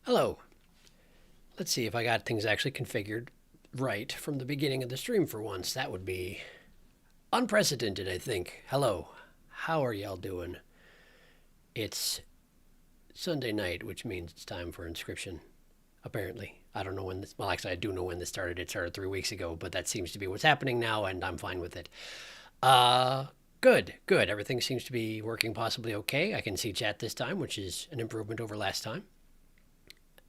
Hello. Let's see if I got things actually configured right from the beginning of the stream for once. That would be unprecedented, I think. Hello. How are y'all doing? It's Sunday night, which means it's time for Inscryption. Apparently. I don't know when this... Well, actually, I do know when this started. It started 3 weeks ago, but that seems to be what's happening now, and I'm fine with it. Good. Everything seems to be working possibly okay. I can see chat this time, which is an improvement over last time.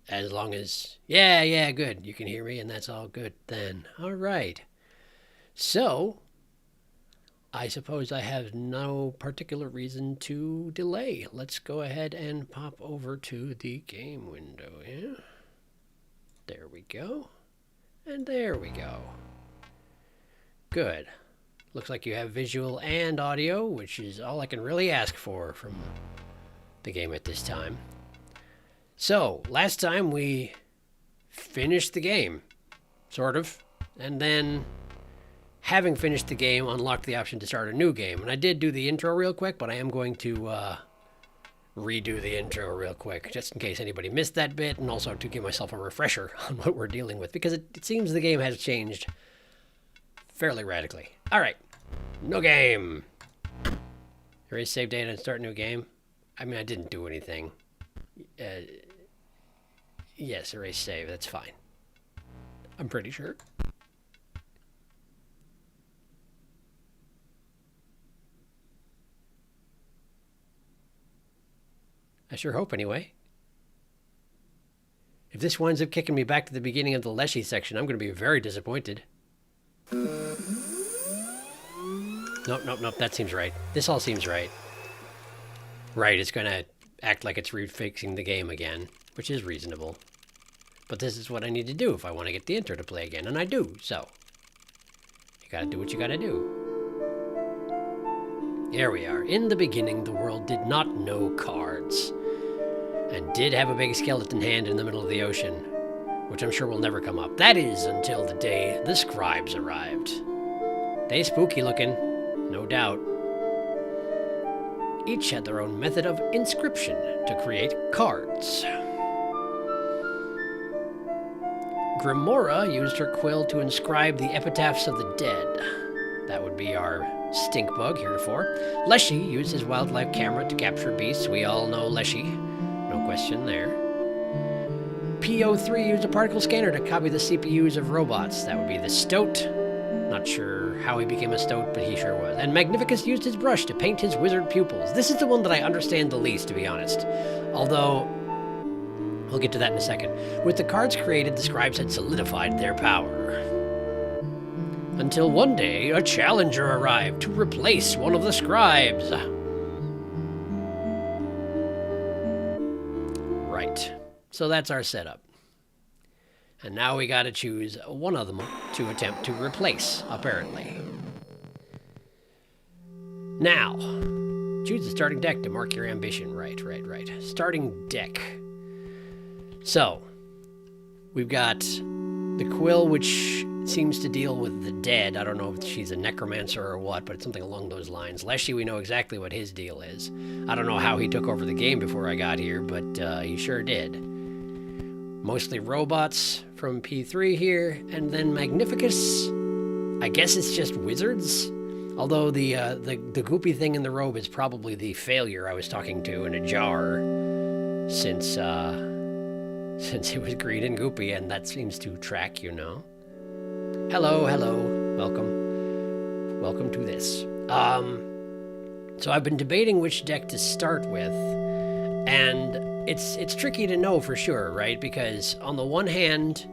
As long as... Yeah, good. You can hear me, and that's all good then. All right. So, I suppose I have no particular reason to delay. Let's go ahead and pop over to the game window, yeah? There we go. And there we go. Good. Looks like you have visual and audio, which is all I can really ask for from the game at this time. So, last time we finished the game, sort of, and then, having finished the game, unlocked the option to start a new game. And I did do the intro real quick, but I am going to redo the intro real quick, just in case anybody missed that bit, and also to give myself a refresher on what we're dealing with, because it seems the game has changed fairly radically. All right, no game. Erase save data and start new game. I mean, I didn't do anything. Yes, erase save, that's fine. I'm pretty sure. I sure hope anyway. If this winds up kicking me back to the beginning of the Leshy section, I'm going to be very disappointed. Nope, that seems right. This all seems right. Right, it's going to act like it's refixing the game again, which is reasonable. But this is what I need to do if I want to get the intro to play again, and I do, so. You gotta do what you gotta do. Here we are. In the beginning, the world did not know cards, and did have a big skeleton hand in the middle of the ocean, which I'm sure will never come up. That is until the day the scribes arrived. They spooky looking, no doubt. Each had their own method of inscription to create cards. Grimora used her quill to inscribe the epitaphs of the dead. That would be our stink bug heretofore. Leshy used his wildlife camera to capture beasts. We all know Leshy. No question there. PO3 used a particle scanner to copy the CPUs of robots. That would be the Stoat. Not sure how he became a Stoat, but he sure was. And Magnificus used his brush to paint his wizard pupils. This is the one that I understand the least, to be honest. Although, we'll get to that in a second. With the cards created, the scribes had solidified their power. Until one day, a challenger arrived to replace one of the scribes. Right. So that's our setup. And now we gotta choose one of them to attempt to replace, apparently. Now, choose the starting deck to mark your ambition. Right. Starting deck. So, we've got the quill, which seems to deal with the dead. I don't know if she's a necromancer or what, but it's something along those lines. Leshy, we know exactly what his deal is. I don't know how he took over the game before I got here, but he sure did. Mostly robots from P3 here, and then Magnificus. I guess it's just wizards? Although the goopy thing in the robe is probably the failure I was talking to in a jar, since it was green and goopy, and that seems to track, you know. Hello, welcome to this. So I've been debating which deck to start with, and it's tricky to know for sure, right? Because on the one hand,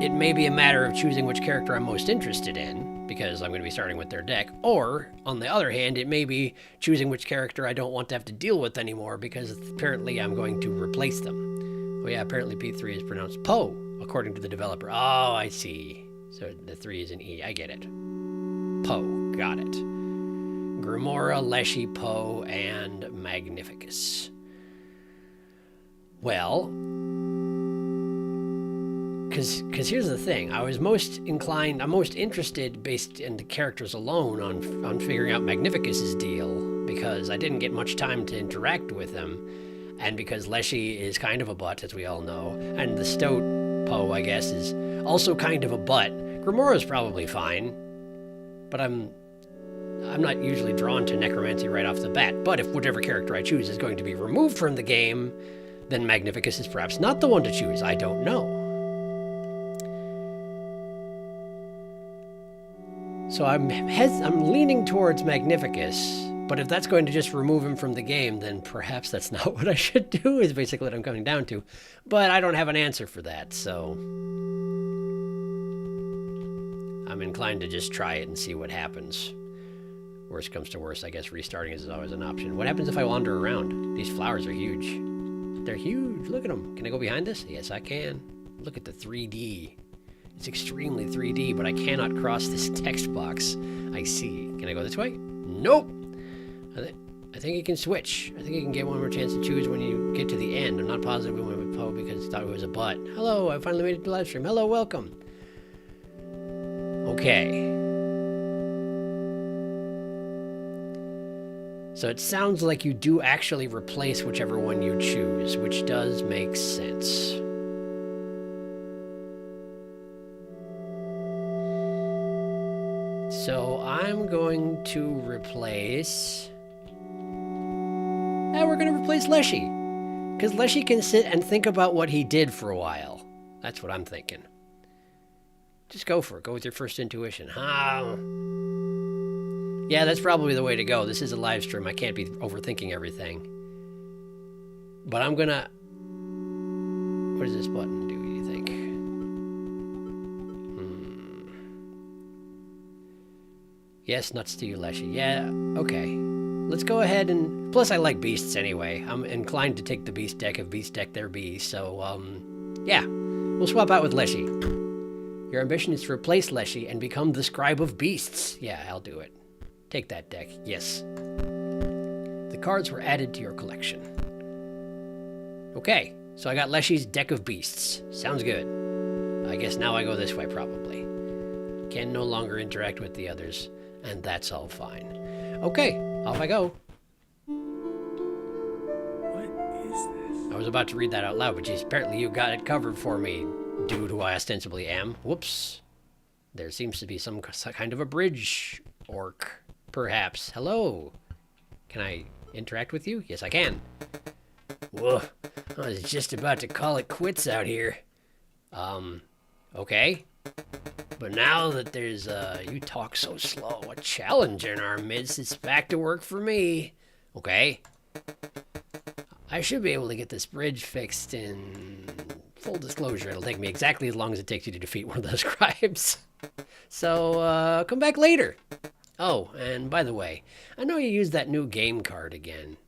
it may be a matter of choosing which character I'm most interested in, because I'm going to be starting with their deck, or, on the other hand, it may be choosing which character I don't want to have to deal with anymore, because apparently I'm going to replace them. Oh yeah, apparently P3 is pronounced Poe, according to the developer. Oh, I see. So the 3 is an E. I get it. Poe. Got it. Grimora, Leshy, Poe, and Magnificus. Well, because here's the thing. I'm most interested, based in the characters alone, on figuring out Magnificus's deal, because I didn't get much time to interact with him. and because Leshy is kind of a butt, as we all know, and the Stoat Poe, I guess, is also kind of a butt. Grimora's probably fine, but I'm not usually drawn to necromancy right off the bat. But if whichever character I choose is going to be removed from the game, then Magnificus is perhaps not the one to choose. I don't know. So I'm leaning towards Magnificus, but if that's going to just remove him from the game, then perhaps that's not what I should do, is basically what I'm coming down to. But I don't have an answer for that, so I'm inclined to just try it and see what happens. Worst comes to worst, I guess restarting is always an option. What happens if I wander around? These flowers are huge. They're huge. Look at them. Can I go behind this? Yes, I can. Look at the 3D. It's extremely 3D, but I cannot cross this text box. I see. Can I go this way? Nope. I think you can switch. I think you can get one more chance to choose when you get to the end. I'm not positive we went with Poe because I thought it was a butt. Hello, I finally made it to the live stream. Hello, welcome. Okay. So it sounds like you do actually replace whichever one you choose, which does make sense. So I'm going to replace... we're going to replace Leshy. Because Leshy can sit and think about what he did for a while. That's what I'm thinking. Just go for it. Go with your first intuition. Yeah, that's probably the way to go. This is a live stream. I can't be overthinking everything. But I'm going to... What does this button do, you think? Yes, nuts to you, Leshy. Yeah, okay. Let's go ahead and... Plus, I like beasts anyway. I'm inclined to take the beast deck if beast deck there be. So, yeah. We'll swap out with Leshy. Your ambition is to replace Leshy and become the Scribe of Beasts. Yeah, I'll do it. Take that deck. Yes. The cards were added to your collection. Okay. So I got Leshy's deck of beasts. Sounds good. I guess now I go this way, probably. Can no longer interact with the others. And that's all fine. Okay, off I go. What is this? I was about to read that out loud, but geez, apparently you got it covered for me, dude who I ostensibly am. Whoops. There seems to be some kind of a bridge orc, perhaps. Hello. Can I interact with you? Yes, I can. Whoa, I was just about to call it quits out here. Okay. But now that there's, you talk so slow, a challenge in our midst, it's back to work for me. Okay. I should be able to get this bridge fixed in full disclosure. It'll take me exactly as long as it takes you to defeat one of those scribes. So, come back later. Oh, and by the way, I know you used that new game card again.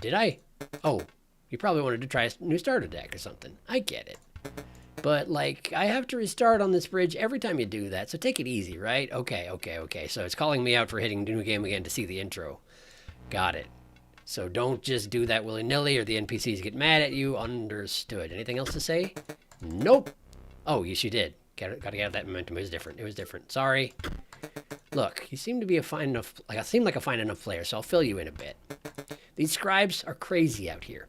Did I? Oh, you probably wanted to try a new starter deck or something. I get it. But, like, I have to restart on this bridge every time you do that, so take it easy, right? Okay. So it's calling me out for hitting the new game again to see the intro. Got it. So don't just do that willy-nilly or the NPCs get mad at you. Understood. Anything else to say? Nope. Oh, yes, you did. Gotta get out of that momentum. It was different. Sorry. Look, you seem to be a fine enough player, so I'll fill you in a bit. These scribes are crazy out here.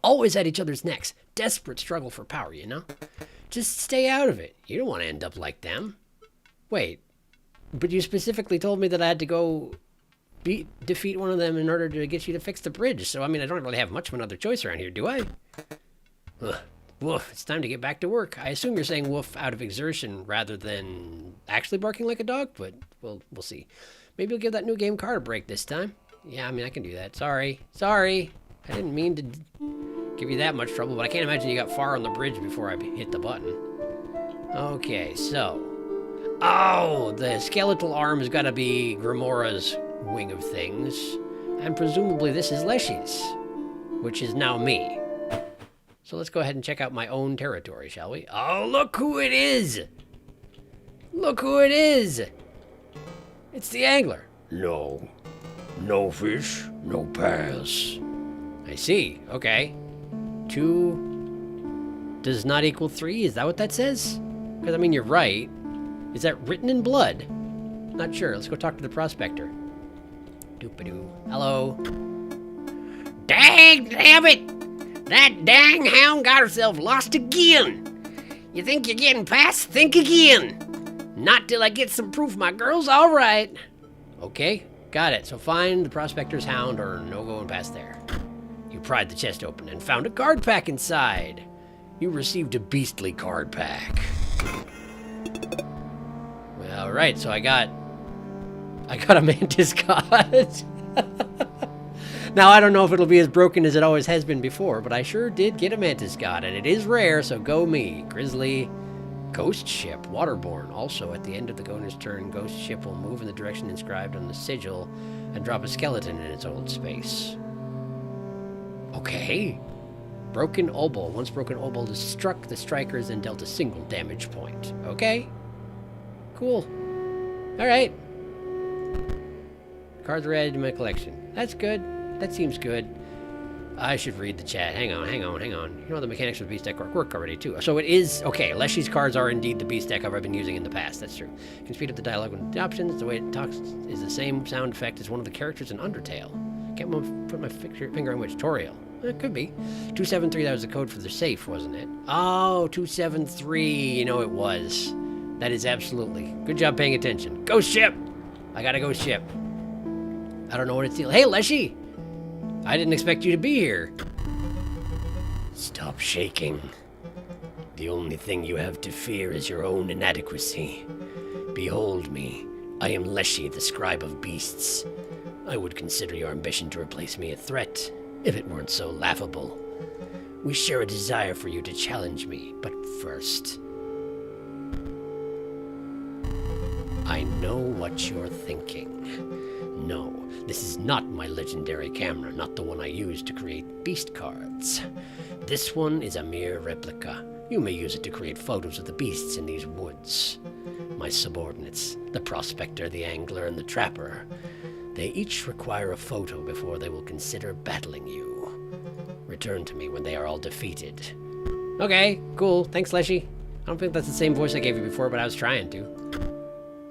Always at each other's necks. Desperate struggle for power, you know? Just stay out of it. You don't want to end up like them. Wait, but you specifically told me that I had to go defeat one of them in order to get you to fix the bridge. So, I mean, I don't really have much of another choice around here, do I? Ugh. Woof, it's time to get back to work. I assume you're saying woof out of exertion rather than actually barking like a dog, but we'll see. Maybe you'll give that new game card a break this time. Yeah, I mean, I can do that. Sorry. I didn't mean to give you that much trouble, but I can't imagine you got far on the bridge before I hit the button. Okay, so... Oh, the skeletal arm has got to be Grimora's wing of things. And presumably this is Leshy's, which is now me. So let's go ahead and check out my own territory, shall we? Oh, look who it is! Look who it is! It's the angler. No. No fish, no pass. I see. Okay. 2 does not equal 3? Is that what that says? Because, I mean, you're right. Is that written in blood? Not sure. Let's go talk to the prospector. Doop-a-doo. Hello. Dang, damn it! That dang hound got herself lost again. You think you're getting past? Think again. Not till I get some proof, my girls. All right. Okay, got it. So find the prospector's hound or no going past there. You pried the chest open and found a card pack inside. You received a beastly card pack. All right, so I got a mantis card. Now, I don't know if it'll be as broken as it always has been before, but I sure did get a mantis god, and it is rare, so go me. Grizzly, ghost ship, waterborne. Also, at the end of the owner's turn, ghost ship will move in the direction inscribed on the sigil and drop a skeleton in its old space. Okay. Broken obol. Once broken obol has struck the strikers and dealt a single damage point. Okay. Cool. All right. Cards are added to my collection. That's good. That seems good. I should read the chat. Hang on. You know the mechanics of the beast deck work already, too. So it is... Okay, Leshy's cards are indeed the beast deck I've been using in the past. That's true. You can speed up the dialogue with the options. The way it talks is the same sound effect as one of the characters in Undertale. Can't put my finger on which. Toriel. It could be. 273, that was the code for the safe, wasn't it? Oh, 273. You know it was. That is absolutely. Good job paying attention. Ghost ship! I got a ghost ship. I don't know what it's dealing. Hey, Leshy! I didn't expect you to be here. Stop shaking. The only thing you have to fear is your own inadequacy. Behold me. I am Leshy, the scribe of beasts. I would consider your ambition to replace me a threat, if it weren't so laughable. We share a desire for you to challenge me, but first... I know what you're thinking. No, this is not my legendary camera, not the one I used to create beast cards. This one is a mere replica. You may use it to create photos of the beasts in these woods. My subordinates, the prospector, the angler, and the trapper, they each require a photo before they will consider battling you. Return to me when they are all defeated. Okay, cool. Thanks, Leshy. I don't think that's the same voice I gave you before, but I was trying to.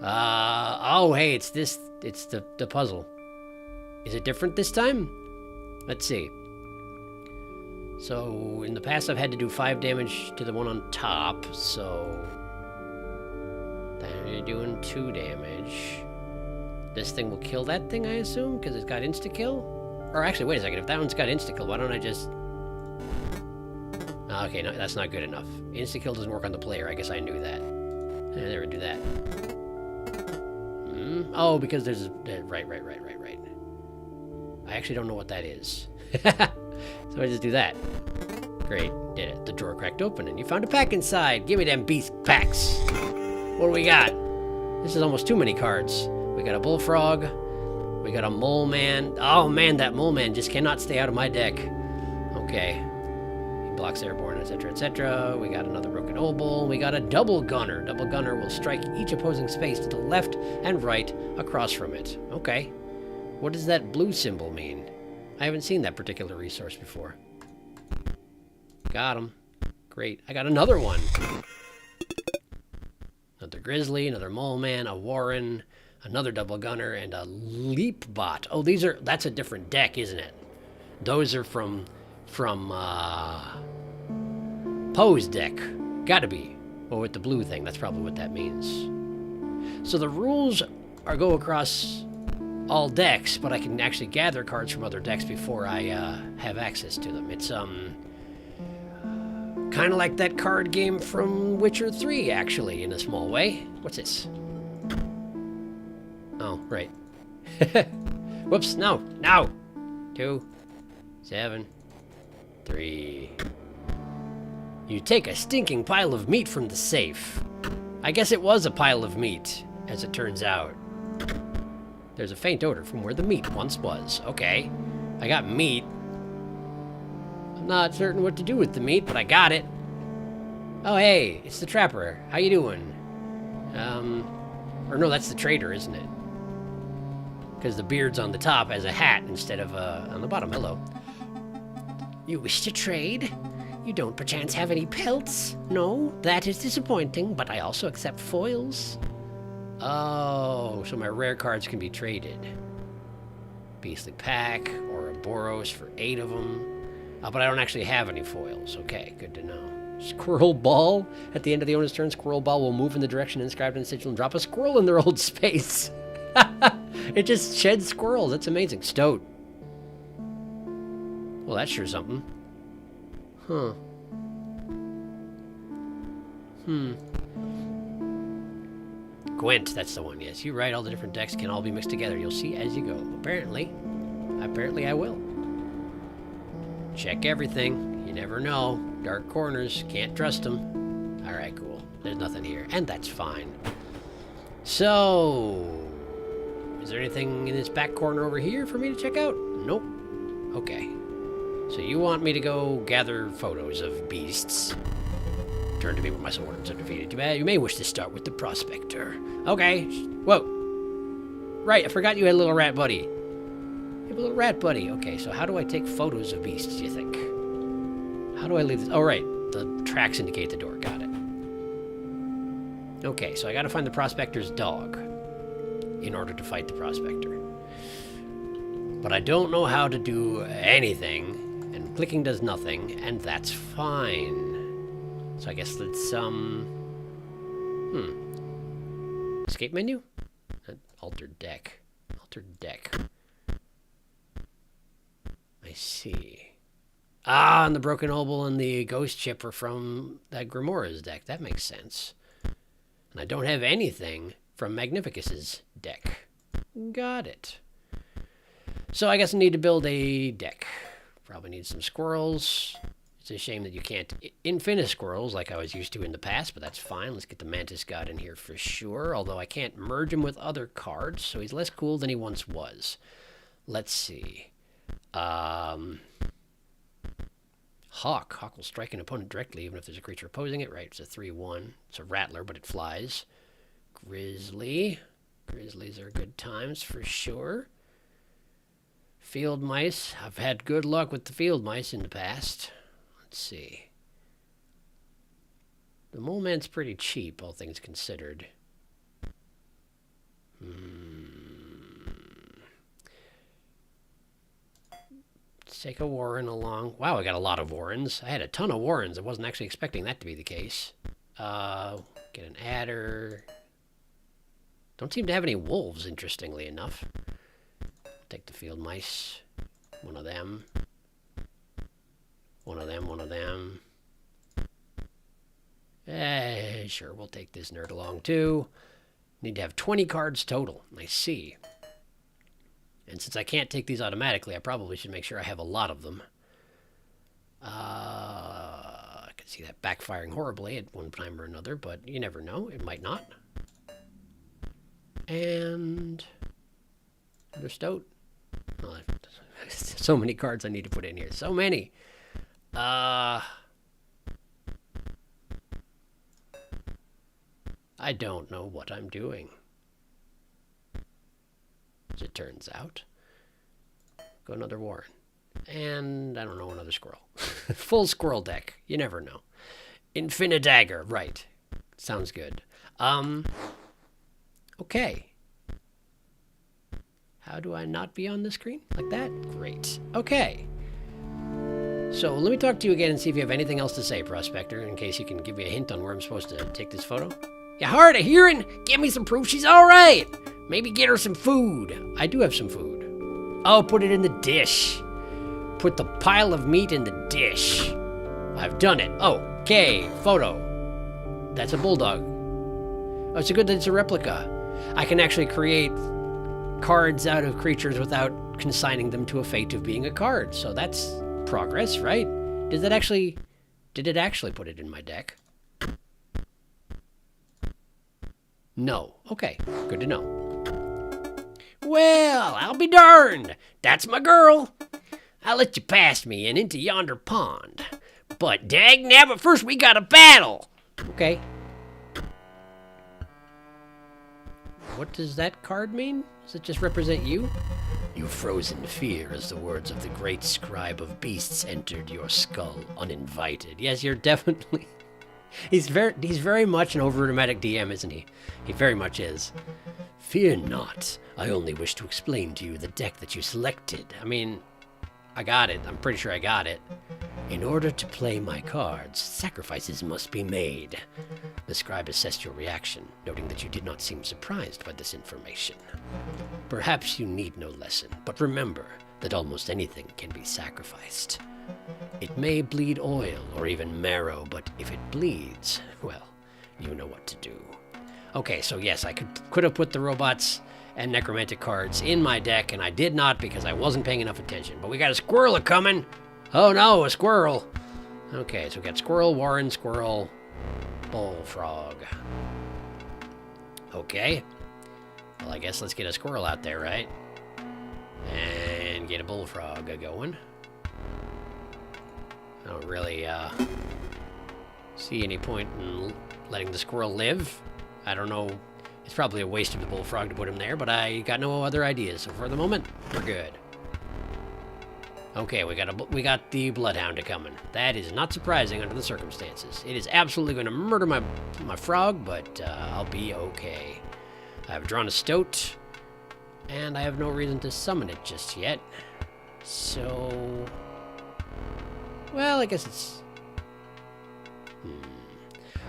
Oh, hey, it's the puzzle. Is it different this time? Let's see. So, in the past I've had to do 5 damage to the one on top, so... Then you're doing 2 damage. This thing will kill that thing, I assume, because it's got insta-kill? Or actually, wait a second, if that one's got insta-kill, why don't I just... Okay, no, that's not good enough. Insta-kill doesn't work on the player, I guess I knew that. There, we do that. Oh, because there's... Right. I actually don't know what that is. So I just do that. Great, did it. The drawer cracked open and you found a pack inside. Give me them beast packs. What do we got? This is almost too many cards. We got a bullfrog. We got a mole man. Oh man, that mole man just cannot stay out of my deck. Okay. He blocks airborne, etc., etc. We got another broken obol. We got a double gunner. Double gunner will strike each opposing space to the left and right across from it. Okay. What does that blue symbol mean? I haven't seen that particular resource before. Got him. Great. I got another one. Another grizzly, another mole man, a warren, another double gunner, and a leap bot. Oh, that's a different deck, isn't it? Those are from Poe's deck. Gotta be. Well, with the blue thing, that's probably what that means. So the rules go across all decks, but I can actually gather cards from other decks before I have access to them. It's kind of like that card game from Witcher 3, actually, in a small way. What's this? Oh, right. Whoops, no. 2, 7, 3. You take a stinking pile of meat from the safe. I guess it was a pile of meat, as it turns out. There's a faint odor from where the meat once was. Okay. I got meat. I'm not certain what to do with the meat, but I got it. Oh, hey, it's the trapper. How you doing? Or no, that's the trader, isn't it? Because the beard's on the top as a hat instead of on the bottom. Hello. You wish to trade? You don't perchance have any pelts? No, that is disappointing, but I also accept foils. Oh, so my rare cards can be traded. Beastly pack, or a Boros for 8 of them. But I don't actually have any foils. Okay, good to know. Squirrel Ball. At the end of the owner's turn, Squirrel Ball will move in the direction inscribed in the sigil and drop a squirrel in their old space. It just sheds squirrels. That's amazing. Stoat. Well, that's sure something. Huh. Gwent, that's the one, yes. You're right, all the different decks can all be mixed together. You'll see as you go. Apparently I will. Check everything. You never know. Dark corners, can't trust them. Alright, cool. There's nothing here, and that's fine. So, is there anything in this back corner over here for me to check out? Nope. Okay. So you want me to go gather photos of beasts. Turn to me with my swords are defeated. You may wish to start with the prospector. Okay. Whoa. Right, I forgot you had a little rat buddy. You have a little rat buddy. Okay, so how do I take photos of beasts, do you think? How do I leave this? Oh, right. The tracks indicate the door. Got it. Okay, so I gotta find the prospector's dog in order to fight the prospector. But I don't know how to do anything, and clicking does nothing, and that's fine. So I guess let's, escape menu? Altered deck. Altered deck. I see. Ah, and the Broken Obol and the Ghost Chip are from that Grimora's deck. That makes sense. And I don't have anything from Magnificus's deck. Got it. So I guess I need to build a deck. Probably need some squirrels. It's a shame that you can't infinish squirrels like I was used to in the past, but that's fine. Let's get the Mantis God in here for sure, although I can't merge him with other cards, so he's less cool than he once was. Let's see. Hawk. Hawk will strike an opponent directly, even if there's a creature opposing it. Right, it's a 3/1. It's a Rattler, but it flies. Grizzly. Grizzlies are good times for sure. Field Mice. I've had good luck with the Field Mice in the past. Let's see. The Mole Man's pretty cheap, all things considered. Let's take a Warren along. Wow, I got a lot of Warrens. I had a ton of Warrens. I wasn't actually expecting that to be the case. Get an Adder. Don't seem to have any wolves, interestingly enough. Take the Field Mice. One of them. One of them, one of them. Sure, we'll take this nerd along too. Need to have 20 cards total. I see. And since I can't take these automatically, I probably should make sure I have a lot of them. I can see that backfiring horribly at one time or another, but you never know. It might not. And another Stoat. Oh, so many cards I need to put in here. So many. I don't know what I'm doing, as it turns out. Go another Warren. And, I don't know, another squirrel. Full squirrel deck. You never know. Infinite Dagger. Right. Sounds good. Okay. How do I not be on the screen? Like that? Great. Okay. So let me talk to you again and see if you have anything else to say, Prospector, in case you can give me a hint on where I'm supposed to take this photo. You hard of hearing? Give me some proof she's all right. Maybe get her some food. I do have some food. Oh, put it in the dish. Put the pile of meat in the dish. I've done it. Oh, okay, photo. That's a bulldog. Oh, it's good that it's a replica. I can actually create cards out of creatures without consigning them to a fate of being a card. So that's progress, right? Did it actually put it in my deck? No. Okay, good to know. Well, I'll be darned. That's my girl. I'll let you pass me and into yonder pond. But dagnabbit, first we got a battle. Okay. What does that card mean? Does it just represent you? You froze in fear as the words of the great scribe of beasts entered your skull uninvited. Yes, you're definitely... He's very much an overdramatic DM, isn't he? He very much is. Fear not. I only wish to explain to you the deck that you selected. I mean, I got it. I'm pretty sure I got it. In order to play my cards, sacrifices must be made. The scribe assessed your reaction, noting that you did not seem surprised by this information. Perhaps you need no lesson, but remember that almost anything can be sacrificed. It may bleed oil or even marrow, but if it bleeds, well, you know what to do. Okay, so yes, I could have put the robots and necromantic cards in my deck, and I did not because I wasn't paying enough attention. But we got a squirrel coming. Oh no, a squirrel. Okay, so we got squirrel, warren, squirrel, bullfrog. Okay. Well, I guess let's get a squirrel out there, right? And get a bullfrog going. I don't really see any point in letting the squirrel live. I don't know. It's probably a waste of the bullfrog to put him there, but I got no other ideas. So for the moment, we're good. Okay, we got the bloodhound coming. That is not surprising under the circumstances. It is absolutely going to murder my frog, but I'll be okay. I've drawn a stoat, and I have no reason to summon it just yet. So, well, I guess it's...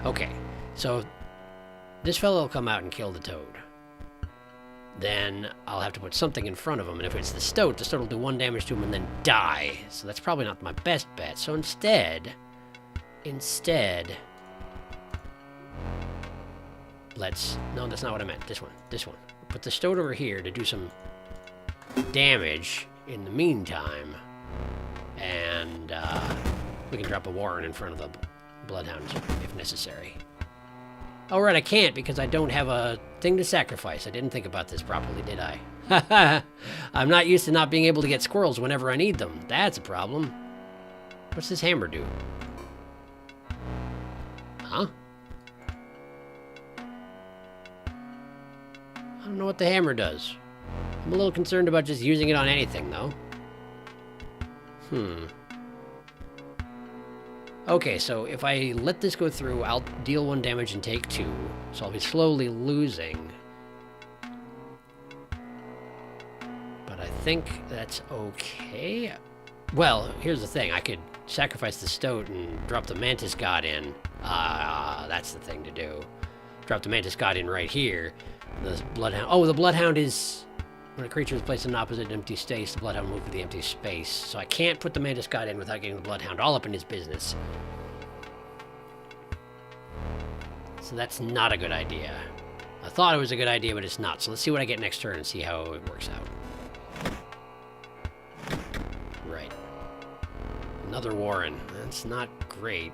Okay, so this fellow will come out and kill the toad. Then I'll have to put something in front of him, and if it's the stoat will do 1 damage to him and then die. So that's probably not my best bet. So instead, let's... No, that's not what I meant. This one. Put the stoat over here to do some damage in the meantime, and we can drop a warren in front of the bloodhounds if necessary. Oh, right, I can't because I don't have a thing to sacrifice. I didn't think about this properly, did I? I'm not used to not being able to get squirrels whenever I need them. That's a problem. What's this hammer do? Huh? I don't know what the hammer does. I'm a little concerned about just using it on anything, though. Okay, so if I let this go through, I'll deal 1 damage and take 2. So I'll be slowly losing. But I think that's okay. Well, here's the thing. I could sacrifice the stoat and drop the mantis god in. That's the thing to do. Drop the mantis god in right here. The bloodhound... Oh, the bloodhound is... When a creature is placed in an opposite empty space, the bloodhound will move to the empty space. So I can't put the mantis god in without getting the bloodhound all up in his business. So that's not a good idea. I thought it was a good idea, but it's not. So let's see what I get next turn and see how it works out. Right. Another warren. That's not great.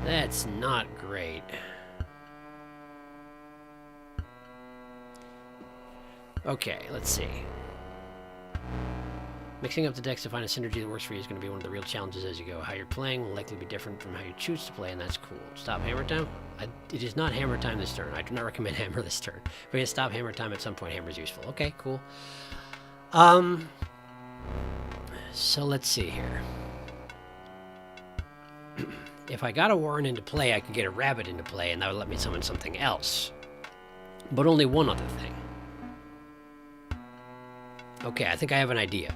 That's not great. Okay, let's see. Mixing up the decks to find a synergy that works for you is going to be one of the real challenges as you go. How you're playing will likely be different from how you choose to play, and that's cool. Stop hammer time? It is not hammer time this turn. I do not recommend hammer this turn. If we stop hammer time at some point, hammer is useful. Okay, cool. So let's see here. If I got a warren into play, I could get a rabbit into play, and that would let me summon something else. But only one other thing. Okay, I think I have an idea.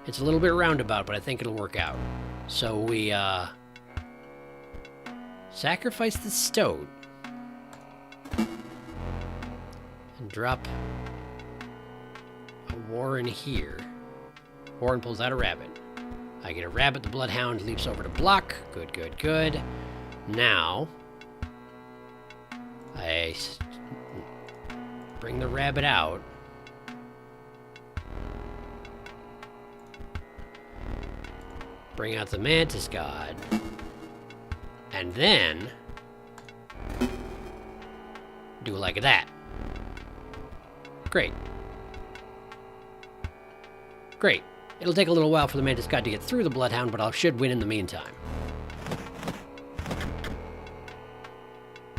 It's a little bit roundabout, but I think it'll work out. So we, sacrifice the stoat. And drop a warren here. Warren pulls out a rabbit. I get a rabbit, the bloodhound leaps over to block. Good, good, good. Now, I bring the rabbit out. Bring out the mantis god. And then do like that. Great. Great. It'll take a little while for the mantis god to get through the bloodhound, but I should win in the meantime.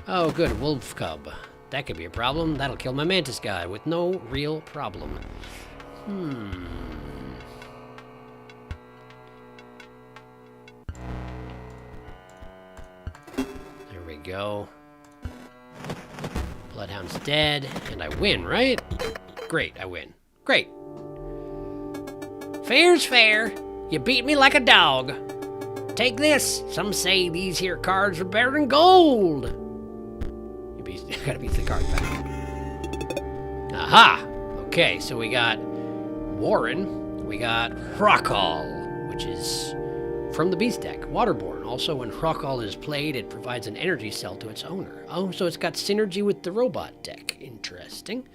Oh, good. Wolf cub. That could be a problem. That'll kill my mantis god with no real problem. There we go. Bloodhound's dead, and I win, right? Great, I win. Great. Fair's fair. You beat me like a dog. Take this. Some say these here cards are better than gold. You gotta beat the card back. Aha! Okay, so we got Warren. We got Hrockall, which is from the Beast deck. Waterborne. Also, when Hrockall is played, it provides an energy cell to its owner. Oh, so it's got synergy with the robot deck. Interesting.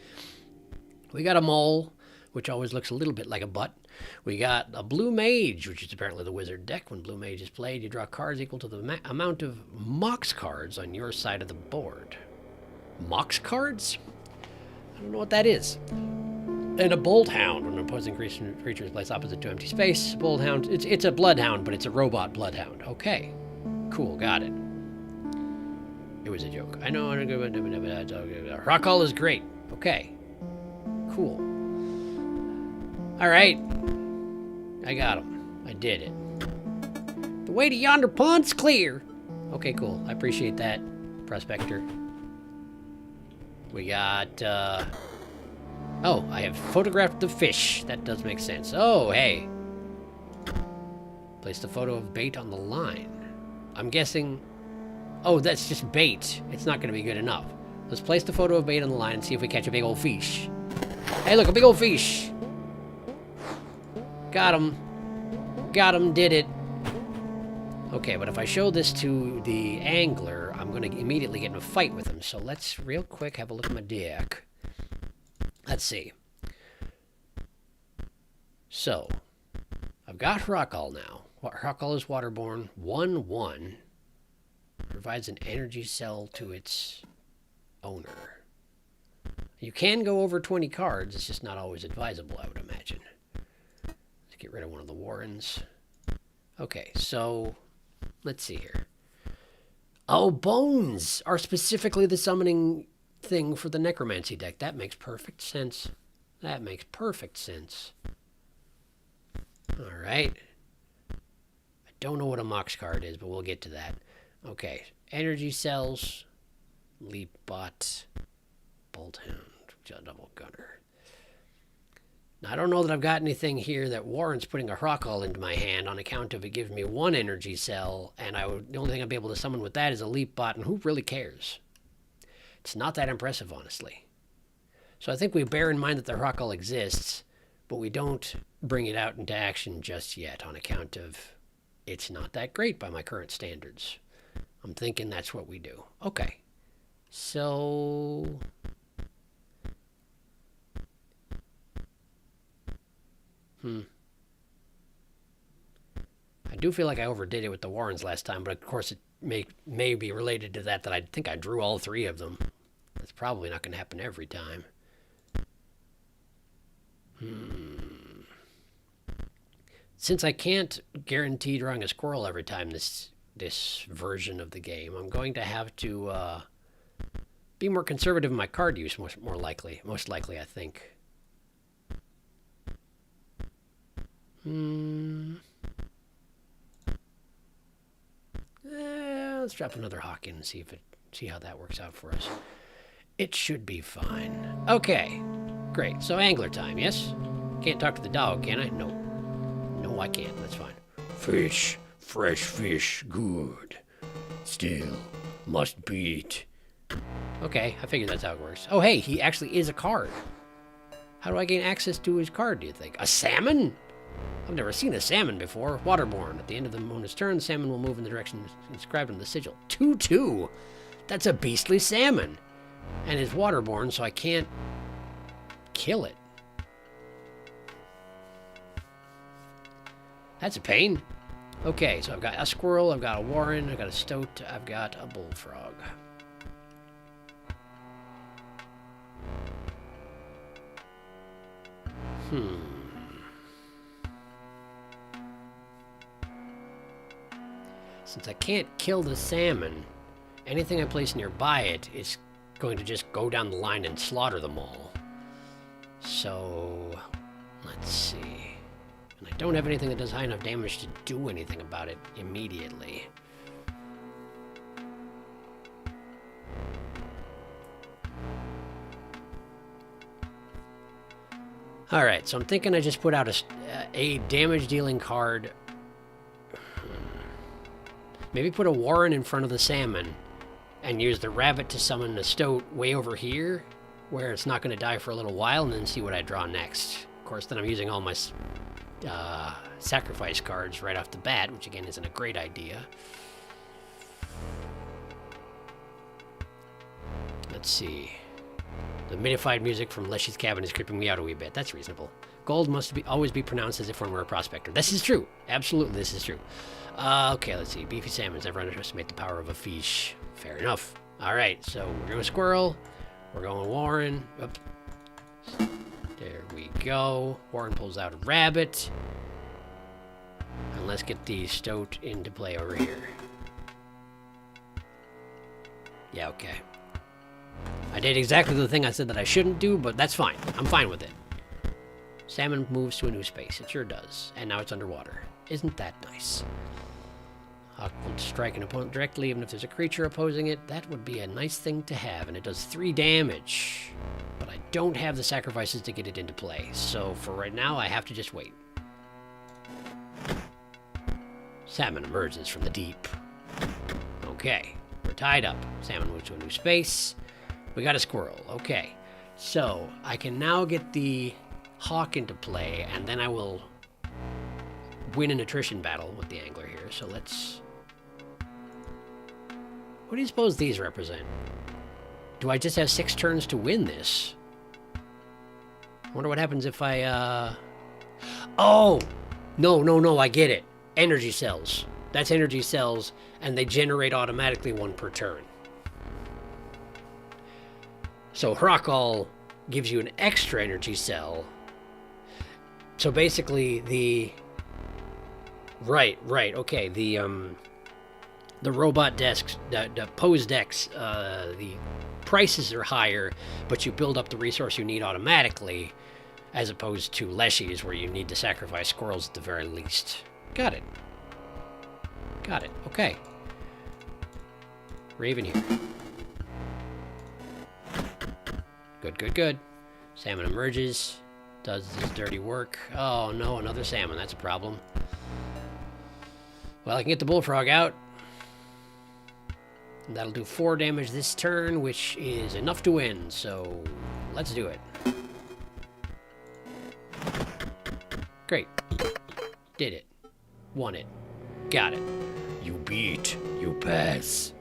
We got a Mole, which always looks a little bit like a butt. We got a Blue Mage, which is apparently the wizard deck. When Blue Mage is played, you draw cards equal to the amount of Mox cards on your side of the board. Mox cards? I don't know what that is. And a Bloodhound. When an opposing creature is placed opposite to empty space, Bloodhound. It's a Bloodhound, but it's a robot Bloodhound. Okay. Cool, got it. It was a joke. I know. Hrockall is great. Okay. Cool. Alright. I got him. I did it. The way to yonder pond's clear. Okay, cool. I appreciate that, Prospector. We got, oh, I have photographed the fish. That does make sense. Oh, hey. Place the photo of bait on the line. I'm guessing... Oh, that's just bait. It's not going to be good enough. Let's place the photo of bait on the line and see if we catch a big old fish. Hey, look, a big old fish. Got him. Got him, did it. Okay, but if I show this to the angler, I'm going to immediately get in a fight with him. So let's real quick have a look at my deck. Let's see. So, I've got Hrockall now. Hrockall is waterborne. 1/1. Provides an energy cell to its owner. You can go over 20 cards. It's just not always advisable, I would imagine. Let's get rid of one of the Warrens. Okay, so let's see here. Oh, bones are specifically the summoning thing for the necromancy deck. That makes perfect sense. That makes perfect sense. All right. I don't know what a Mox card is, but we'll get to that. Okay, energy cells, leap bot, bolt hound, double gunner. Now, I don't know that I've got anything here that warrants putting a Hrockall into my hand on account of it gives me one energy cell, and the only thing I'd be able to summon with that is a leap bot, and who really cares? It's not that impressive, honestly. So I think we bear in mind that the Hrockall exists, but we don't bring it out into action just yet on account of it's not that great by my current standards. I'm thinking that's what we do. Okay. So... I do feel like I overdid it with the Warrens last time, but of course it may be related to that I think I drew all three of them. That's probably not going to happen every time. Since I can't guarantee drawing a squirrel every time this version of the game, I'm going to have to be more conservative in my card use, most likely, I think. Let's drop another hawk in and see how that works out for us. It should be fine. Okay, great. So angler time, yes? Can't talk to the dog, can I? No. No, I can't. That's fine. Fish. Fresh fish. Good. Still. Must beat. Okay, I figured that's how it works. Oh, hey, he actually is a card. How do I gain access to his card, do you think? A salmon? I've never seen a salmon before. Waterborne. At the end of the opponent's turn, the salmon will move in the direction inscribed on the sigil. 2/2. That's a beastly salmon. And it's waterborne, so I can't kill it. That's a pain. Okay, so I've got a squirrel, I've got a warren, I've got a stoat, I've got a bullfrog. Since I can't kill the salmon, anything I place nearby it is going to just go down the line and slaughter them all. So, let's see. And I don't have anything that does high enough damage to do anything about it immediately. Alright, so I'm thinking I just put out a damage-dealing card. Maybe put a Warren in front of the salmon and use the rabbit to summon the stoat way over here, where it's not going to die for a little while, and then see what I draw next. Of course, then I'm using all my sacrifice cards right off the bat, which again isn't a great idea. Let's see. The minified music from Leshy's cabin is creeping me out a wee bit. That's reasonable. Gold must always be pronounced as if one were a prospector. This is true. Absolutely, this is true. Okay, let's see. Beefy salmons. Never underestimate the power of a fish. Fair enough. All right, so we're going squirrel. We're going Warren. Oops. There we go. Warren pulls out a rabbit. And let's get the stoat into play over here. Yeah, okay. I did exactly the thing I said that I shouldn't do, but that's fine. I'm fine with it. Salmon moves to a new space. It sure does. And now it's underwater. Isn't that nice? Hawk will strike an opponent directly, even if there's a creature opposing it. That would be a nice thing to have, and it does 3 damage. But I don't have the sacrifices to get it into play, so for right now, I have to just wait. Salmon emerges from the deep. Okay, we're tied up. Salmon moves to a new space. We got a squirrel. Okay, so I can now get the hawk into play, and then I will win an attrition battle with the angler here. So let's... What do you suppose these represent? Do I just have 6 turns to win this? I wonder what happens if I, Oh! No, I get it. Energy cells. That's energy cells, and they generate automatically 1 per turn. So Hrakal gives you an extra energy cell. So basically the... Right, okay, the robot desks, the pose decks, the prices are higher, but you build up the resource you need automatically, as opposed to Leshy's, where you need to sacrifice squirrels at the very least. Got it. Okay. Raven here. Good. Salmon emerges, does his dirty work. Oh no, another salmon, that's a problem. Well, I can get the bullfrog out. And that'll do 4 damage this turn, which is enough to win, so let's do it. Great. Did it. Won it. Got it. You beat. You pass.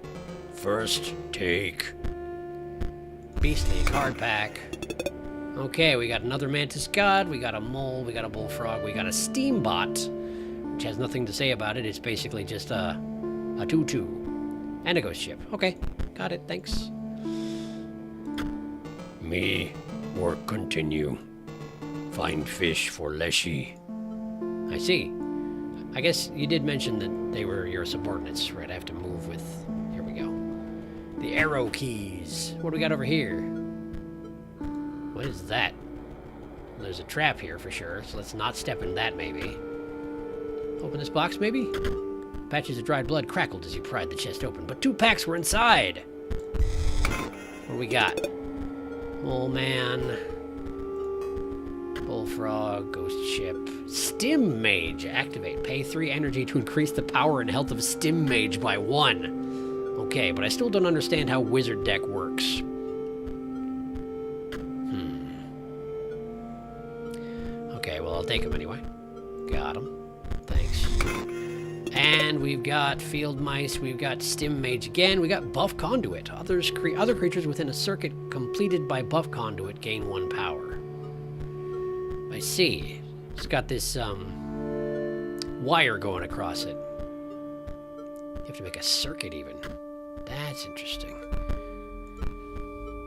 First take. Beastly card pack. Okay, we got another Mantis God, we got a Mole, we got a Bullfrog, we got a Steambot, which has nothing to say about it. It's basically just a 2/2. And a ghost ship. Okay, got it, thanks. Me, work continue. Find fish for Leshy. I see. I guess you did mention that they were your subordinates, right? I have to move with... Here we go. The arrow keys. What do we got over here? What is that? There's a trap here for sure, so let's not step in that maybe. Open this box maybe? Patches of dried blood crackled as you pried the chest open, but 2 packs were inside! What do we got? Mole Man. Bullfrog, ghost ship. Stim Mage. Activate. Pay 3 energy to increase the power and health of Stim Mage by 1. Okay, but I still don't understand how Wizard deck works. Okay, well, I'll take him anyway. Got him. Thanks. And we've got Field Mice, we've got Stim Mage again, we got Buff Conduit. Other creatures within a circuit completed by Buff Conduit gain 1 power. I see. It's got this, wire going across it. You have to make a circuit even. That's interesting.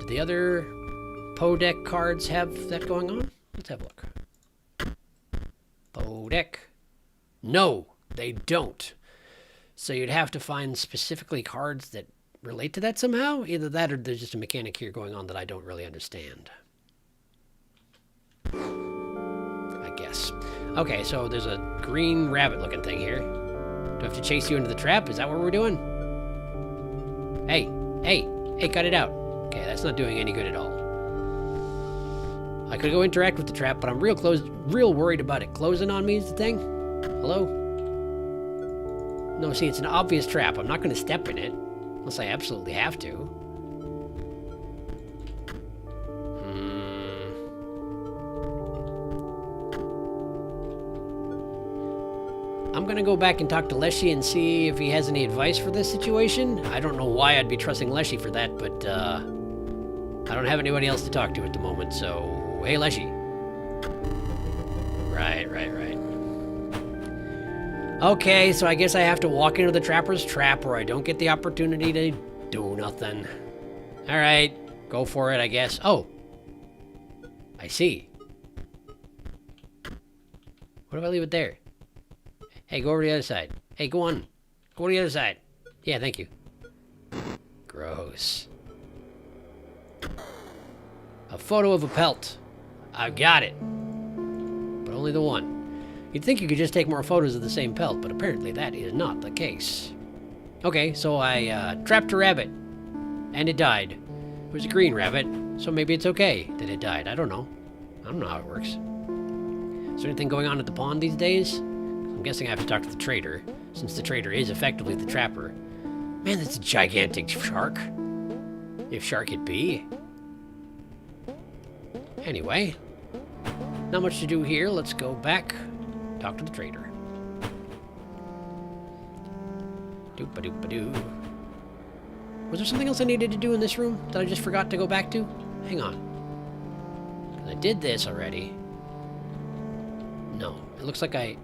Do the other Poe deck cards have that going on? Let's have a look. Poe deck. No, they don't. So you'd have to find specifically cards that relate to that somehow. Either that or there's just a mechanic here going on that I don't really understand. I guess. Okay, so there's a green rabbit looking thing here. Do I have to chase you into the trap? Is that what we're doing? Hey, cut it out. Okay, that's not doing any good at all. I could go interact with the trap, but I'm real worried about it closing on me is the thing. Hello? No, see, it's an obvious trap. I'm not going to step in it, unless I absolutely have to. I'm going to go back and talk to Leshy and see if he has any advice for this situation. I don't know why I'd be trusting Leshy for that, but I don't have anybody else to talk to at the moment, so... Hey, Leshy. Right. Okay, so I guess I have to walk into the trapper's trap where I don't get the opportunity to do nothing. Alright, go for it, I guess. Oh! I see. What if I leave it there? Hey, go over to the other side. Hey, go on. Go to the other side. Yeah, thank you. Gross. A photo of a pelt. I've got it. But only the one. You'd think you could just take more photos of the same pelt, but apparently that is not the case. Okay, so I trapped a rabbit. And it died. It was a green rabbit, so maybe it's okay that it died. I don't know. I don't know how it works. Is there anything going on at the pond these days? I'm guessing I have to talk to the trader, since the trader is effectively the trapper. Man, that's a gigantic shark. If shark it be. Anyway, not much to do here. Let's go back, talk to the trader. Doop-a-doop-a-doo. Was there something else I needed to do in this room that I just forgot to go back to? Hang on. I did this already. No, it looks like I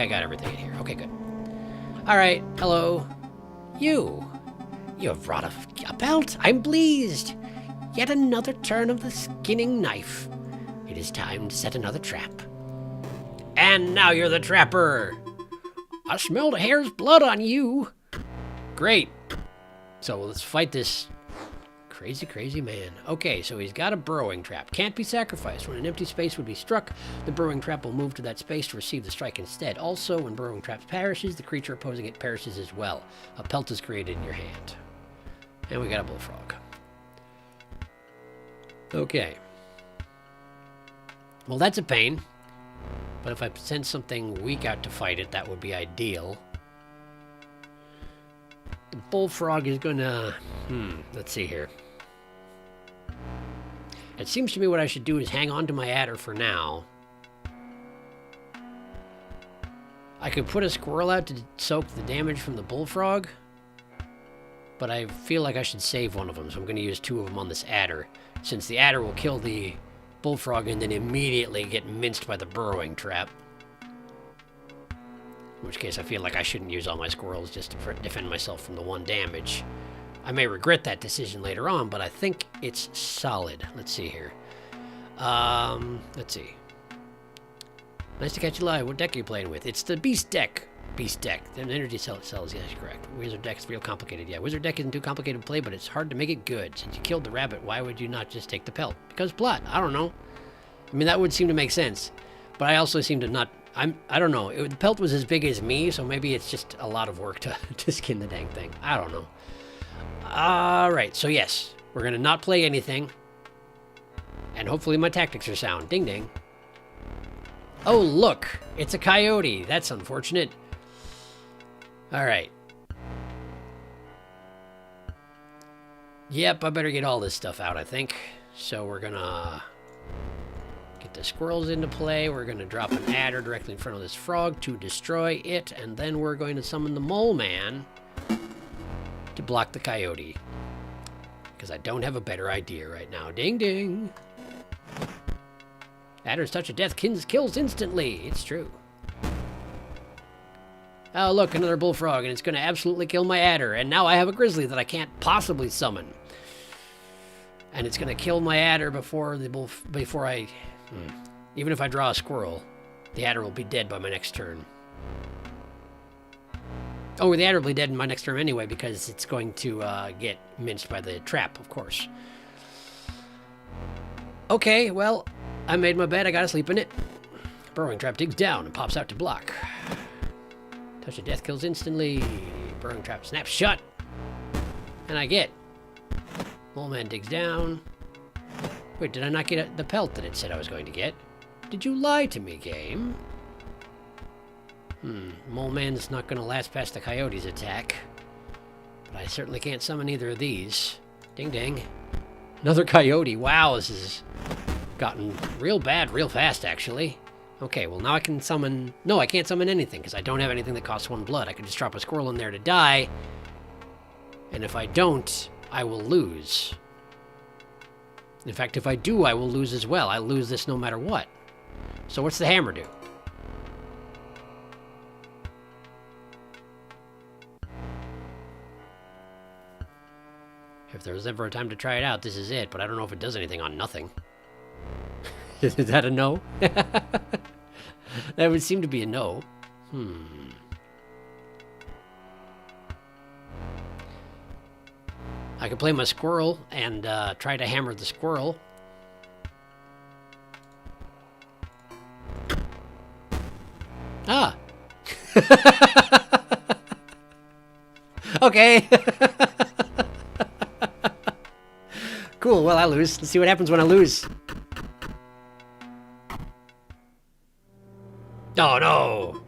got everything in here. Okay, good. All right, hello. You have brought a belt. I'm pleased. Yet another turn of the skinning knife. It is time to set another trap. And now you're the trapper. I smelled a hare's blood on you. Great. So let's fight this crazy man. Okay, so he's got a burrowing trap. Can't be sacrificed. When an empty space would be struck, the burrowing trap will move to that space to receive the strike instead. Also, when burrowing trap perishes, the creature opposing it perishes as well. A pelt is created in your hand. And we got a bullfrog. Okay. Well, that's a pain. But if I send something weak out to fight it, that would be ideal. The bullfrog is gonna... let's see here. It seems to me what I should do is hang on to my adder for now. I could put a squirrel out to soak the damage from the bullfrog. But I feel like I should save one of them, so I'm going to use 2 of them on this adder. Since the adder will kill the bullfrog and then immediately get minced by the burrowing trap. In which case I feel like I shouldn't use all my squirrels just to defend myself from the 1 damage. I may regret that decision later on, but I think it's solid. Let's see here. Let's see. Nice to catch you live. What deck are you playing with? It's the Beast deck. Beast deck. The energy cells, yes, correct. Wizard deck's real complicated. Yeah, Wizard deck isn't too complicated to play, but it's hard to make it good. Since you killed the rabbit, why would you not just take the pelt? Because plot. I don't know. I mean, that would seem to make sense. But I also seem to not... I don't know. The pelt was as big as me, so maybe it's just a lot of work to skin the dang thing. I don't know. Alright, so yes. We're going to not play anything. And hopefully my tactics are sound. Ding ding. Oh, look. It's a coyote. That's unfortunate. Alright. Yep, I better get all this stuff out, I think. So we're gonna get the squirrels into play. We're gonna drop an adder directly in front of this frog to destroy it. And then we're going to summon the mole man to block the coyote. Because I don't have a better idea right now. Ding ding. Adder's touch of death kills instantly. It's true. Oh, look, another bullfrog, and it's going to absolutely kill my adder. And now I have a grizzly that I can't possibly summon. And it's going to kill my adder before I... Even if I draw a squirrel, the adder will be dead by my next turn. Oh, the adder will be dead in my next turn anyway, because it's going to get minced by the trap, of course. Okay, well, I made my bed. I got to sleep in it. Burrowing trap digs down and pops out to block. Touch of death kills instantly. Burrowing trap snaps shut. And I get. Mole man digs down. Wait, did I not get the pelt that it said I was going to get? Did you lie to me, game? Mole Man's not going to last past the coyote's attack. But I certainly can't summon either of these. Ding ding. Another coyote. Wow, this has gotten real bad real fast, actually. Okay, well now I can summon... No, I can't summon anything, because I don't have anything that costs 1 blood. I can just drop a squirrel in there to die. And if I don't, I will lose. In fact, if I do, I will lose as well. I lose this no matter what. So what's the hammer do? If there was ever a time to try it out, this is it, but I don't know if it does anything on nothing. Is that a no? That would seem to be a no. I could play my squirrel and try to hammer the squirrel. Ah! Okay! Cool, well I lose. Let's see what happens when I lose. Oh no!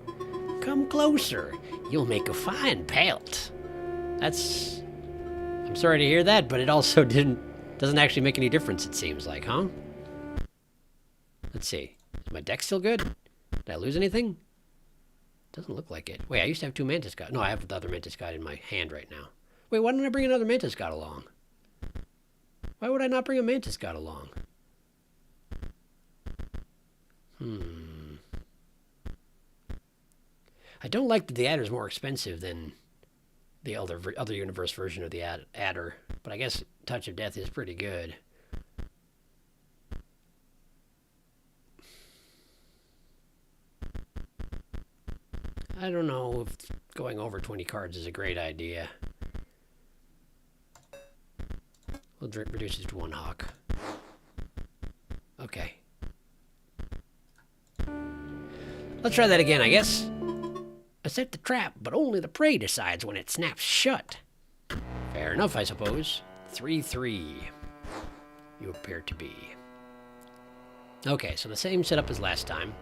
Come closer. You'll make a fine pelt. That's... I'm sorry to hear that, but it also doesn't actually make any difference, it seems like, huh? Let's see. Is my deck still good? Did I lose anything? Doesn't look like it. Wait, I used to have 2 Mantis God. No, I have the other Mantis God in my hand right now. Wait, why didn't I bring another Mantis God along? Why would I not bring a Mantis God along? I don't like that the Adder's more expensive than the other universe version of the Adder, but I guess Touch of Death is pretty good. I don't know if going over 20 cards is a great idea. We'll reduce it to 1 hawk. Okay. Let's try that again, I guess. I set the trap, but only the prey decides when it snaps shut. Fair enough, I suppose. 3/3. You appear to be. Okay, so the same setup as last time.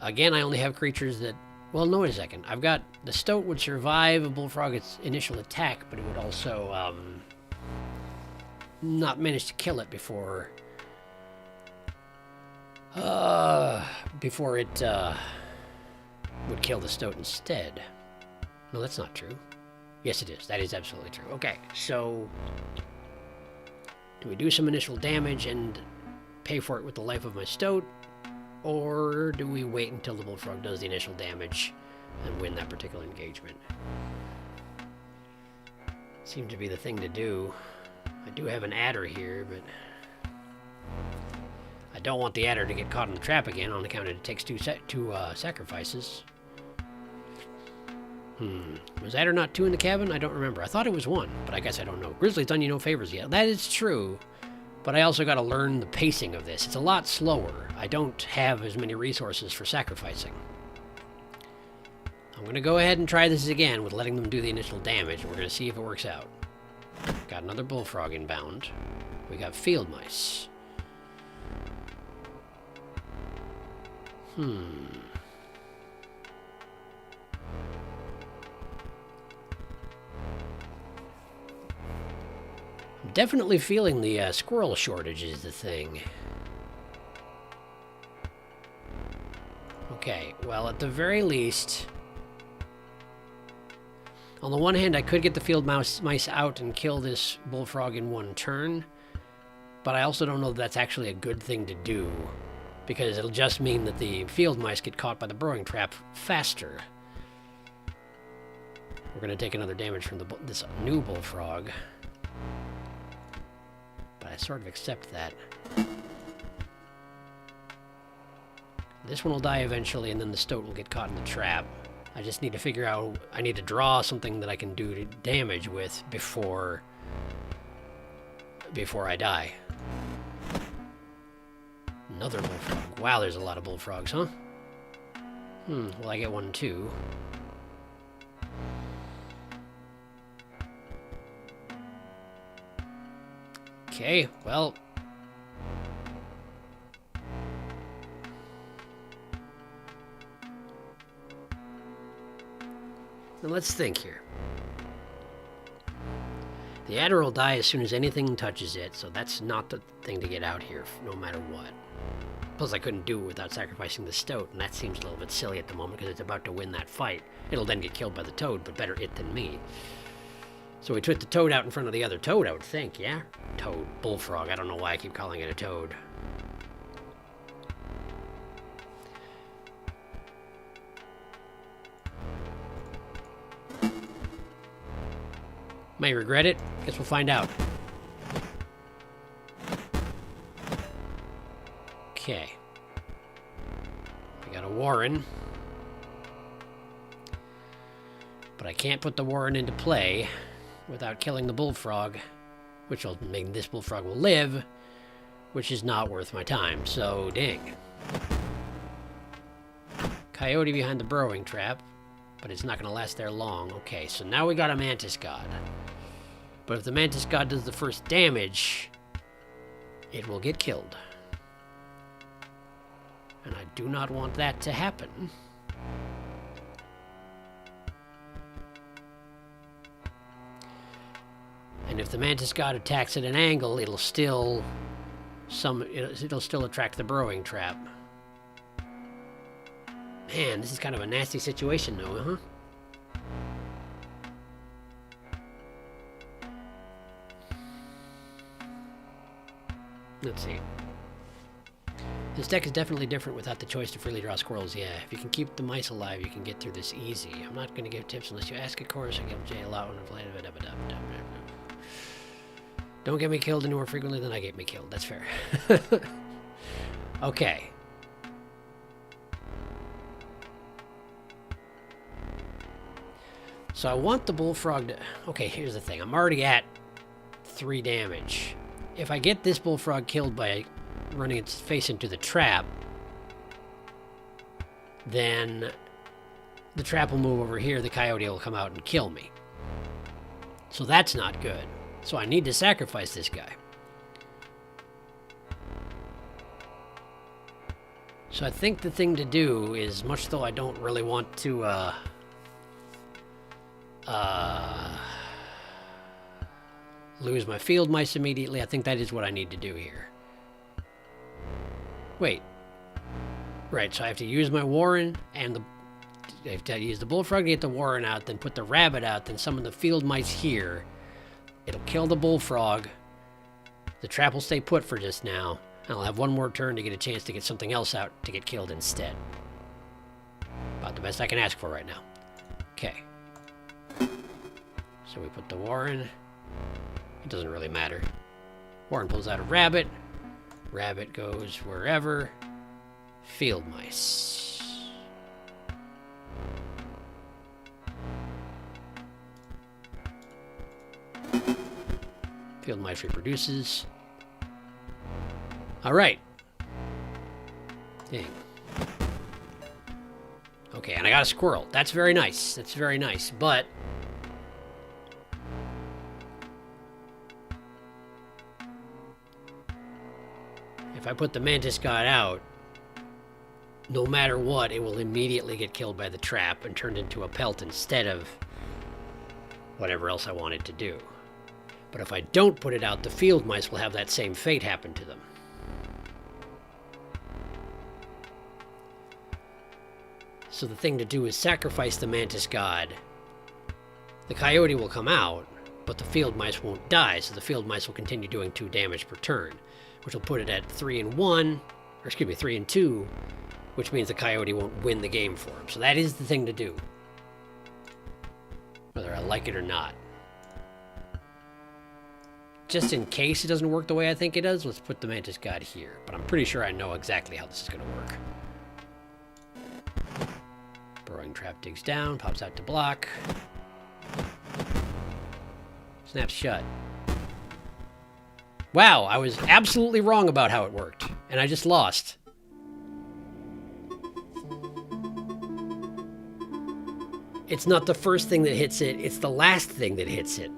Again, I only have creatures that... Well, no, wait a second. I've got... The Stoat would survive a Bullfrog's initial attack, but it would also, not manage to kill it before... before it, would kill the Stoat instead. No, that's not true. Yes, it is. That is absolutely true. Okay, so... Do we do some initial damage and pay for it with the life of my Stoat? Or do we wait until the Bullfrog does the initial damage and win that particular engagement? Seems to be the thing to do. I do have an Adder here, but... I don't want the Adder to get caught in the trap again on account of it takes two sacrifices. Was Adder not 2 in the cabin? I don't remember. I thought it was 1, but I guess I don't know. Grizzly's done you no favors yet. That is true, but I also got to learn the pacing of this. It's a lot slower. I don't have as many resources for sacrificing. I'm going to go ahead and try this again with letting them do the initial damage, and we're going to see if it works out. Got another Bullfrog inbound. We got Field Mice. I'm definitely feeling the squirrel shortage is the thing. Okay, well, at the very least... On the one hand, I could get the field mice out and kill this Bullfrog in 1 turn, but I also don't know that that's actually a good thing to do, because it'll just mean that the field mice get caught by the burrowing trap faster. We're going to take another damage from this new Bullfrog. But I sort of accept that. This one will die eventually, and then the Stoat will get caught in the trap. I just need to figure out... I need to draw something that I can do damage with before I die. Another Bullfrog. Wow, there's a lot of Bullfrogs, huh? Well, I get 1 too. Okay, well... Now let's think here. The adder will die as soon as anything touches it, so that's not the thing to get out here, no matter what. Plus, I couldn't do it without sacrificing the stoat, and that seems a little bit silly at the moment because it's about to win that fight. It'll then get killed by the toad, but better it than me. So we put the toad out in front of the other toad, I would think, yeah? Toad. Bullfrog. I don't know why I keep calling it a toad. May regret it. Guess we'll find out. Okay. I got a warren. But I can't put the warren into play without killing the bullfrog, which will mean this bullfrog will live, which is not worth my time, so dang. Coyote behind the burrowing trap, but it's not going to last there long. Okay, so now we got a mantis god. But if the mantis god does the first damage, it will get killed. And I do not want that to happen. And if the mantis god attacks at an angle, it'll still attract the burrowing trap. Man, this is kind of a nasty situation though, huh? Let's see. This deck is definitely different without the choice to freely draw squirrels. Yeah, if you can keep the mice alive, you can get through this easy. I'm not going to give tips unless you ask, of course. I give Jay a lot when I play. Don't get me killed any more frequently than I get me killed. That's fair. Okay. So I want the bullfrog to... Okay, here's the thing. I'm already at 3 damage. If I get this bullfrog killed by running its face into the trap, then the trap will move over here, the coyote will come out and kill me. So that's not good. So I need to sacrifice this guy. So I think the thing to do is, much though I don't really want to lose my field mice immediately, I think that is what I need to do here. Wait. Right, so I have to use my warren and I have to use the bullfrog to get the warren out, then put the rabbit out, then summon the field mice here. It'll kill the bullfrog. The trap will stay put for just now. And I'll have one more turn to get a chance to get something else out to get killed instead. About the best I can ask for right now. Okay. So we put the warren. It doesn't really matter. Warren pulls out a rabbit. Rabbit goes wherever. Field mice. Field mice reproduces. All right. Dang. Okay, and I got a squirrel. That's very nice. That's very nice. But if I put the mantis god out, no matter what, it will immediately get killed by the trap and turned into a pelt instead of whatever else I want it to do. But if I don't put it out, the field mice will have that same fate happen to them. So the thing to do is sacrifice the mantis god. The coyote will come out, but the field mice won't die, so the field mice will continue doing 2 damage per turn, which will put it at 3 and 1, or excuse me, 3 and 2, which means the coyote won't win the game for him. So that is the thing to do, whether I like it or not. Just in case it doesn't work the way I think it does, let's put the mantis god here. But I'm pretty sure I know exactly how this is going to work. Burrowing trap digs down, pops out to block. Snaps shut. Wow, I was absolutely wrong about how it worked, and I just lost. It's not the first thing that hits it, it's the last thing that hits it.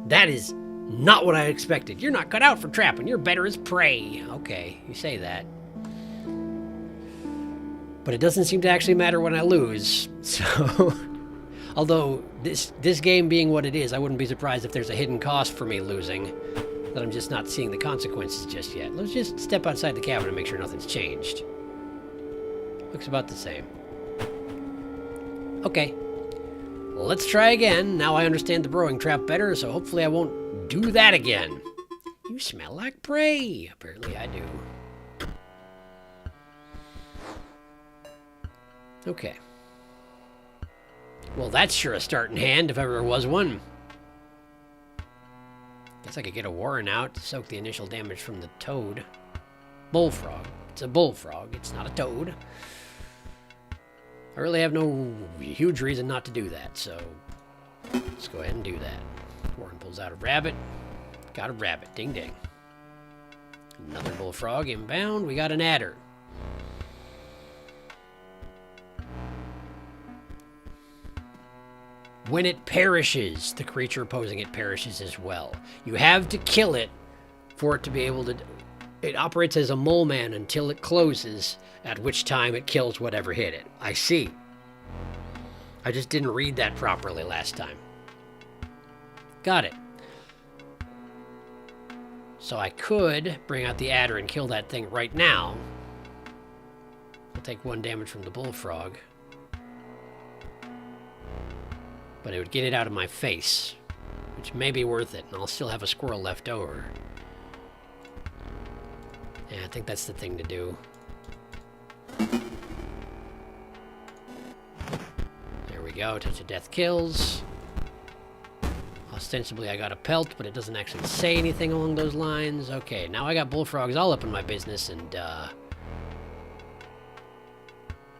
That is Not what I expected. You're not cut out for trapping. You're better as prey. Okay, you say that. But it doesn't seem to actually matter when I lose. So, although this game being what it is, I wouldn't be surprised if there's a hidden cost for me losing that I'm just not seeing the consequences just yet. Let's just step outside the cabin and make sure nothing's changed. Looks about the same. Okay. Let's try again. Now I understand the burrowing trap better, so hopefully I won't do that again. You smell like prey. Apparently I do. Okay. Well, that's sure a start in hand, if ever there was one. Guess I could get a warren out to soak the initial damage from the toad. Bullfrog. It's a bullfrog. It's not a toad. I really have no huge reason not to do that, so let's go ahead and do that. Warren pulls out a rabbit. Got a rabbit. Ding ding. Another bullfrog inbound. We got an adder. When it perishes, the creature opposing it perishes as well. You have to kill it for it to be able to... It operates as a mole man until it closes, at which time it kills whatever hit it. I see. I just didn't read that properly last time. Got it. So I could bring out the adder and kill that thing right now. I'll take 1 damage from the bullfrog. But it would get it out of my face, which may be worth it, and I'll still have a squirrel left over. Yeah, I think that's the thing to do. There we go, touch of death kills. Ostensibly I got a pelt, but it doesn't actually say anything along those lines. Okay, now I got bullfrogs all up in my business, and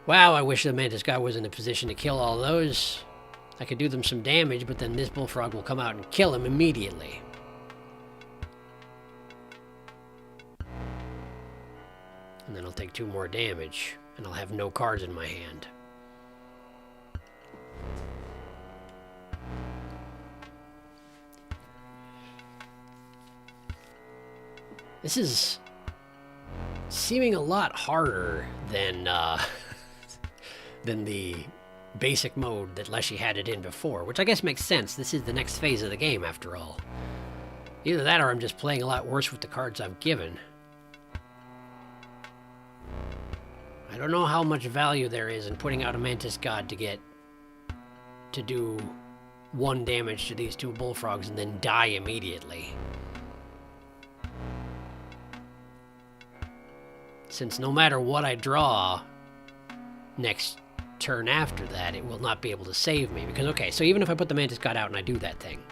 wow, I wish the mantis guy was in a position to kill all those. I could do them some damage, but then this bullfrog will come out and kill him immediately. And then I'll take 2 more damage, and I'll have no cards in my hand. This is seeming a lot harder than the basic mode that Leshy had it in before, which I guess makes sense. This is the next phase of the game, after all. Either that or I'm just playing a lot worse with the cards I'm given. I don't know how much value there is in putting out a Mantis God to do 1 damage to these 2 bullfrogs and then die immediately. Since no matter what I draw next turn after that, it will not be able to save me. Because, okay, so even if I put the Mantis God out and I do that thing,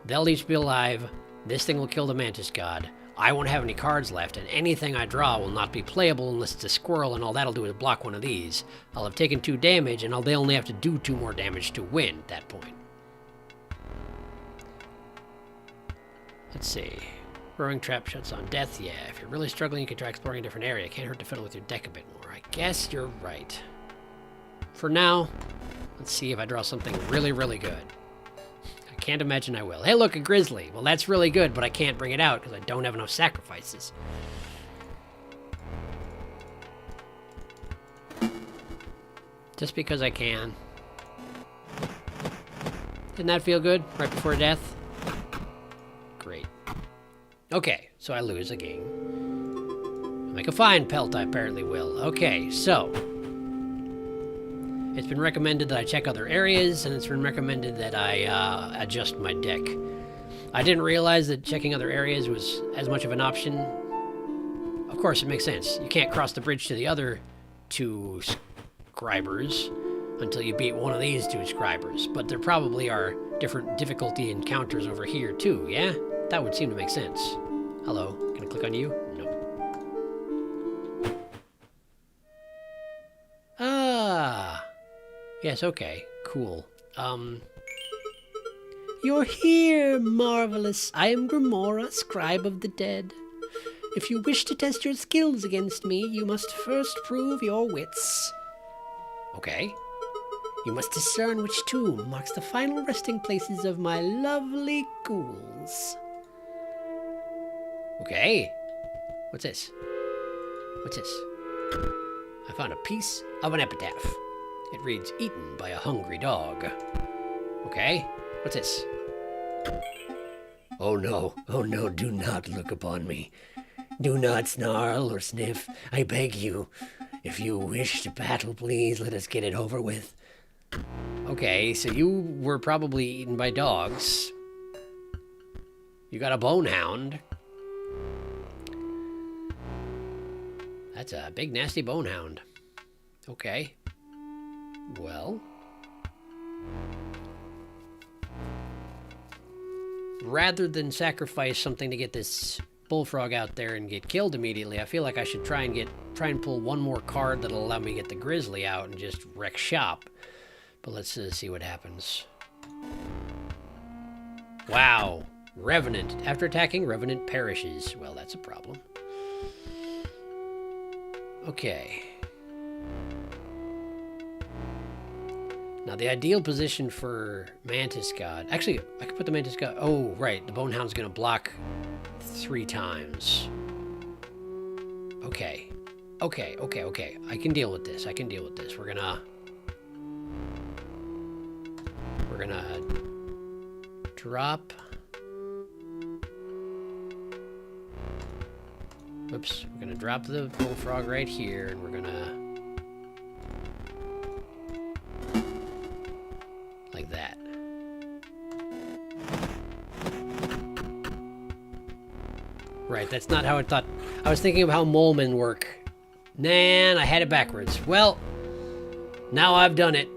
they'll each be alive, this thing will kill the Mantis God, I won't have any cards left, and anything I draw will not be playable unless it's a squirrel, and all that'll do is block one of these. I'll have taken 2 damage, and they only have to do 2 more damage to win at that point. Let's see. Burrowing trap shuts on death. Yeah, if you're really struggling, you can try exploring a different area. Can't hurt to fiddle with your deck a bit more. I guess you're right. For now, let's see if I draw something really, really good. I can't imagine I will. Hey, look, a grizzly. Well, that's really good, but I can't bring it out because I don't have enough sacrifices. Just because I can. Didn't that feel good? Right before death? Great. Okay, so I lose again. Make a fine pelt, I apparently will. Okay, so it's been recommended that I check other areas, and it's been recommended that I adjust my deck. I didn't realize that checking other areas was as much of an option. Of course, it makes sense. You can't cross the bridge to the other 2 scribers until you beat one of these 2 scribers, but there probably are different difficulty encounters over here too, yeah? That would seem to make sense. Hello, can I click on you? No. Ah! Yes, okay, cool. You're here, marvelous. I am Grimora, scribe of the dead. If you wish to test your skills against me, you must first prove your wits. Okay. You must discern which tomb marks the final resting places of my lovely ghouls. Okay. What's this? What's this? I found a piece of an epitaph. It reads, eaten by a hungry dog. Okay. What's this? Oh no, do not look upon me. Do not snarl or sniff, I beg you. If you wish to battle, please let us get it over with. Okay, so you were probably eaten by dogs. You got a bone hound. That's a big, nasty bone hound. Okay. Well. Rather than sacrifice something to get this bullfrog out there and get killed immediately, I feel like I should try and pull one more card that'll allow me to get the grizzly out and just wreck shop. But let's see what happens. Wow. Revenant. After attacking, Revenant perishes. Well, that's a problem. Okay. Now, the ideal position for Mantis God... Actually, I could put the Mantis God... Oh, right. The Bone Hound's going to block 3 times. Okay. Okay. I can deal with this. We're gonna drop... Oops. We're gonna drop the bullfrog right here, and we're gonna... like that. Right, that's not how I thought. I was thinking of how molemen work. Man, I had it backwards. Well, now I've done it.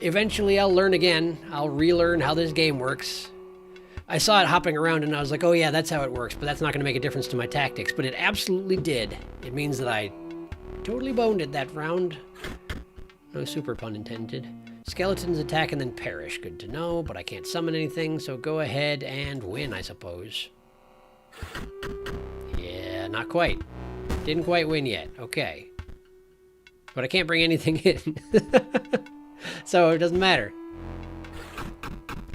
Eventually I'll learn again. I'll relearn how this game works. I saw it hopping around and I was like, oh yeah, that's how it works, but that's not going to make a difference to my tactics. But it absolutely did. It means that I totally boned it that round. No super pun intended. Skeletons attack and then perish. Good to know, but I can't summon anything, so go ahead and win, I suppose. Yeah, not quite. Didn't quite win yet. Okay. But I can't bring anything in. So it doesn't matter.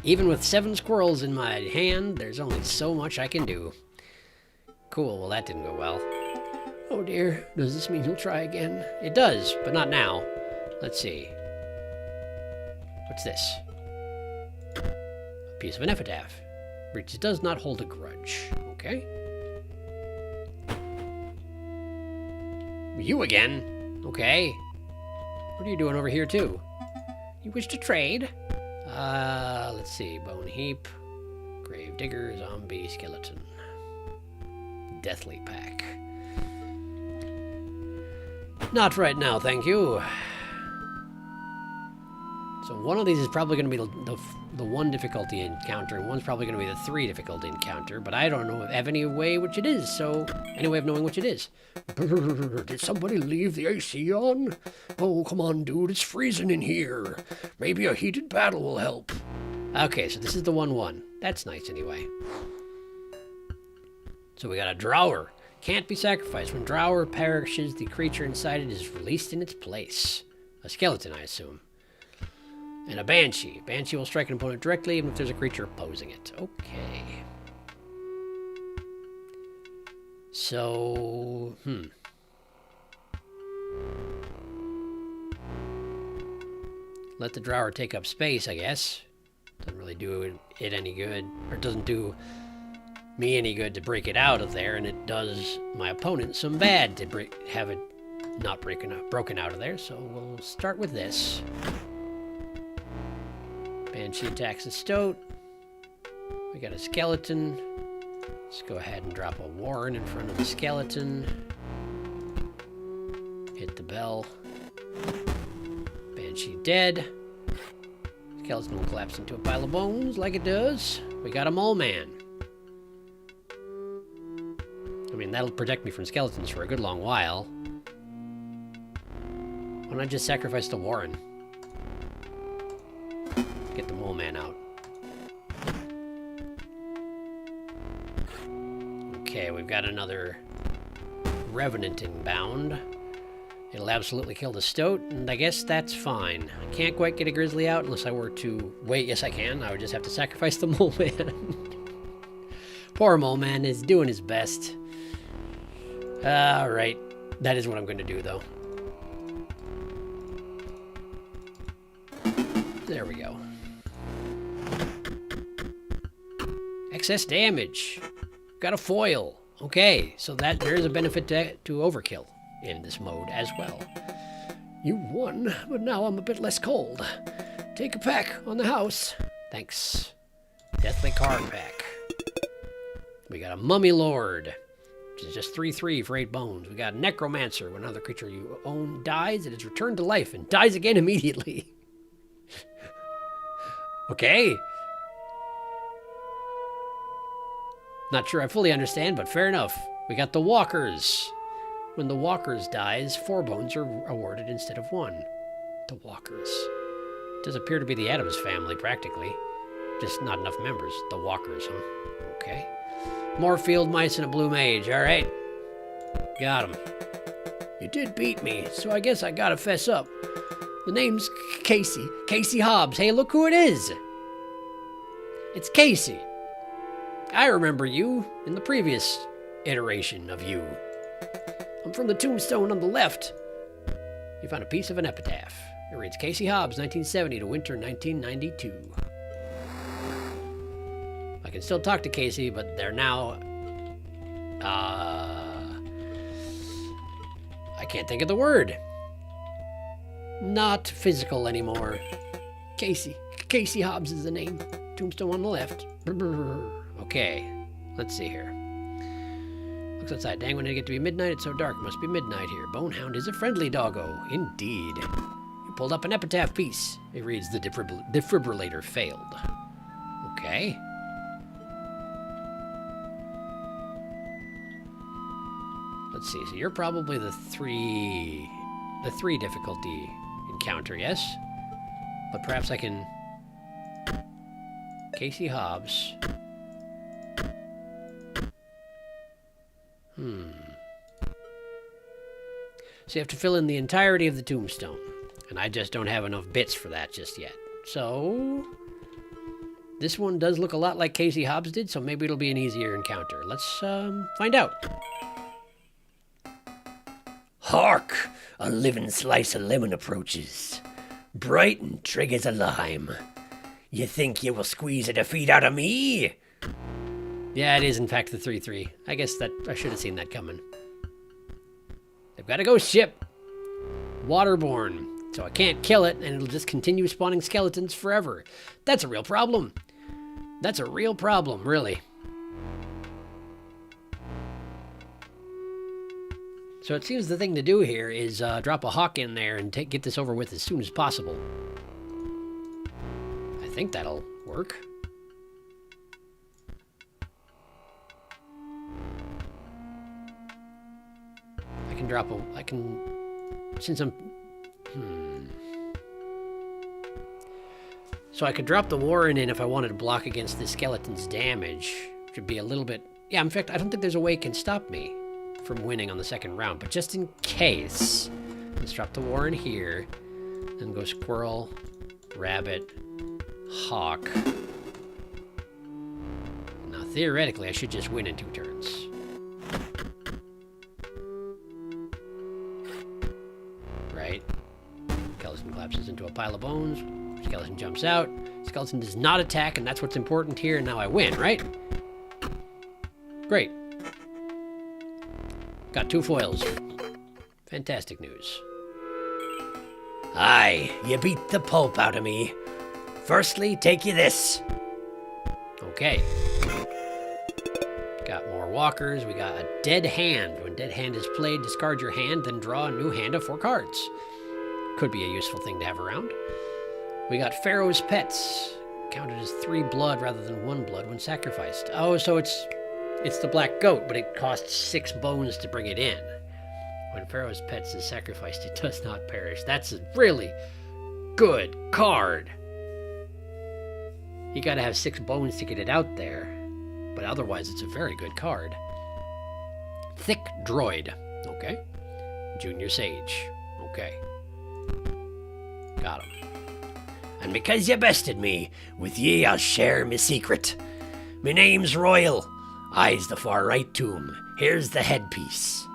Even with 7 squirrels in my hand, there's only so much I can do. Cool, well that didn't go well. Oh dear, does this mean he'll try again? It does, but not now. Let's see. What's this? A piece of an epitaph. Which does not hold a grudge. Okay. You again? Okay. What are you doing over here too? You wish to trade? Let's see. Bone heap. Grave digger. Zombie. Skeleton. Deathly pack. Not right now, thank you. So one of these is probably going to be the 1 difficulty encounter, and one's probably going to be the 3 difficulty encounter, but I don't know have any way which it is, so any way of knowing which it is. Did somebody leave the AC on? Oh, come on, dude, it's freezing in here. Maybe a heated battle will help. Okay, so this is the 1/1. That's nice anyway. So we got a Drower. Can't be sacrificed. When Drower perishes, the creature inside it is released in its place. A skeleton, I assume. And a Banshee. Banshee will strike an opponent directly, even if there's a creature opposing it. Okay. So, let the Drower take up space, I guess. Doesn't really do it any good. Or it doesn't do me any good to break it out of there, and it does my opponent some bad to have it not broken out of there. So we'll start with this. Banshee attacks the stoat. We got a skeleton. Let's go ahead and drop a warren in front of the skeleton. Hit the bell. Banshee dead. Skeleton will collapse into a pile of bones like it does. We got a mole man. I mean, that'll protect me from skeletons for a good long while. Why don't I just sacrifice the warren? Get the mole man out. Okay, we've got another Revenant inbound. It'll absolutely kill the stoat, and I guess that's fine. I can't quite get a grizzly out unless I were to... Wait, yes I can. I would just have to sacrifice the mole man. Poor mole man is doing his best. Alright. That is what I'm going to do, though. There we go. Excess damage. Got a foil. Okay, so that there is a benefit to overkill in this mode as well. You won, but now I'm a bit less cold. Take a pack on the house. Thanks. Deathly card pack. We got a Mummy Lord, which is just 3/3 for 8 bones. We got Necromancer. When another creature you own dies, it is returned to life and dies again immediately. Okay. Not sure I fully understand, but fair enough. We got the Walkers. When the Walkers dies, 4 bones are awarded instead of 1. The Walkers. It does appear to be the Addams family, practically. Just not enough members. The Walkers, huh? Okay. More field mice and a blue mage. All right. Got him. You did beat me, so I guess I gotta fess up. The name's Casey. Casey Hobbs. Hey, look who it is. It's Casey. I remember you in the previous iteration of you. I'm from the tombstone on the left. You found a piece of an epitaph. It reads Casey Hobbs, 1970 to winter 1992. I can still talk to Casey, but they're now... I can't think of the word. Not physical anymore. Casey. Casey Hobbs is the name. Tombstone on the left. Okay, let's see here. Looks outside. Dang, when it get to be midnight, it's so dark. It must be midnight here. Bonehound is a friendly doggo. Indeed. You pulled up an epitaph piece. It reads, the defibrillator failed. Okay. Let's see. So you're probably the 3 difficulty encounter, yes? But perhaps I can... Casey Hobbs. So you have to fill in the entirety of the tombstone. And I just don't have enough bits for that just yet. So... this one does look a lot like Casey Hobbs did, so maybe it'll be an easier encounter. Let's find out. Hark! A living slice of lemon approaches. Bright and trig as a lime. You think you will squeeze a defeat out of me? Yeah, it is in fact the 3/3. I guess that I should have seen that coming. They've got a ghost ship. Waterborne. So I can't kill it, and it'll just continue spawning skeletons forever. That's a real problem. That's a real problem, really. So it seems the thing to do here is drop a hawk in there and get this over with as soon as possible. I think that'll work. I can drop a... I can... Since I'm... So I could drop the Warren in if I wanted to block against the skeleton's damage. Which would be a little bit... Yeah, in fact, I don't think there's a way it can stop me from winning on the second round. But just in case, let's drop the Warren here. Then go squirrel, rabbit, hawk. Now, theoretically, I should just win in 2 turns. Right? Skeleton collapses into a pile of bones. Skeleton jumps out. Skeleton does not attack, and that's what's important here. And now I win, right? Great. Got 2 foils. Fantastic news. Aye, you beat the pulp out of me. Firstly, take you this. Okay. Got more walkers. We got a dead hand. When dead hand is played, discard your hand, then draw a new hand of 4 cards. Could be a useful thing to have around. We got Pharaoh's Pets. Counted as 3 blood rather than 1 blood when sacrificed. Oh, so it's the black goat, but it costs 6 bones to bring it in. When Pharaoh's Pets is sacrificed, it does not perish. That's a really good card. You gotta have 6 bones to get it out there, but otherwise it's a very good card. Thick Droid. Okay. Junior Sage. Okay. Got him. And because you bested me, with ye I'll share me secret. Me name's Royal. I's the far right tomb. Here's the headpiece.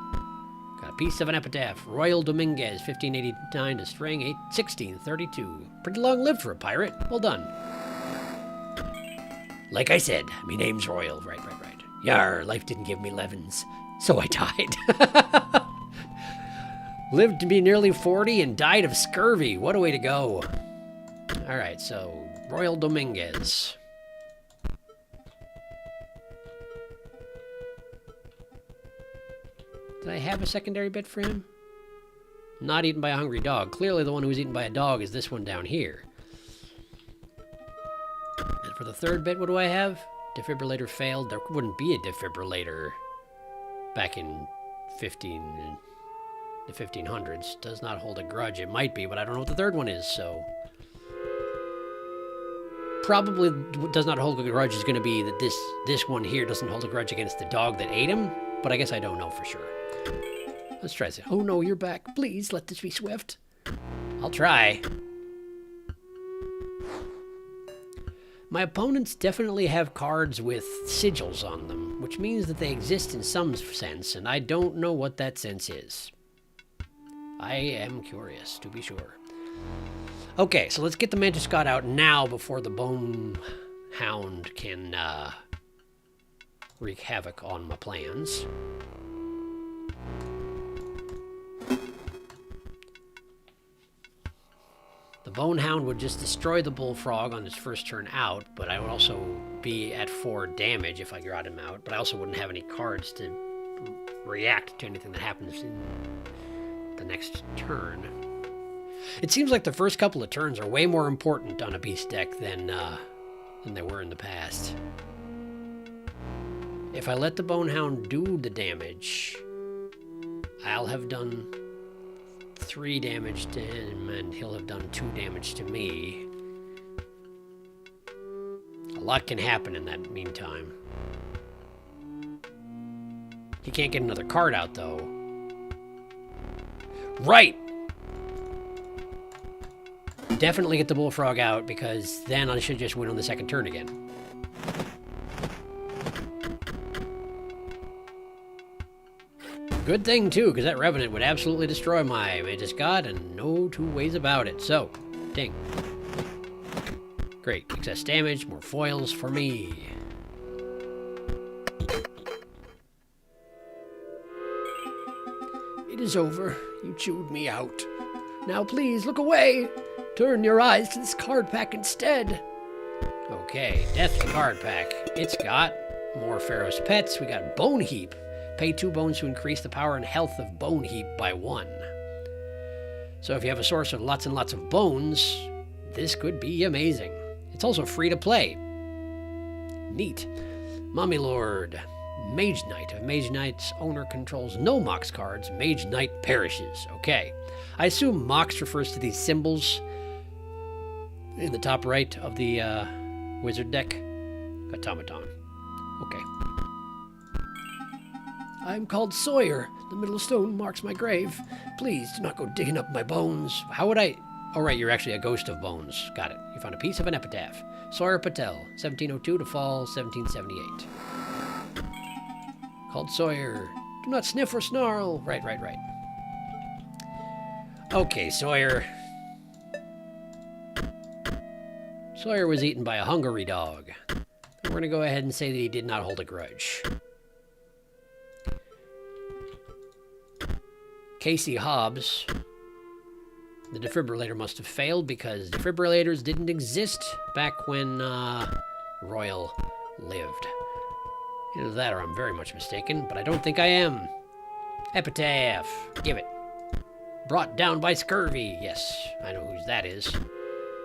Got a piece of an epitaph. Royal Dominguez, 1589 to spring 1632. Pretty long lived for a pirate. Well done. Like I said, me name's Royal. Right. Yar, life didn't give me levens, so I died. Lived to be nearly 40 and died of scurvy. What a way to go. All right, so Royal Dominguez. Did I have a secondary bit for him? Not eaten by a hungry dog. Clearly the one who was eaten by a dog is this one down here. And for the third bit, what do I have? Defibrillator failed. There wouldn't be a defibrillator back in the 1500s. Does not hold a grudge. It might be, but I don't know what the third one is, so... Probably does not hold a grudge is going to be that this one here doesn't hold a grudge against the dog that ate him, but I guess I don't know for sure. Let's try this. Oh no, you're back. Please, let this be swift. I'll try. My opponents definitely have cards with sigils on them, which means that they exist in some sense, and I don't know what that sense is. I am curious, to be sure. Okay, so let's get the Mantis God out now before the Bone Hound can wreak havoc on my plans. The Bone Hound would just destroy the Bullfrog on his first turn out, but I would also be at 4 damage if I got him out, but I also wouldn't have any cards to react to anything that happens in the next turn. It seems like the first couple of turns are way more important on a beast deck than they were in the past. If I let the Bonehound do the damage, I'll have done 3 damage to him, and he'll have done 2 damage to me. A lot can happen in that meantime. He can't get another card out, though. Right! Definitely get the Bullfrog out, because then I should just win on the second turn again. Good thing, too, because that Revenant would absolutely destroy my Mantis God, and no 2 ways about it. So, ding. Great. Excess damage, more foils for me. It is over. You chewed me out. Now please, look away. Turn your eyes to this card pack instead. Okay, Death card pack. It's got more Pharaoh's Pets. We got Bone Heap. Pay 2 bones to increase the power and health of Bone Heap by 1. So if you have a source of lots and lots of bones, this could be amazing. It's also free to play. Neat. Mummy Lord. Mage Knight. If Mage Knight's owner controls no Mox cards, Mage Knight perishes. Okay. I assume Mox refers to these symbols in the top right of the wizard deck. Automaton. Okay. I am called Sawyer. The middle stone marks my grave. Please do not go digging up my bones. How would I... Oh, right, you're actually a ghost of bones. Got it. You found a piece of an epitaph. Sawyer Patel, 1702 to fall 1778. Called Sawyer. Do not sniff or snarl. Right. Okay, Sawyer. Sawyer was eaten by a hungry dog. We're going to go ahead and say that he did not hold a grudge. Casey Hobbs. The defibrillator must have failed because defibrillators didn't exist back when Royal lived. Either that or I'm very much mistaken, but I don't think I am. Epitaph. Give it. Brought down by scurvy. Yes, I know whose that is.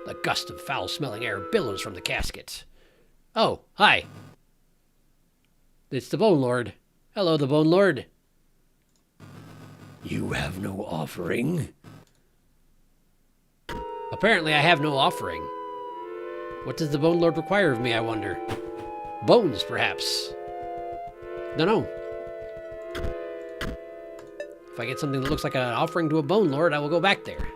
The gust of foul-smelling air billows from the casket. Oh, hi. It's the Bone Lord. Hello, the Bone Lord. You have no offering. Apparently I have no offering. What does the Bone Lord require of me, I wonder? Bones, perhaps. No. If I get something that looks like an offering to a Bone Lord, I will go back there.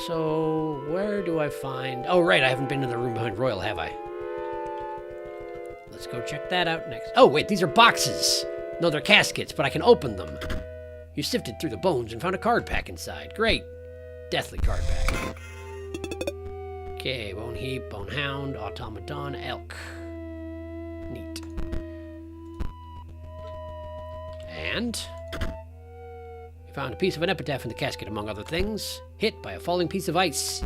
So, where do I find... Oh, right, I haven't been in the room behind Royal, have I? Let's go check that out next. Oh, wait, these are boxes. No, they're caskets, but I can open them. You sifted through the bones and found a card pack inside. Great. Deathly card pack. Okay, Bone Heap, Bone Hound, Automaton, Elk. Neat. And... you found a piece of an epitaph in the casket, among other things. Hit by a falling piece of ice.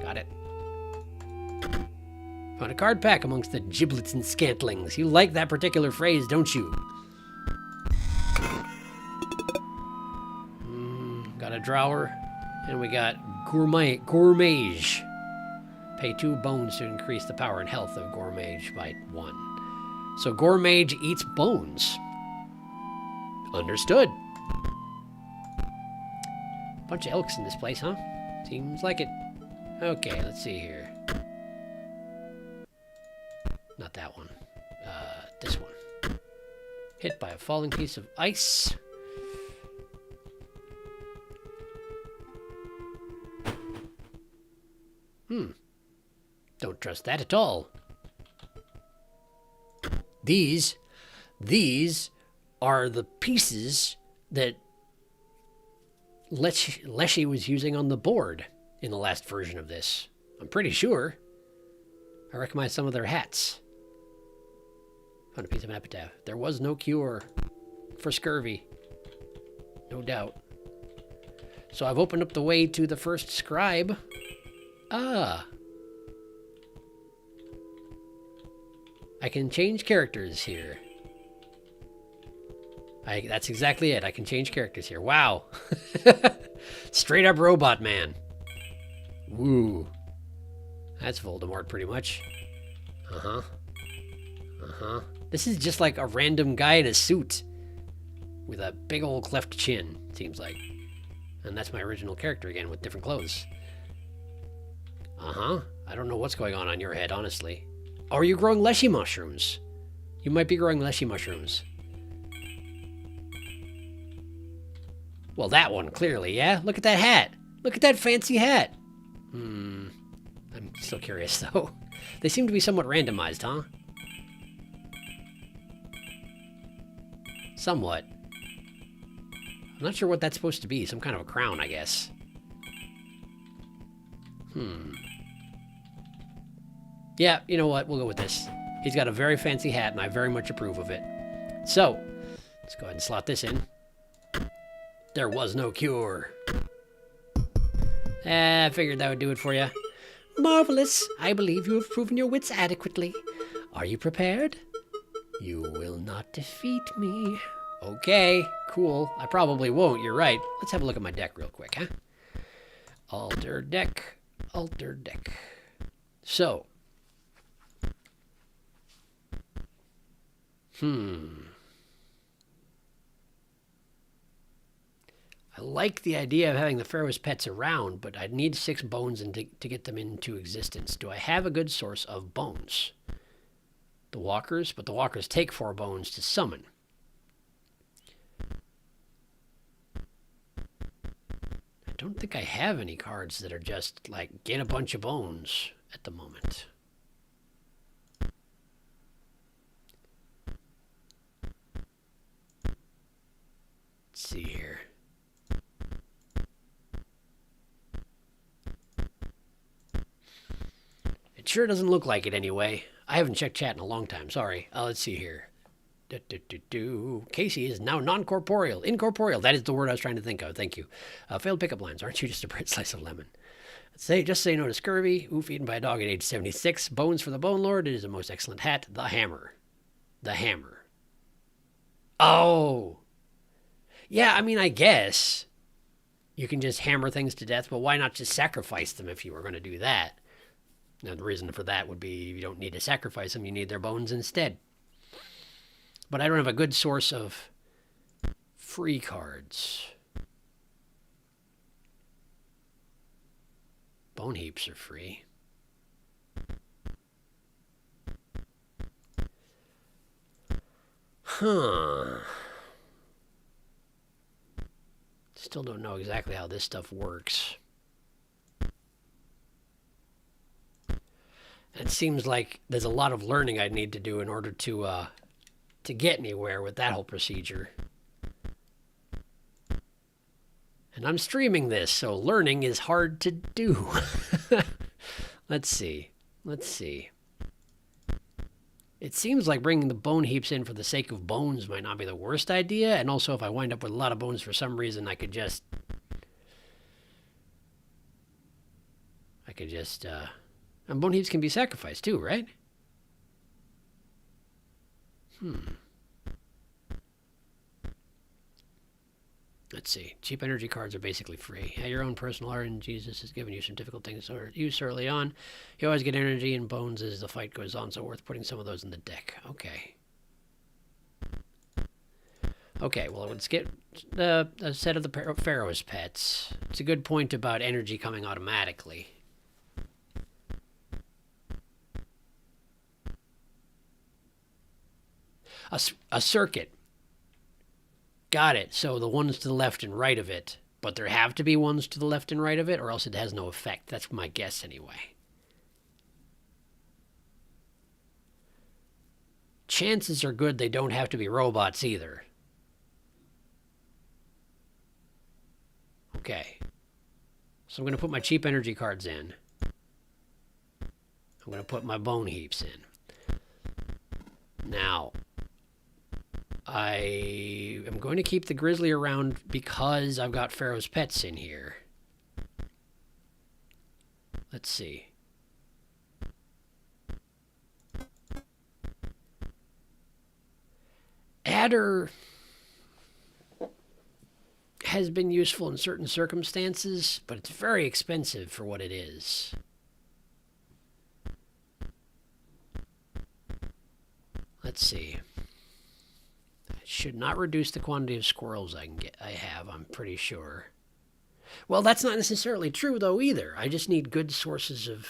Got it. Found a card pack amongst the giblets and scantlings. You like that particular phrase, don't you? Got a drawer. And we got gourmage. Pay 2 bones to increase the power and health of gourmage by 1. So gourmage eats bones. Understood. Bunch of elks in this place, huh? Seems like it. Okay, let's see here. Not that one. This one. Hit by a falling piece of ice. Don't trust that at all. These are the pieces that Leshy was using on the board in the last version of this. I'm pretty sure. I recognize some of their hats. Found a piece of an epitaph. There was no cure for scurvy. No doubt. So I've opened up the way to the first scribe. Ah. I can change characters here. That's exactly it. I can change characters here. Wow. Straight up robot man. Woo. That's Voldemort pretty much. Uh-huh. Uh-huh. This is just like a random guy in a suit with a big old cleft chin, seems like. And that's my original character again with different clothes. Uh-huh. I don't know what's going on your head, honestly. Or are you growing leshy mushrooms? You might be growing leshy mushrooms. Well, that one, clearly, yeah? Look at that hat. Look at that fancy hat. I'm still curious, though. They seem to be somewhat randomized, huh? Somewhat. I'm not sure what that's supposed to be. Some kind of a crown, I guess. Yeah, you know what? We'll go with this. He's got a very fancy hat, and I very much approve of it. So, let's go ahead and slot this in. There was no cure. I figured that would do it for you. Marvelous. I believe you have proven your wits adequately. Are you prepared? You will not defeat me. Okay, cool. I probably won't. You're right. Let's have a look at my deck real quick, huh? Alter deck. Alter deck. So. I like the idea of having the Pharaoh's pets around, but I'd need 6 bones to get them into existence. Do I have a good source of bones? The walkers, but the walkers take 4 bones to summon. I don't think I have any cards that are just like get a bunch of bones at the moment. Let's see here. It sure doesn't look like it anyway. I haven't checked chat in a long time, sorry. Let's see here. Casey is now non-corporeal. Incorporeal, that is the word I was trying to think of. Thank you. Failed pickup lines. Aren't you just a bright slice of lemon? Just say no to scurvy. Oof, eaten by a dog at age 76. Bones for the Bone Lord. It is a most excellent hat. The hammer. The hammer. Oh. Yeah, I mean, I guess you can just hammer things to death, but why not just sacrifice them if you were going to do that? Now, the reason for that would be you don't need to sacrifice them. You need their bones instead. But I don't have a good source of free cards. Bone heaps are free. Huh. Still don't know exactly how this stuff works. It seems like there's a lot of learning I'd need to do in order to get anywhere with that whole procedure. And I'm streaming this, so learning is hard to do. Let's see. It seems like bringing the bone heaps in for the sake of bones might not be the worst idea. And also, if I wind up with a lot of bones for some reason, I could just... And bone heaps can be sacrificed too, right? Let's see. Cheap energy cards are basically free. Yeah, your own personal RNG. Jesus has given you some difficult things to use early on. You always get energy and bones as the fight goes on, so worth putting some of those in the deck. Okay. Okay, well, let's get a set of the Pharaoh's pets. It's a good point about energy coming automatically. A circuit. Got it. So the ones to the left and right of it. But there have to be ones to the left and right of it, or else it has no effect. That's my guess anyway. Chances are good they don't have to be robots either. Okay. So I'm going to put my cheap energy cards in. I'm going to put my bone heaps in. Now... I am going to keep the grizzly around because I've got Pharaoh's pets in here. Let's see. Adder has been useful in certain circumstances, but it's very expensive for what it is. Let's see. Should not reduce the quantity of squirrels I have, I'm pretty sure. Well, that's not necessarily true, though, either. I just need good sources of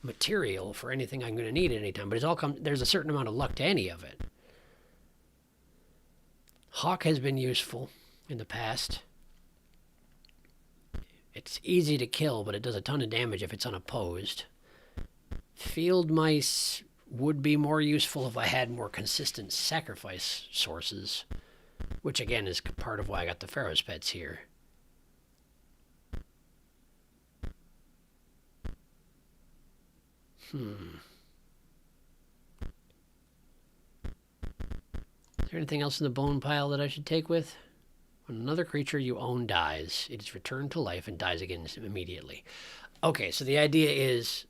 material for anything I'm going to need at any time. But there's a certain amount of luck to any of it. Hawk has been useful in the past. It's easy to kill, but it does a ton of damage if it's unopposed. Field mice... would be more useful if I had more consistent sacrifice sources, which again is part of why I got the Pharaoh's pets here. Is there anything else in the bone pile that I should take with? When another creature you own dies, it is returned to life and dies again immediately. Okay, so the idea is...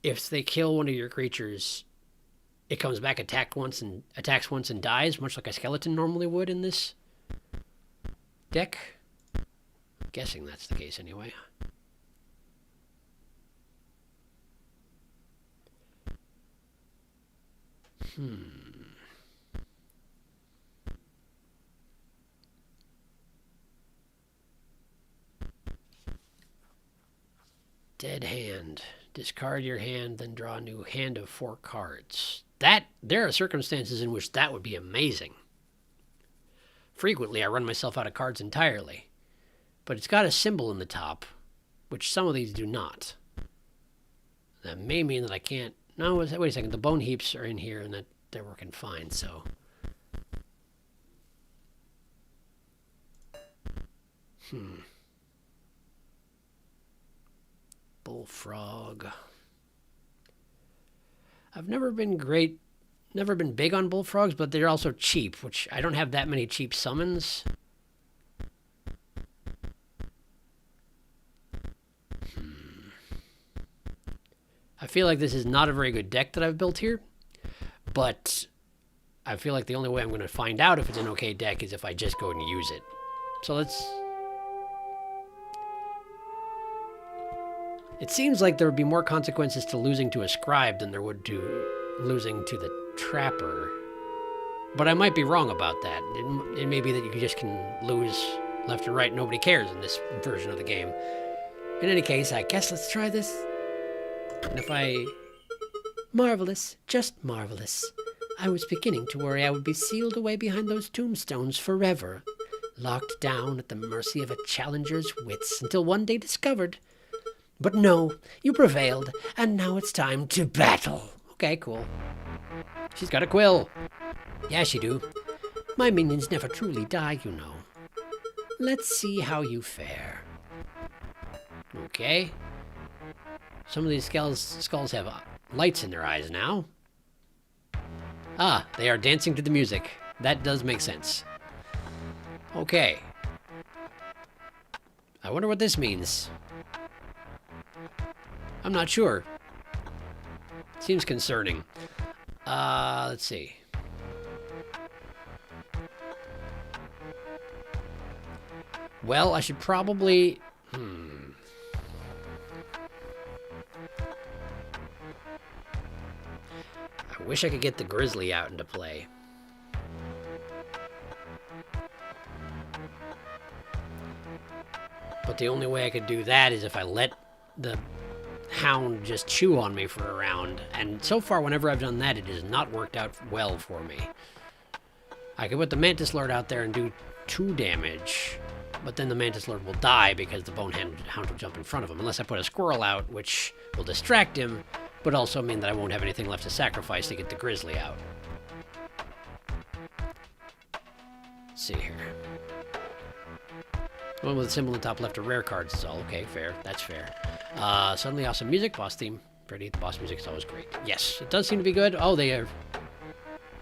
if they kill one of your creatures, it comes back, attacks once and dies, much like a skeleton normally would in this deck. I'm guessing that's the case anyway. Dead hand. Discard your hand, then draw a new hand of 4 cards. There are circumstances in which that would be amazing. Frequently, I run myself out of cards entirely. But it's got a symbol in the top, which some of these do not. That may mean that I can't... No, wait a second. The bone heaps are in here, and that they're working fine, so... Bullfrog. I've never been big on bullfrogs, but they're also cheap, which I don't have that many cheap summons. I feel like this is not a very good deck that I've built here, but I feel like the only way I'm going to find out if it's an okay deck is if I just go and use it. So let's... It seems like there would be more consequences to losing to a scribe than there would to losing to the trapper. But I might be wrong about that. It may be that you just can lose left and right. Nobody cares in this version of the game. In any case, I guess let's try this. And if I... Marvelous. Just marvelous. I was beginning to worry I would be sealed away behind those tombstones forever. locked down at the mercy of a challenger's wits until one day discovered. But no, you prevailed, and now it's time to battle. Okay, cool. She's got a quill. Yeah, she do. My minions never truly die, you know. Let's see how you fare. Okay. Some of these skulls have lights in their eyes now. Ah, they are dancing to the music. That does make sense. Okay. I wonder what this means. I'm not sure. Seems concerning. Let's see. Well, I should probably... I wish I could get the grizzly out into play. But the only way I could do that is if I let the hound just chew on me for a round. And so far, whenever I've done that, it has not worked out well for me. I could put the Mantis Lord out there and do 2 damage. But then the Mantis Lord will die because the Bone Hound will jump in front of him. Unless I put a squirrel out, which will distract him, but also mean that I won't have anything left to sacrifice to get the grizzly out. Let's see here. One with a symbol in the top left of rare cards is all. Okay, fair. That's fair. Suddenly awesome music. Boss theme. Pretty. The boss music is always great. Yes, it does seem to be good. Oh, they are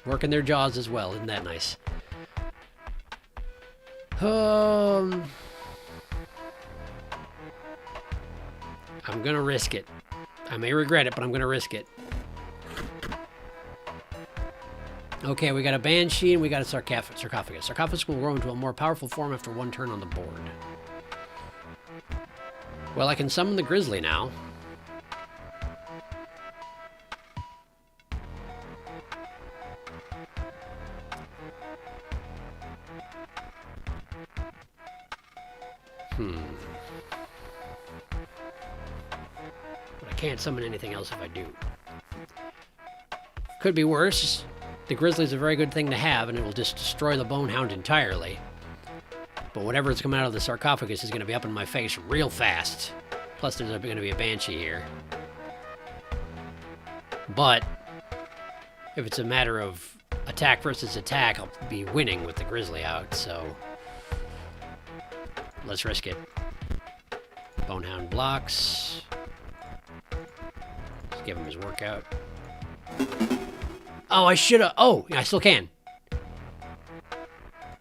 working their jaws as well. Isn't that nice? I'm gonna risk it. I may regret it, but I'm gonna risk it. Okay, we got a Banshee and we got a Sarcophagus. Sarcophagus will grow into a more powerful form after 1 turn on the board. Well, I can summon the Grizzly now. But I can't summon anything else if I do. Could be worse. The Grizzly's a very good thing to have, and it will just destroy the Bone Hound entirely. But whatever's coming out of the Sarcophagus is going to be up in my face real fast. Plus, there's going to be a Banshee here. But if it's a matter of attack versus attack, I'll be winning with the Grizzly out, so let's risk it. Bonehound blocks. Let's give him his workout. Oh, I should have. Oh, I still can.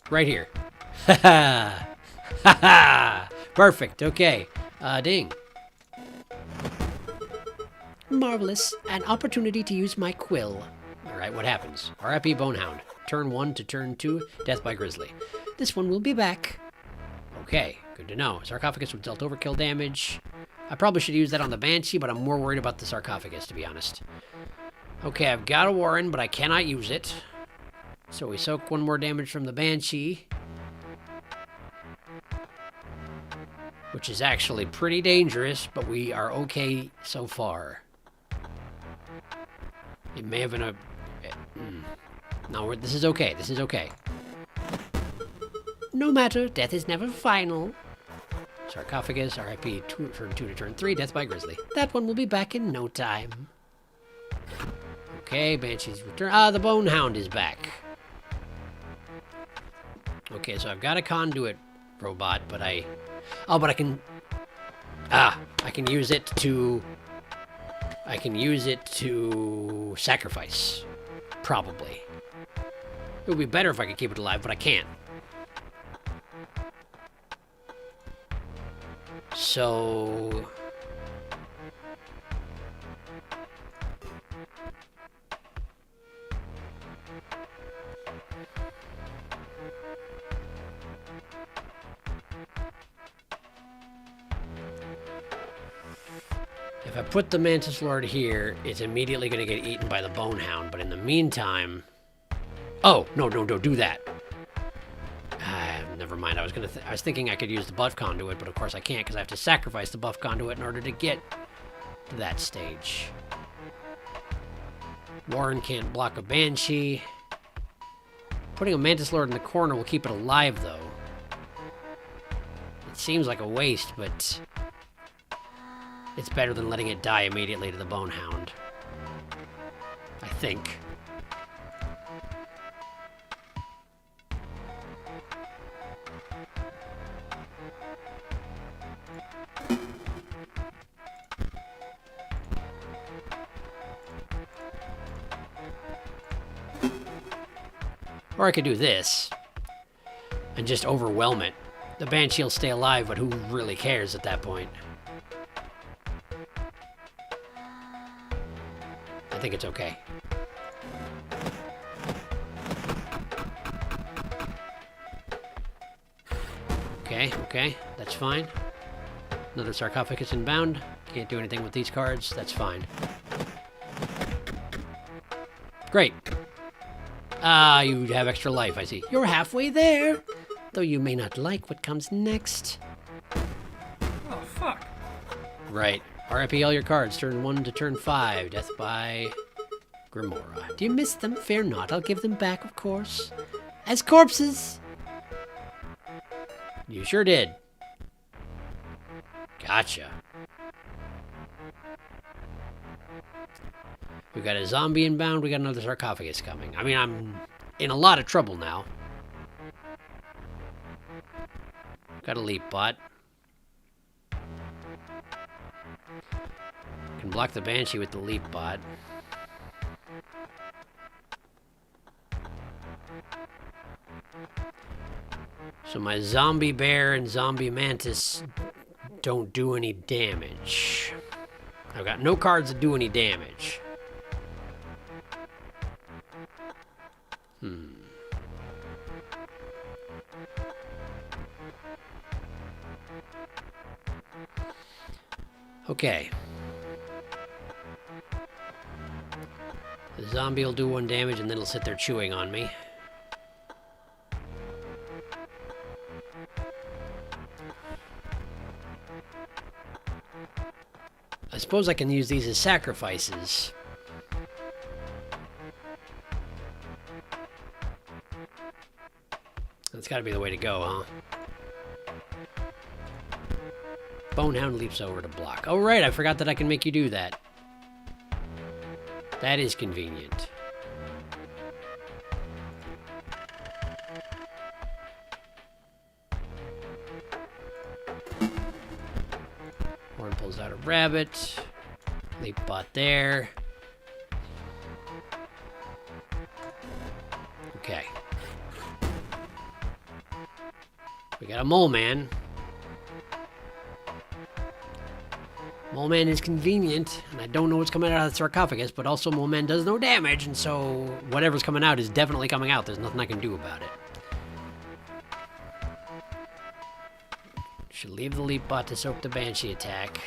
Right here. Ha ha. Ha ha. Perfect. Okay. Ding. Marvelous. An opportunity to use my quill. All right, what happens? RIP Bonehound. Turn 1 to turn 2. Death by Grizzly. This one will be back. Okay, good to know. Sarcophagus was dealt overkill damage. I probably should use that on the Banshee, but I'm more worried about the Sarcophagus, to be honest. Okay, I've got a Warren, but I cannot use it. So we soak 1 more damage from the Banshee. Which is actually pretty dangerous, but we are okay so far. It may have been a... No, this is okay. This is okay. No matter, death is never final. Sarcophagus, RIP, turn 2 to turn 3, death by Grizzly. That one will be back in no time. Okay, Banshee's return. Ah, the Bonehound is back. Okay, so I've got a conduit robot, but I... Oh, but I can... Ah, I can use it to... I can use it to sacrifice. Probably. It would be better if I could keep it alive, but I can't. So... If I put the Mantis Lord here, it's immediately going to get eaten by the Bonehound, but in the meantime... Oh, no, don't do that. Never mind, I was thinking I could use the buff conduit, but of course I can't because I have to sacrifice the buff conduit in order to get to that stage. Warren can't block a Banshee. Putting a Mantis Lord in the corner will keep it alive, though. seems like a waste, but it's better than letting it die immediately to the Bone Hound. I think. Or I could do this and just overwhelm it. The Banshee will stay alive, but who really cares at that point? I think it's okay. Okay, that's fine. Another sarcophagus inbound. Can't do anything with these cards, that's fine. Great. Ah, you have extra life, I see. You're halfway there, though you may not like what comes next. Oh, fuck. Right. RIP all your cards, turn 1 to turn 5. Death by Grimora. Do you miss them? Fear not, I'll give them back, of course. As corpses! You sure did. Gotcha. We got a zombie inbound, we got another sarcophagus coming. I mean, I'm in a lot of trouble now. Got a leap bot. Can block the Banshee with the leap bot. So my zombie bear and zombie mantis don't do any damage. I've got no cards that do any damage. Okay. The zombie will do 1 damage and then it'll sit there chewing on me. I suppose I can use these as sacrifices. That's gotta be the way to go, huh? Bonehound leaps over to block. Oh, right, I forgot that I can make you do that. That is convenient. Horn pulls out a rabbit. Leap bot there. Okay. We got a mole man. Mole man is convenient, and I don't know what's coming out of the sarcophagus, but also Mole man does no damage, and so whatever's coming out is definitely coming out. There's nothing I can do about it. Should leave the leap bot to soak the Banshee attack,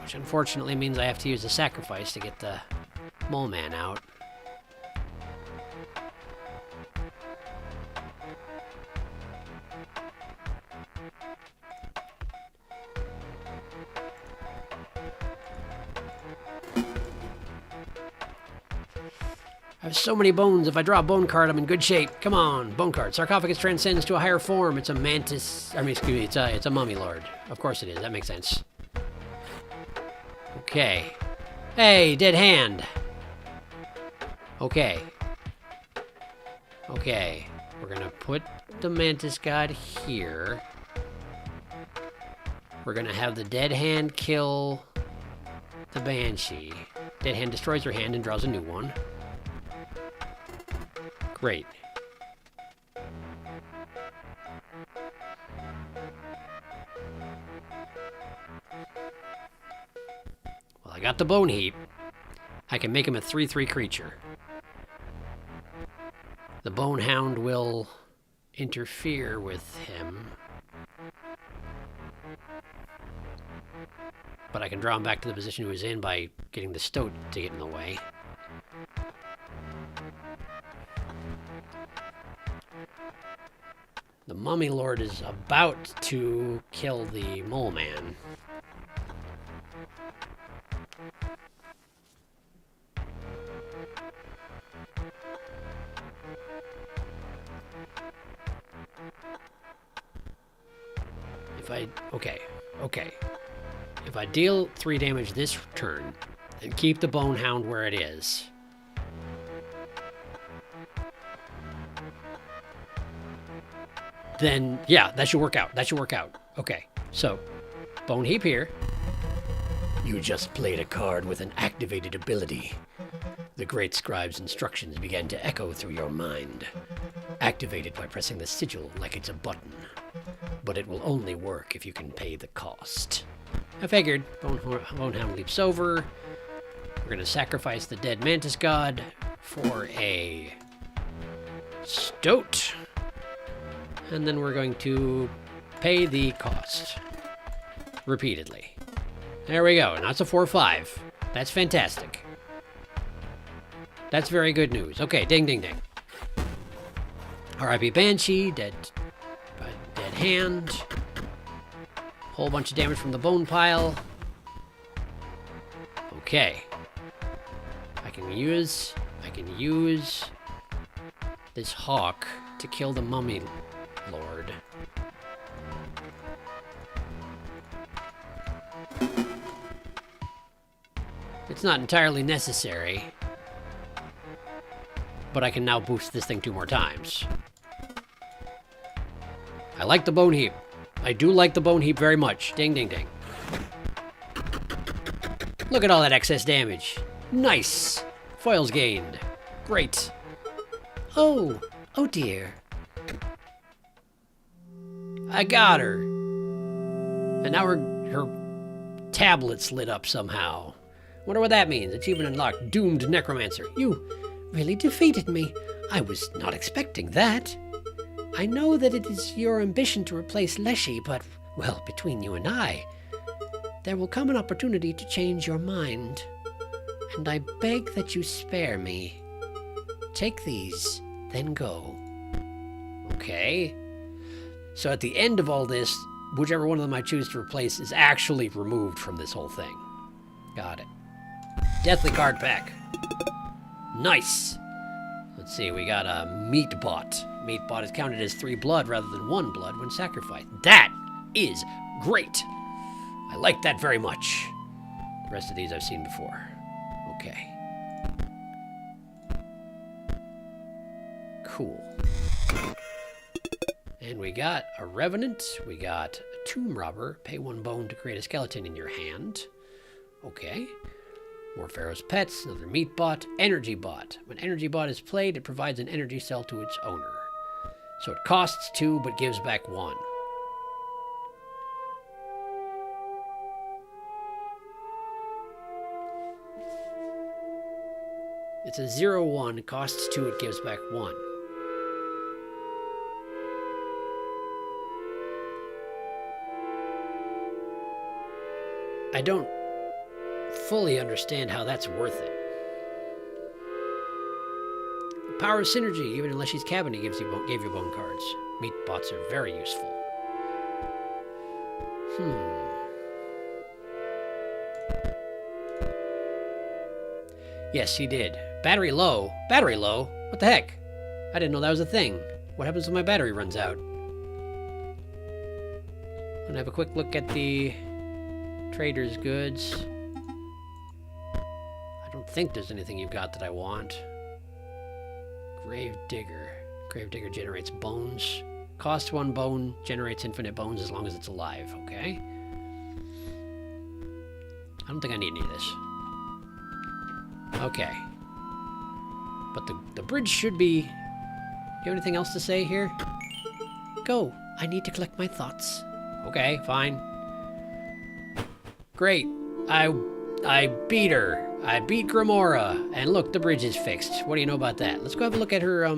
which unfortunately means I have to use a sacrifice to get the Mole man out. I have so many bones. If I draw a bone card, I'm in good shape. Come on, bone card. Sarcophagus transcends to a higher form. It's a mantis. I mean, excuse me. It's a mummy lord. Of course it is. That makes sense. Okay. Hey, dead hand. Okay. Okay. We're gonna put the mantis god here. We're gonna have the dead hand kill the Banshee. Dead hand destroys her hand and draws a new one. Great. Well, I got the bone heap. I can make him a 3/3 creature. The bone hound will interfere with him. But I can draw him back to the position he was in by getting the stoat to get in the way. The Mummy Lord is about to kill the Mole Man. Okay. If I deal 3 damage this turn and keep the Bone Hound where it is, then yeah, that should work out. Okay, so Bone Heap here. You just played a card with an activated ability. The Great Scribe's instructions began to echo through your mind. Activate it by pressing the sigil like it's a button. But it will only work if you can pay the cost. I figured. Bonehound leaps over. We're going to sacrifice the dead Mantis God for a stoat. And then we're going to pay the cost. Repeatedly. There we go. Now it's a 4/5. That's fantastic. That's very good news. Okay, ding, ding, ding. R.I.P. Banshee, dead hand. Whole bunch of damage from the bone pile. Okay. I can use this hawk to kill the mummy lord. It's not entirely necessary, but I can now boost this thing 2 more times. I like the Bone Heap. I do like the Bone Heap very much. Ding, ding, ding. Look at all that excess damage. Nice. Foils gained. Great. Oh dear. I got her. And now her tablet's lit up somehow. Wonder what that means. Achievement unlocked. Doomed Necromancer. You really defeated me. I was not expecting that. I know that it is your ambition to replace Leshy, but, well, between you and I, there will come an opportunity to change your mind. And I beg that you spare me. Take these, then go. Okay. So at the end of all this, whichever one of them I choose to replace is actually removed from this whole thing. Got it. Deathly card pack. Nice. Let's see, we got a Meatbot. Meatbot is counted as 3 blood rather than 1 blood when sacrificed. That is great. I like that very much. The rest of these I've seen before. Okay. Cool. And we got a Revenant. We got a Tomb Robber. Pay 1 bone to create a skeleton in your hand. Okay. More Pharaoh's Pets, another Meat Bot, Energy Bot. When Energy Bot is played, it provides an energy cell to its owner. So it costs 2, but gives back 1. It's a 0/1, it costs 2, it gives back 1. I don't fully understand how that's worth it. The power of synergy, even in Leshy's cabinet gave you bone cards. Meat bots are very useful. Yes, he did. Battery low? Battery low? What the heck? I didn't know that was a thing. What happens when my battery runs out? I'm gonna have a quick look at the trader's goods. I don't think there's anything you've got that I want. Gravedigger. Gravedigger generates bones. Costs 1 bone, generates infinite bones as long as it's alive. Okay. I don't think I need any of this. Okay. But the bridge should be... Do you have anything else to say here? Go. I need to collect my thoughts. Okay, fine. Great. I beat her. I beat Grimora. And look, the bridge is fixed. What do you know about that? Let's go have a look at her,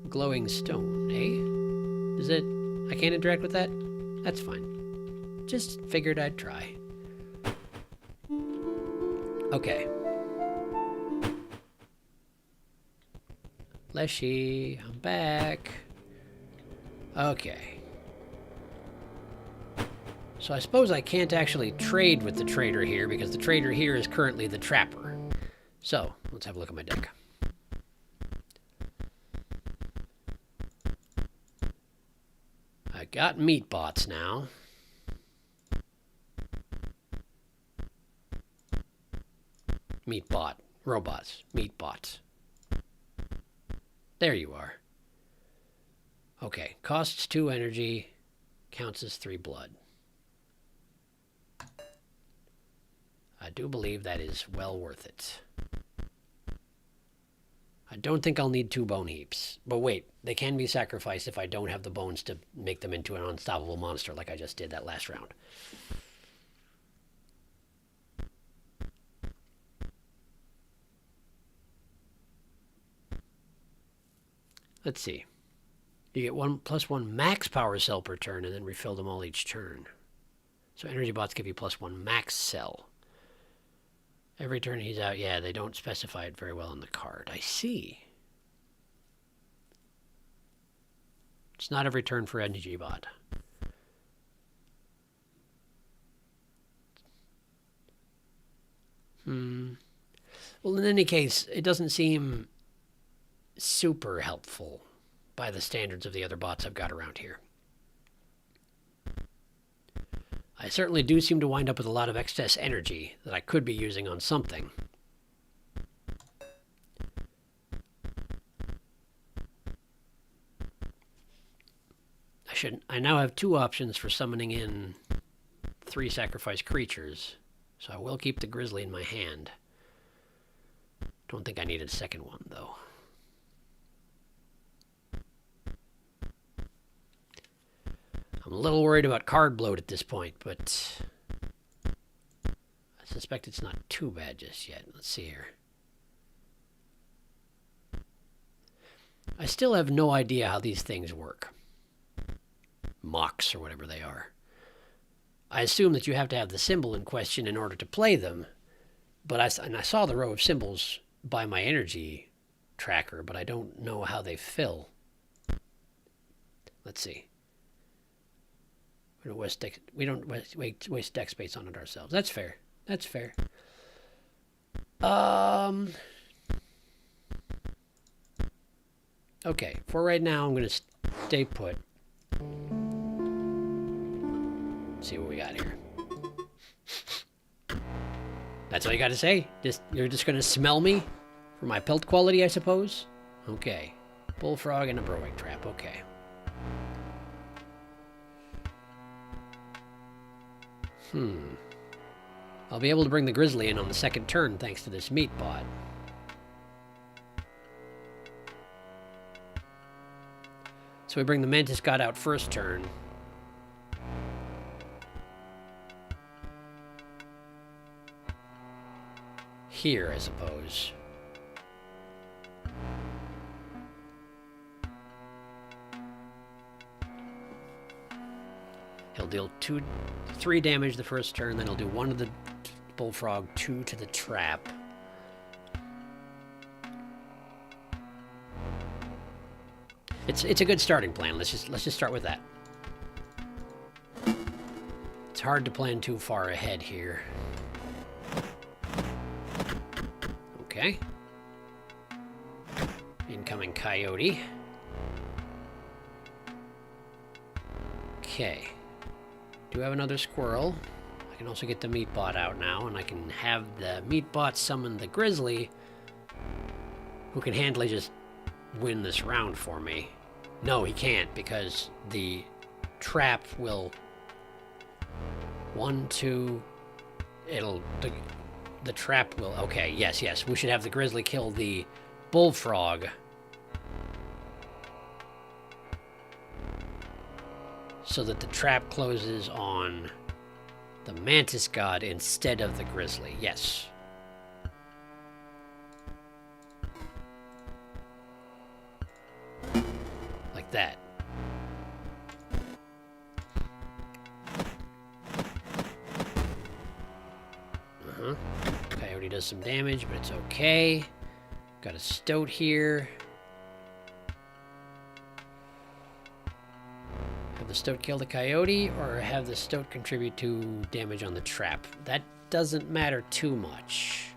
glowing stone, eh? Is it... I can't interact with that? That's fine. Just figured I'd try. Okay. Leshy, I'm back. Okay. So I suppose I can't actually trade with the trader here because the trader here is currently the trapper. So, let's have a look at my deck. I got meat bots now. Meat bot. Robots. Meat bots. There you are. Okay. Costs 2 energy. Counts as 3 blood. I do believe that is well worth it. I don't think I'll need 2 bone heaps. But wait, they can be sacrificed if I don't have the bones to make them into an unstoppable monster like I just did that last round. Let's see. You get 1+1 max power cell per turn and then refill them all each turn. So energy bots give you +1 max cell. Every turn he's out, yeah, they don't specify it very well on the card. I see. It's not every turn for energy bot. Well, in any case, it doesn't seem super helpful by the standards of the other bots I've got around here. I certainly do seem to wind up with a lot of excess energy that I could be using on something. I now have 2 options for summoning in 3 sacrifice creatures, so I will keep the grizzly in my hand. Don't think I need a second one, though. I'm a little worried about card bloat at this point, but I suspect it's not too bad just yet. Let's see here. I still have no idea how these things work. Mocks, or whatever they are. I assume that you have to have the symbol in question in order to play them, but I saw the row of symbols by my energy tracker, but I don't know how they fill. Let's see. We don't waste deck space on it ourselves. That's fair. That's fair. Okay, for right now, I'm going to stay put. Let's see what we got here. That's all you got to say? You're just going to smell me for my pelt quality, I suppose? Okay. Bullfrog and a Browick trap. Okay. I'll be able to bring the grizzly in on the second turn thanks to this meat bot. So we bring the mantis god out first turn. Here, I suppose. He'll deal 3 damage the first turn, then he'll do 1 to the bullfrog, 2 to the trap. It's a good starting plan. Let's just start with that. It's hard to plan too far ahead here. Okay. Incoming coyote. Okay. Do have another squirrel. I can also get the meat bot out now, and I can have the meat bot summon the grizzly, who can handily just win this round for me. No, he can't, because the trap will... 1, 2... The trap will... Okay, yes. We should have the grizzly kill the bullfrog. So that the trap closes on the mantis god instead of the grizzly. Yes. Like that. Coyote does some damage, but it's okay. Got a stoat here. Have the stoat kill the coyote, or have the stoat contribute to damage on the trap? That doesn't matter too much.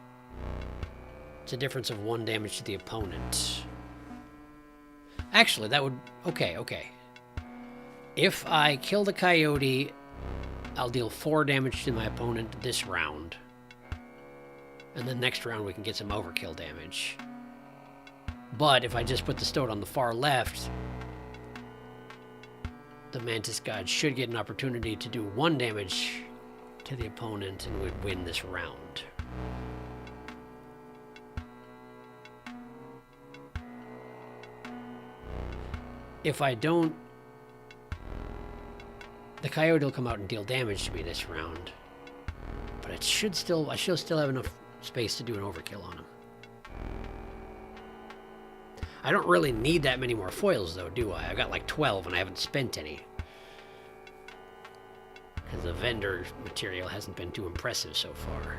It's a difference of 1 damage to the opponent. Actually, that would... Okay. If I kill the coyote, I'll deal 4 damage to my opponent this round. And then next round we can get some overkill damage. But if I just put the Stoat on the far left, the Mantis God should get an opportunity to do 1 damage to the opponent and would win this round. If I don't, the Coyote will come out and deal damage to me this round. But I should still have enough space to do an overkill on him. I don't really need that many more foils, though, do I? I've got like 12, and I haven't spent any. Because the vendor material hasn't been too impressive so far.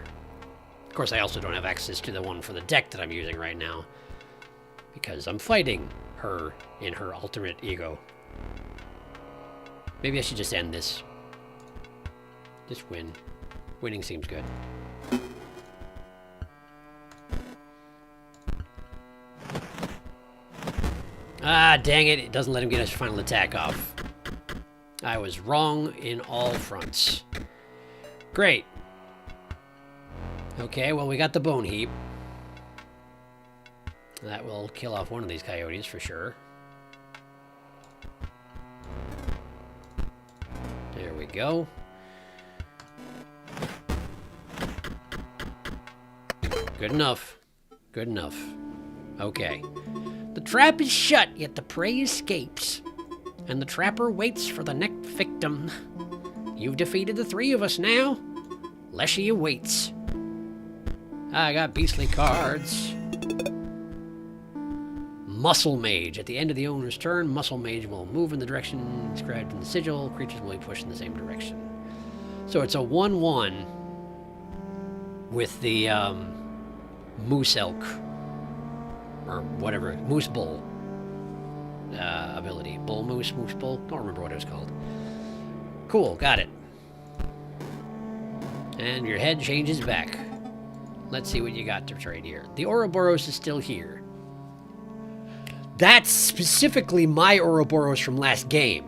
Of course, I also don't have access to the one for the deck that I'm using right now. Because I'm fighting her in her alternate ego. Maybe I should just end this. Just win. Winning seems good. Ah, dang it. It doesn't let him get his final attack off. I was wrong in all fronts. Great. Okay, well, we got the Bone Heap. That will kill off one of these coyotes for sure. There we go. Good enough. Good enough. Okay. The trap is shut, yet the prey escapes. And the trapper waits for the next victim. You've defeated the 3 of us now. Leshy awaits. I got beastly cards. Muscle Mage. At the end of the owner's turn, Muscle Mage will move in the direction described in the sigil. Creatures will be pushed in the same direction. So it's a 1/1 with the Moose Elk. Or whatever. Moose Bull. Ability. Bull Moose, Moose Bull. Don't remember what it was called. Cool. Got it. And your head changes back. Let's see what you got to trade here. The Ouroboros is still here. That's specifically my Ouroboros from last game.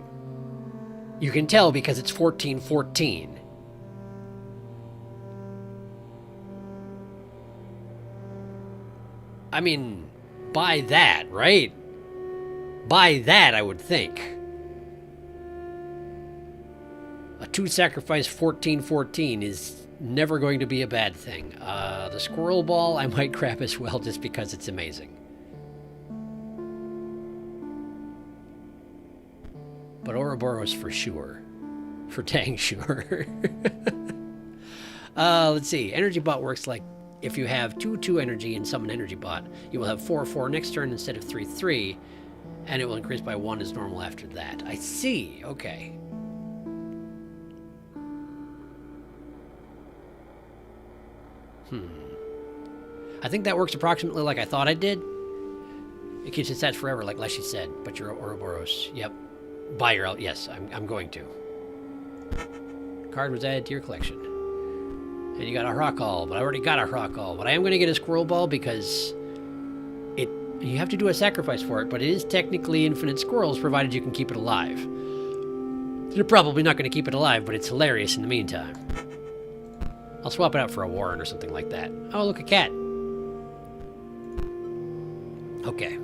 You can tell because it's 14-14. I mean, by that, right? By that, I would think. A 2-sacrifice 14-14 is never going to be a bad thing. The Squirrel Ball I might grab as well just because it's amazing. But Ouroboros for sure. For dang sure. Let's see. Energy Bot works like if you have 2/2 energy and summon Energy Bot, you will have 4/4 next turn instead of 3/3, and it will increase by 1 as normal after that. I see. Okay. I think that works approximately like I thought it did. It keeps its stats forever, like Leshy said, but your Ouroboros. Yep. Buy your out. Yes, I'm going to. Card was added to your collection. And you got a Hrockall, but I already got a Hrockall. But I am going to get a Squirrel Ball because you have to do a sacrifice for it, but it is technically infinite squirrels, provided you can keep it alive. You're probably not going to keep it alive, but it's hilarious in the meantime. I'll swap it out for a Warren or something like that. Oh, look, a cat. Okay.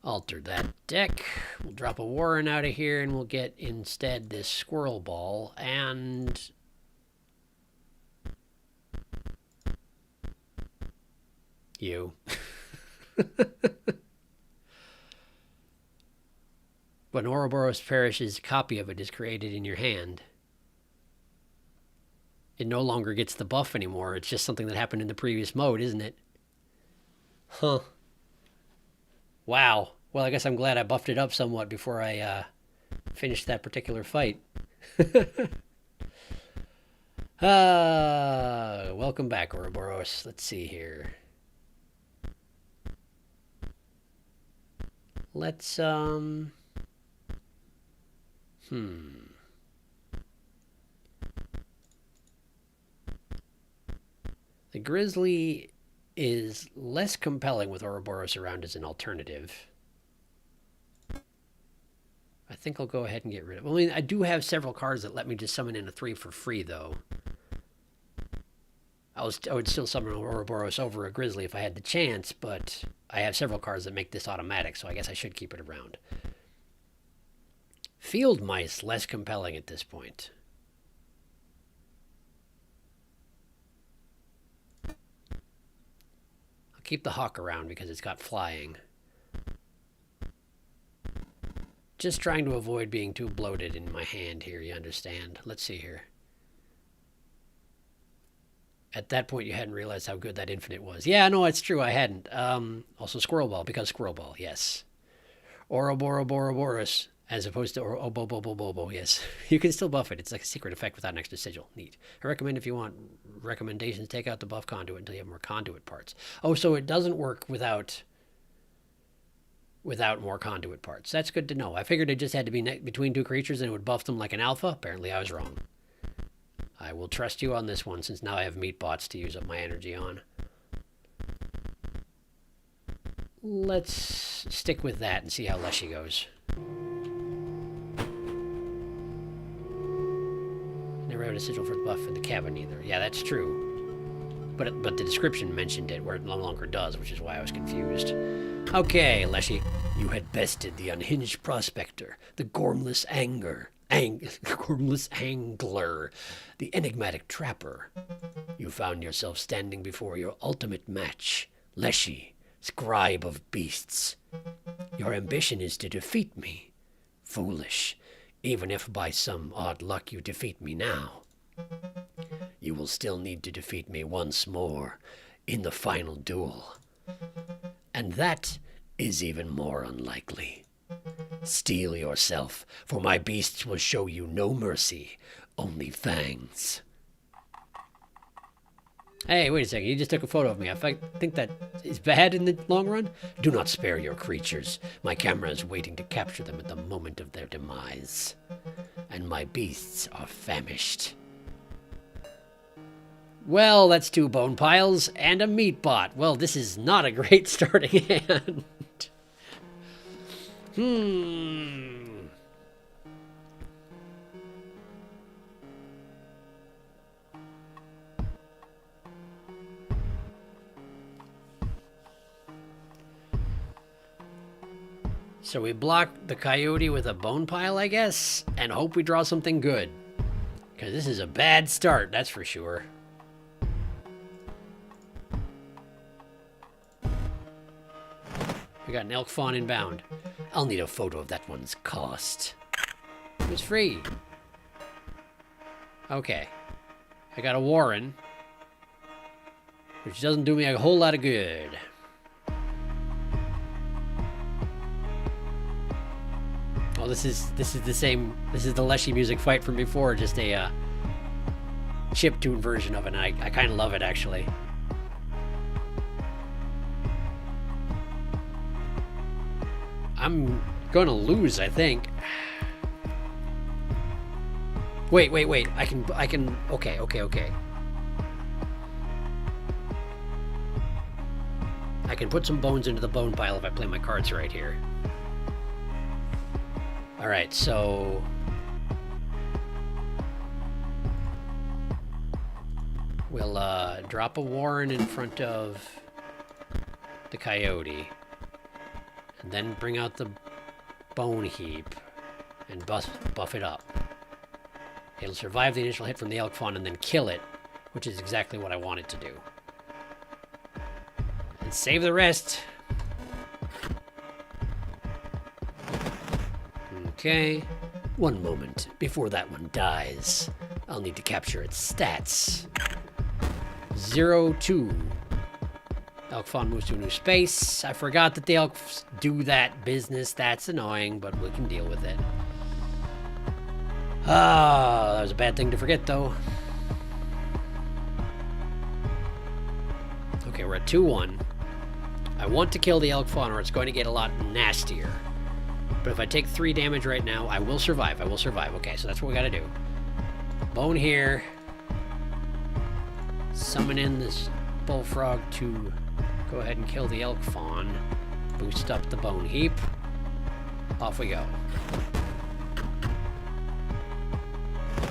Alter that deck. We'll drop a Warren out of here, and we'll get instead this Squirrel Ball, and you. When Ouroboros perishes, a copy of it is created in your hand. It no longer gets the buff anymore. It's just something that happened in the previous mode, isn't it? Huh. Wow. Well, I guess I'm glad I buffed it up somewhat before I finished that particular fight. Welcome back, Ouroboros. Let's see here. Let's, The Grizzly is less compelling with Ouroboros around as an alternative. I think I'll go ahead and get rid of it. Well, I mean, I do have several cards that let me just summon in a 3 for free, though. I would still summon Ouroboros over a grizzly if I had the chance, but I have several cards that make this automatic, so I guess I should keep it around. Field mice, less compelling at this point. I'll keep the hawk around because it's got flying. Just trying to avoid being too bloated in my hand here, you understand? Let's see here. At that point, you hadn't realized how good that infinite was. Yeah, no, it's true, I hadn't. Also Squirrel Ball, because Squirrel Ball, yes. Ouroboros, as opposed to Obobobobobo, yes. You can still buff it. It's like a secret effect without an extra sigil. Neat. I recommend if you want recommendations, take out the buff conduit until you have more conduit parts. Oh, so it doesn't work without more conduit parts. That's good to know. I figured it just had to be between two creatures and it would buff them like an alpha. Apparently I was wrong. I will trust you on this one since now I have meat bots to use up my energy on. Let's stick with that and see how Leshy goes. Never had a sigil for the buff in the cabin either. Yeah, that's true. But the description mentioned it where it no longer does, which is why I was confused. Okay, Leshy, you had bested the unhinged prospector, the gormless gormless angler, the enigmatic trapper. You found yourself standing before your ultimate match, Leshy, scribe of beasts. Your ambition is to defeat me. Foolish, even if by some odd luck you defeat me now. You will still need to defeat me once more in the final duel. And that is even more unlikely. Steel yourself, for my beasts will show you no mercy, only fangs. Hey, wait a second, you just took a photo of me. If I think that is bad in the long run, do not spare your creatures. My camera is waiting to capture them at the moment of their demise. And my beasts are famished. Well, that's 2 bone piles and a meat bot. Well, this is not a great starting hand. So we block the coyote with a bone pile, I guess, and hope we draw something good. Because this is a bad start, that's for sure. We got an elk fawn inbound. I'll need a photo of that one's cost. It was free. Okay. I got a Warren, which doesn't do me a whole lot of good. Oh, this is the same. This is the Leshy music fight from before, just a chiptune version of it. And I kind of love it, actually. I'm gonna lose, I think. Wait. I can. Okay. I can put some bones into the bone pile if I play my cards right here. All right, so we'll drop a Warren in front of the coyote. And then bring out the bone heap and buff it up. It'll survive the initial hit from the elk fawn and then kill it, which is exactly what I want it to do. And save the rest. Okay. One moment before that one dies. I'll need to capture its stats. 0-2. Elk fawn moves to a new space. I forgot that the elks do that business. That's annoying, but we can deal with it. Ah, that was a bad thing to forget, though. Okay, we're at 2-1. I want to kill the elk fawn or it's going to get a lot nastier. But if I take 3 damage right now, I will survive. Okay, so that's what we gotta do. Bone here. Summon in this bullfrog to go ahead and kill the elk fawn. Boost up the bone heap. Off we go.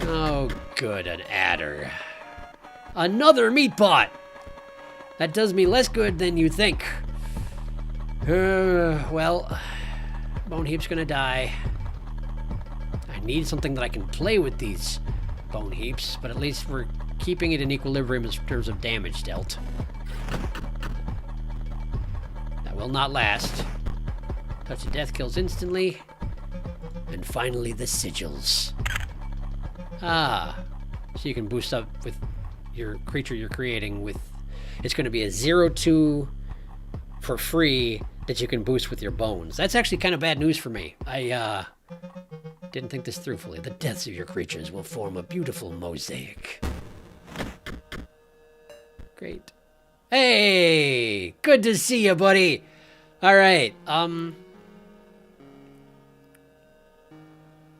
Oh, good, an adder. Another meat pot! That does me less good than you think. Well, bone heap's gonna die. I need something that I can play with these bone heaps, but at least we're keeping it in equilibrium in terms of damage dealt. That will not last. Touch of death kills instantly. And finally, the sigils. Ah, so you can boost up with your creature you're creating with... It's going to be a 0-2 for free that you can boost with your bones. That's actually kind of bad news for me. I didn't think this through fully. The deaths of your creatures will form a beautiful mosaic. Great. Hey! Good to see you, buddy! Alright,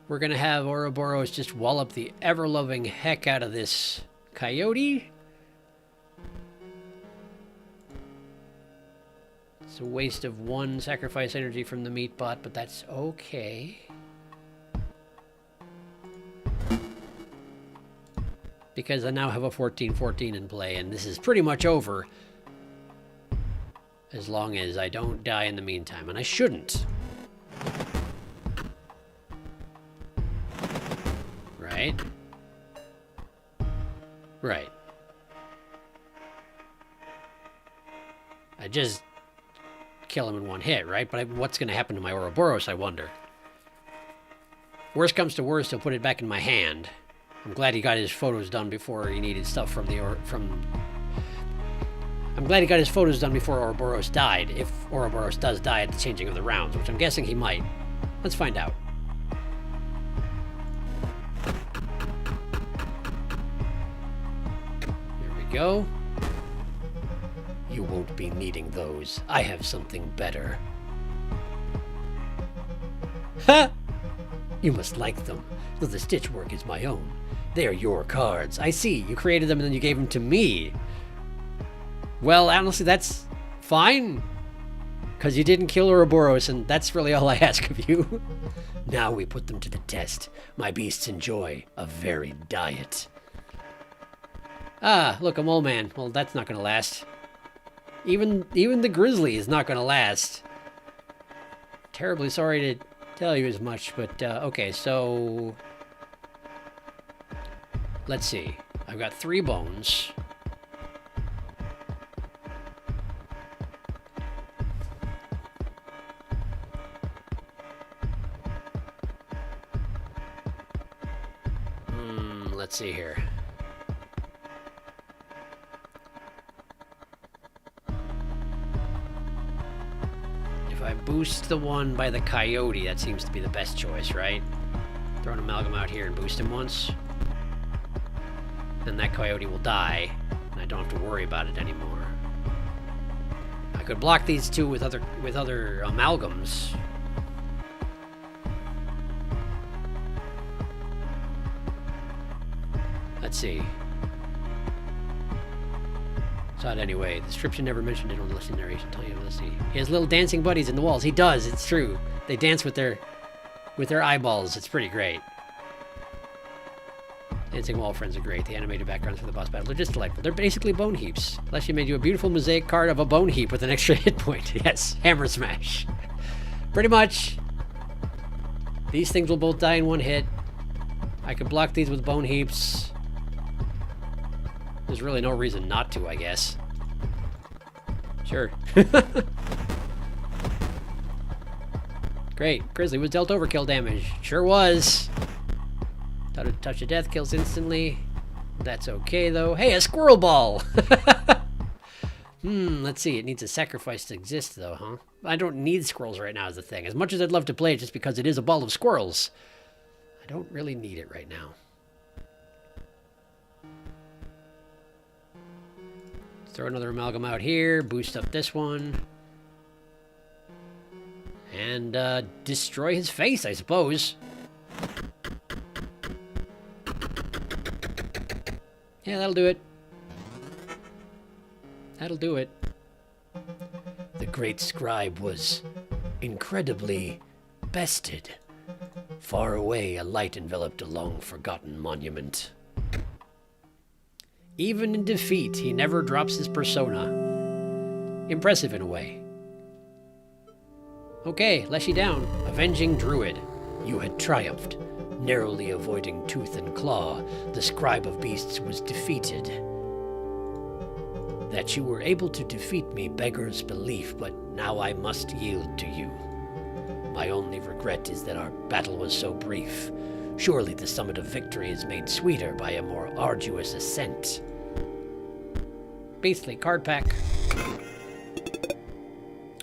we're gonna have Ouroboros just wallop the ever-loving heck out of this coyote. It's a waste of 1 sacrifice energy from the meat bot, but that's okay. Because I now have a 14-14 in play, and this is pretty much over. As long as I don't die in the meantime, and I shouldn't. Right? Right. I just kill him in 1 hit, right? But what's going to happen to my Ouroboros, I wonder? Worst comes to worst, he'll put it back in my hand. I'm glad he got his photos done before he needed stuff from the... I'm glad he got his photos done before Ouroboros died, if Ouroboros does die at the changing of the rounds, which I'm guessing he might. Let's find out. Here we go. You won't be needing those. I have something better. Ha! You must like them, though the stitch work is my own. They are your cards. I see. You created them and then you gave them to me. Well, honestly, that's fine. Because you didn't kill Ouroboros, and that's really all I ask of you. Now we put them to the test. My beasts enjoy a varied diet. Ah, look, a mole man. Well, that's not going to last. Even the grizzly is not going to last. Terribly sorry to tell you as much, but okay, so... Let's see. I've got 3 bones. Let's see here. If I boost the one by the coyote, that seems to be the best choice, right? Throw an amalgam out here and boost him once. Then that coyote will die, and I don't have to worry about it anymore. I could block these 2 with other amalgams. Let's see. Saw it anyway. The description never mentioned it on the listening narration. Let's see. He has little dancing buddies in the walls. He does. It's true. They dance with their eyeballs. It's pretty great. Dancing wall friends are great. The animated backgrounds for the boss battle are just delightful. They're basically bone heaps. Leshy made you a beautiful mosaic card of a bone heap with an extra hit point. Yes, hammer smash. Pretty much. These things will both die in 1 hit. I could block these with bone heaps. There's really no reason not to, I guess. Sure. Great. Grizzly was dealt overkill damage. Sure was. Touch of death kills instantly. That's okay, though. Hey, a squirrel ball! Let's see. It needs a sacrifice to exist, though, huh? I don't need squirrels right now is the thing. As much as I'd love to play it just because it is a ball of squirrels, I don't really need it right now. Throw another amalgam out here. Boost up this one. And destroy his face, I suppose. Yeah, that'll do it. That'll do it. The great scribe was incredibly bested. Far away, a light enveloped a long-forgotten monument. Even in defeat, he never drops his persona. Impressive in a way. Okay, Leshy down. Avenging Druid. You had triumphed. Narrowly avoiding tooth and claw, the scribe of beasts was defeated. That you were able to defeat me beggars belief, but now I must yield to you. My only regret is that our battle was so brief. Surely the summit of victory is made sweeter by a more arduous ascent. Beastly card pack.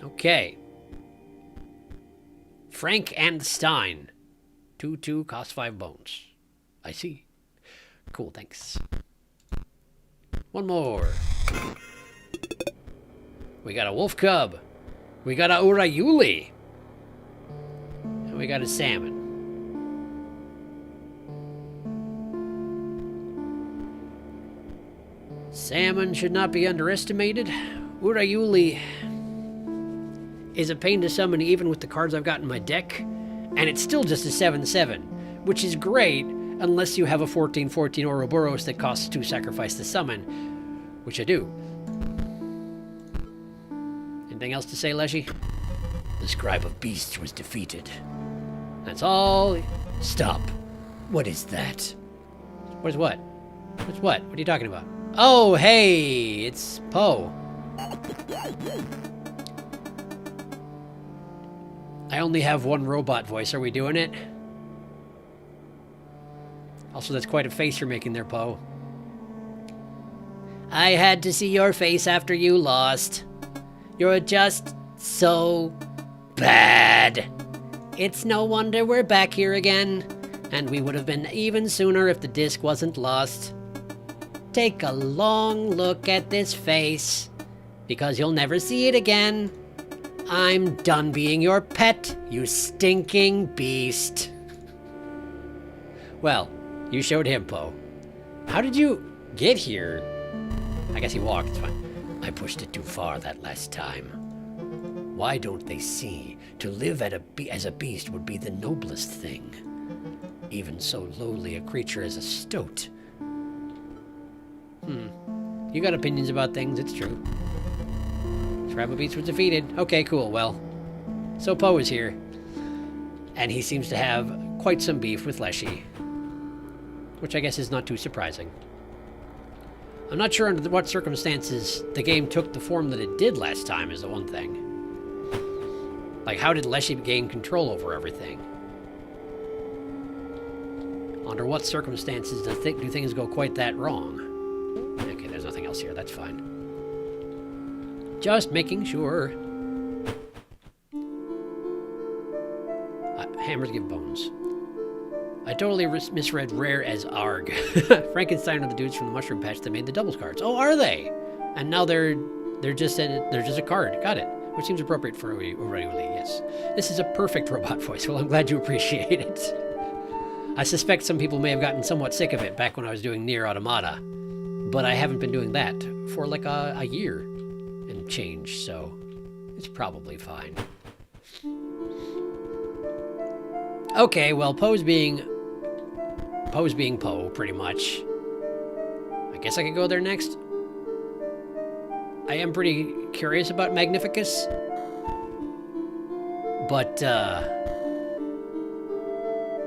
Okay. Frank and Stein. 2/2 cost 5 bones. I see. Cool, thanks. One more. We got a wolf cub. We got a Urayuli. And we got a salmon. Salmon should not be underestimated. Urayuli is a pain to summon even with the cards I've got in my deck, and it's still just a 7/7, which is great unless you have a 14/14 Ouroboros that costs 2 sacrifice to summon, which I do. Anything else to say, Leshy? The scribe of beasts was defeated. That's all. Stop. What is that? What is what? What's what? What are you talking about? Oh, hey, it's Poe. I only have one robot voice. Are we doing it? Also, that's quite a face you're making there, Poe. I had to see your face after you lost. You're just so bad. It's no wonder we're back here again, and we would have been even sooner if the disc wasn't lost. Take a long look at this face, because you'll never see it again. I'm done being your pet, you stinking beast. Well, you showed him, Poe. How did you get here? I guess he walked, it's fine. I pushed it too far that last time. Why don't they see? To live as a beast would be the noblest thing. Even so lowly a creature as a stoat. You got opinions about things, it's true. Scribe of Beasts was defeated. Okay, cool, well. So Poe is here. And he seems to have quite some beef with Leshy. Which I guess is not too surprising. I'm not sure under what circumstances the game took the form that it did last time is the one thing. Like, how did Leshy gain control over everything? Under what circumstances do things go quite that wrong? Okay, there's nothing else here, that's fine. Just making sure. Hammers give bones. I totally misread rare as ARG. Frankenstein are the dudes from the mushroom patch that made the doubles cards. Oh, are they? And now they're just a card. Got it. Which seems appropriate for Urayuli, yes. This is a perfect robot voice. Well, I'm glad you appreciate it. I suspect some people may have gotten somewhat sick of it back when I was doing Nier Automata. But I haven't been doing that for like a year and change, so it's probably fine. Okay, well, Poe's being Poe, pretty much. I guess I could go there next. I am pretty curious about Magnificus. But,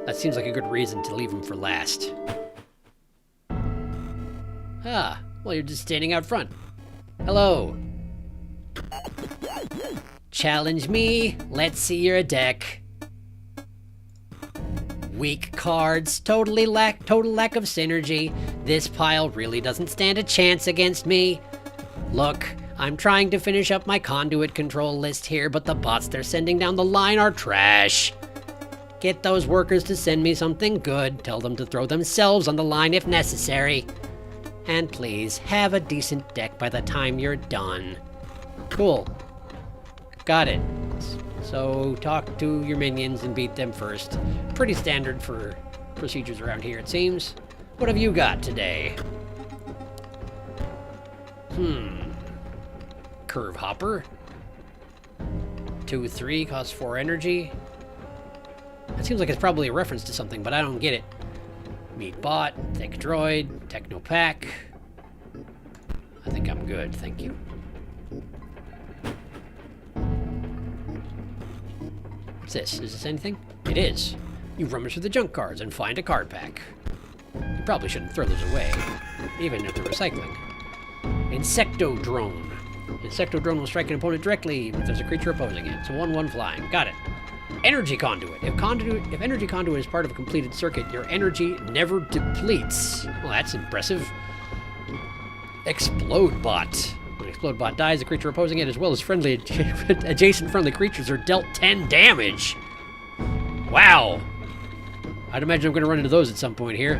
that seems like a good reason to leave him for last. Ah, well, you're just standing out front. Hello. Challenge me. Let's see your deck. Weak cards, total lack of synergy. This pile really doesn't stand a chance against me. Look, I'm trying to finish up my conduit control list here, but the bots they're sending down the line are trash. Get those workers to send me something good. Tell them to throw themselves on the line if necessary. And please, have a decent deck by the time you're done. Cool. Got it. So, talk to your minions and beat them first. Pretty standard for procedures around here, it seems. What have you got today? Curve Hopper. 2/3, costs 4 energy. That seems like it's probably a reference to something, but I don't get it. Meat Bot, Tech Droid, Techno Pack. I think I'm good, thank you. What's this? Is this anything? It is. You rummage through the junk cards and find a card pack. You probably shouldn't throw those away, even if they're recycling. Insectodrone. Insectodrone will strike an opponent directly if there's a creature opposing it. It's a 1/1 flying. Got it. Energy conduit. If energy conduit is part of a completed circuit, your energy never depletes. Well, that's impressive. Explode bot. When explode bot dies, the creature opposing it, as well as friendly adjacent friendly creatures, are dealt 10 damage. Wow. I'd imagine I'm going to run into those at some point here.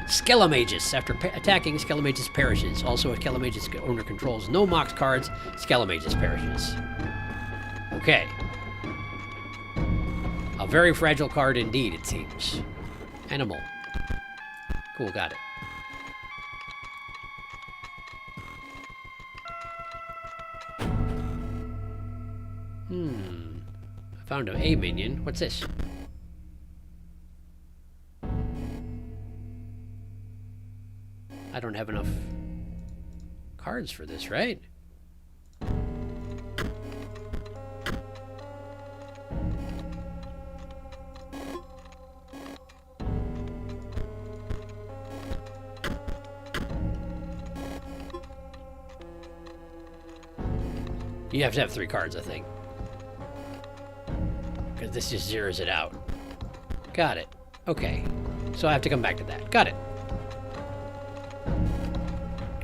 Skelemagus. After attacking, Skelemagus perishes. Also, if Skelemagus owner controls no Mox cards, Skelemagus perishes. Okay. A very fragile card indeed, it seems. Animal. Cool, got it. I found a minion. What's this? I don't have enough cards for this, right? You have to have 3 cards, I think. Because this just zeroes it out. Got it. Okay. So I have to come back to that. Got it.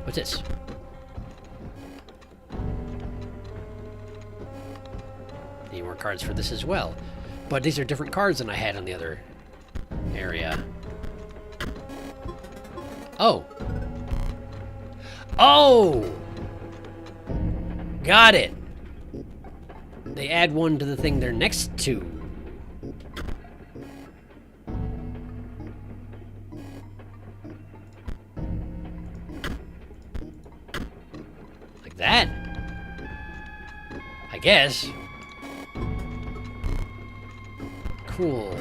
What's this? Need more cards for this as well. But these are different cards than I had on the other area. Oh! Oh! Got it! They add one to the thing they're next to. Like that? I guess. Cool.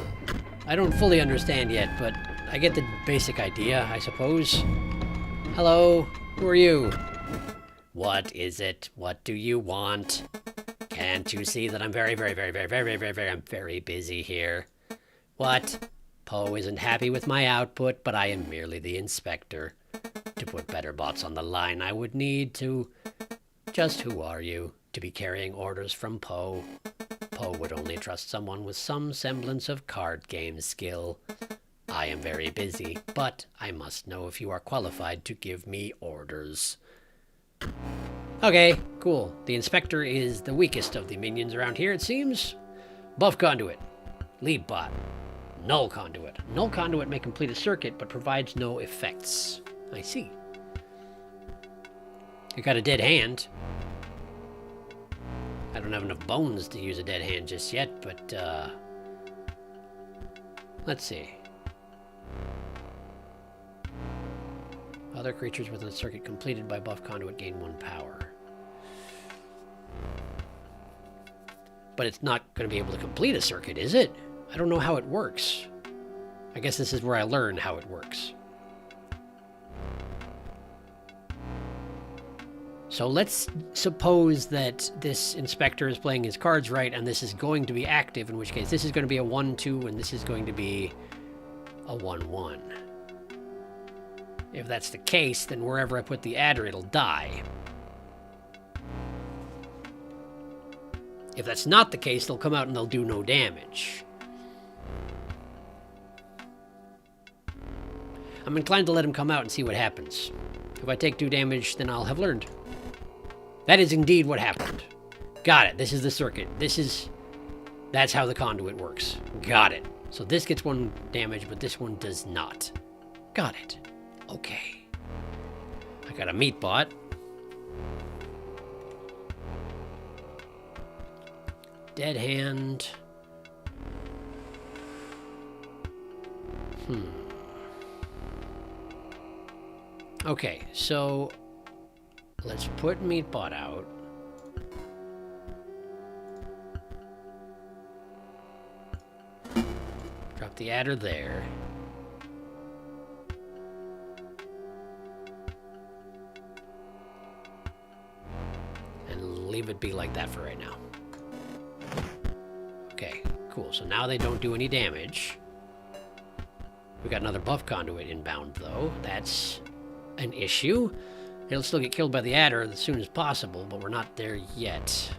I don't fully understand yet, but I get the basic idea, I suppose. Hello, who are you? What is it? What do you want? Can't you see that I'm very busy here? What? Poe isn't happy with my output, but I am merely the inspector. To put better bots on the line, I would need to... Just who are you? To be carrying orders from Poe? Poe would only trust someone with some semblance of card game skill. I am very busy, but I must know if you are qualified to give me orders. Okay, cool. The inspector is the weakest of the minions around here, it seems. Buff conduit. Lead bot. Null conduit. Null conduit may complete a circuit, but provides no effects. I see. I got a dead hand. I don't have enough bones to use a dead hand just yet, but, let's see. Other creatures within a circuit completed by buff conduit gain 1 power. But it's not going to be able to complete a circuit, is it? I don't know how it works. I guess this is where I learn how it works. So let's suppose that this inspector is playing his cards right, and this is going to be active, in which case this is going to be a 1-2, and this is going to be a 1-1. If that's the case, then wherever I put the adder, it'll die. If that's not the case, they'll come out and they'll do no damage. I'm inclined to let him come out and see what happens. If I take 2 damage, then I'll have learned. That is indeed what happened. Got it. This is the circuit. That's how the conduit works. Got it. So this gets 1 damage, but this one does not. Got it. Okay. I got a meat bot. Dead hand. Okay, so let's put Meatbot out. Drop the adder there. leave it be like that for right now. Okay, cool. So now they don't do any damage. We got another buff conduit inbound, though. That's an issue. It'll still get killed by the adder as soon as possible, but we're not there yet.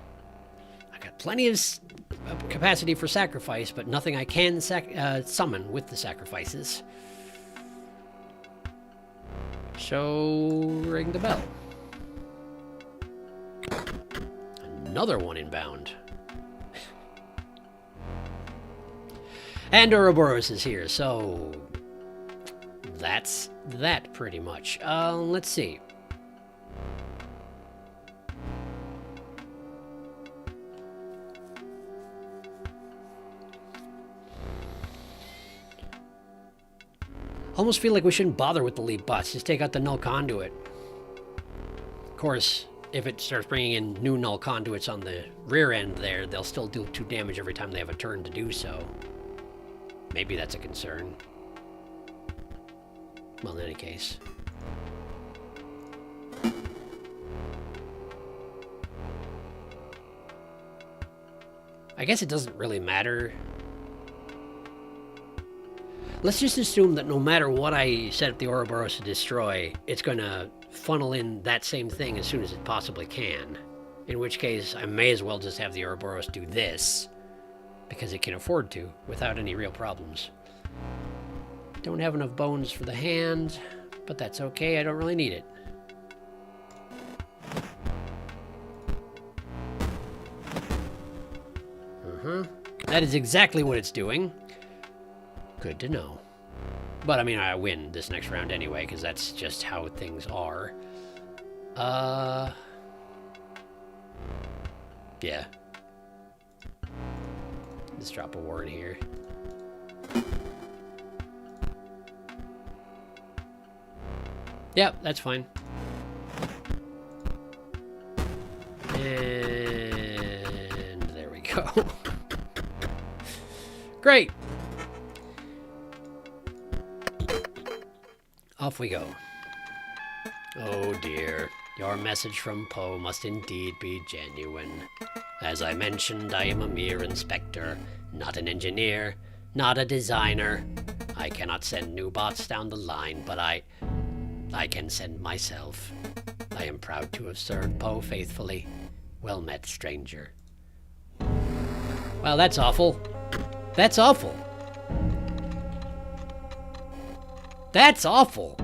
I got plenty of capacity for sacrifice, but nothing I can summon with the sacrifices. So, ring the bell. Another one inbound. And Ouroboros is here, so that's that pretty much. Let's see. Almost feel like we shouldn't bother with the leap bots. Just take out the null conduit. Of course, if it starts bringing in new null conduits on the rear end there, they'll still do 2 damage every time they have a turn to do so. Maybe that's a concern. Well, in any case. I guess it doesn't really matter. Let's just assume that no matter what I set up the Ouroboros to destroy, it's going to funnel in that same thing as soon as it possibly can. In which case, I may as well just have the Ouroboros do this, because it can afford to, without any real problems. Don't have enough bones for the hand, but that's okay, I don't really need it. That is exactly what it's doing. Good to know. But, I mean, I win this next round anyway, because that's just how things are. Yeah. Let's drop a war in here. Yep, that's fine. And there we go. Great. Off we go. Oh dear. Your message from Poe must indeed be genuine. As I mentioned, I am a mere inspector, not an engineer, not a designer. I cannot send new bots down the line, but I can send myself. I am proud to have served Poe faithfully. Well met, stranger. Well, that's awful. That's awful. That's awful.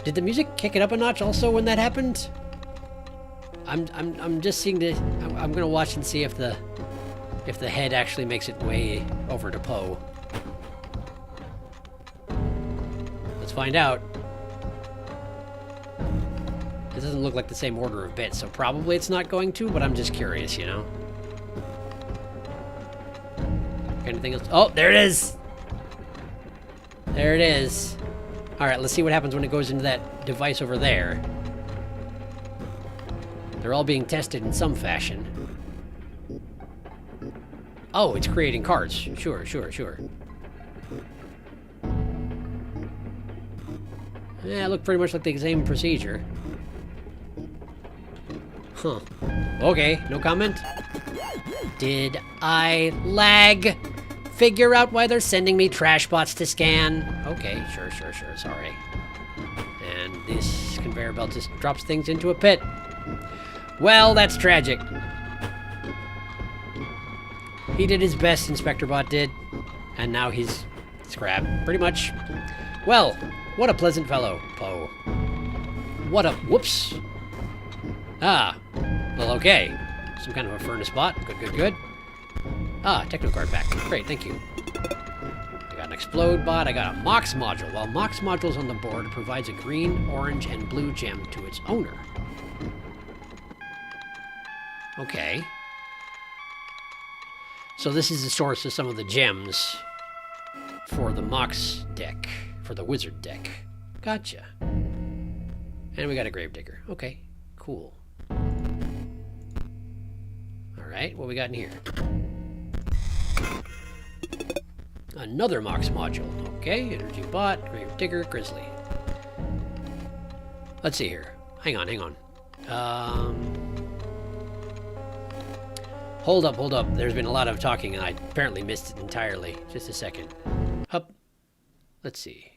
Did the music kick it up a notch also when that happened? I'm just seeing the. I'm gonna watch and see if the head actually makes it way over to Poe. Let's find out. It doesn't look like the same order of bits, so probably it's not going to, but I'm just curious, you know? Anything else? Oh, there it is! There it is. Alright, let's see what happens when it goes into that device over there. They're all being tested in some fashion. Oh, it's creating cards. Sure. Yeah, look pretty much like the same procedure. Huh. Okay, no comment. Did I lag? Figure out why they're sending me trash bots to scan. Okay, sure, sorry. And this conveyor belt just drops things into a pit. Well, that's tragic. He did his best, Inspector Bot did. And now he's scrap, pretty much. Well, what a pleasant fellow, Poe. What a... Whoops. Ah. Well, okay. Some kind of a furnace bot. Good. Ah, Technocard back. Great, thank you. I got an Explode bot. I got a Mox module. While Mox module's on the board, it provides a green, orange, and blue gem to its owner. Okay. So this is the source of some of the gems for the Mox deck, for the Wizard deck. Gotcha. And we got a Gravedigger. Okay, cool. Alright, what we got in here? Another Mox module. Okay, Energy Bot, Gravedigger, Grizzly. Let's see here. Hang on. Hold up, hold up. There's been a lot of talking, and I apparently missed it entirely. Just a second. Hup. Let's see.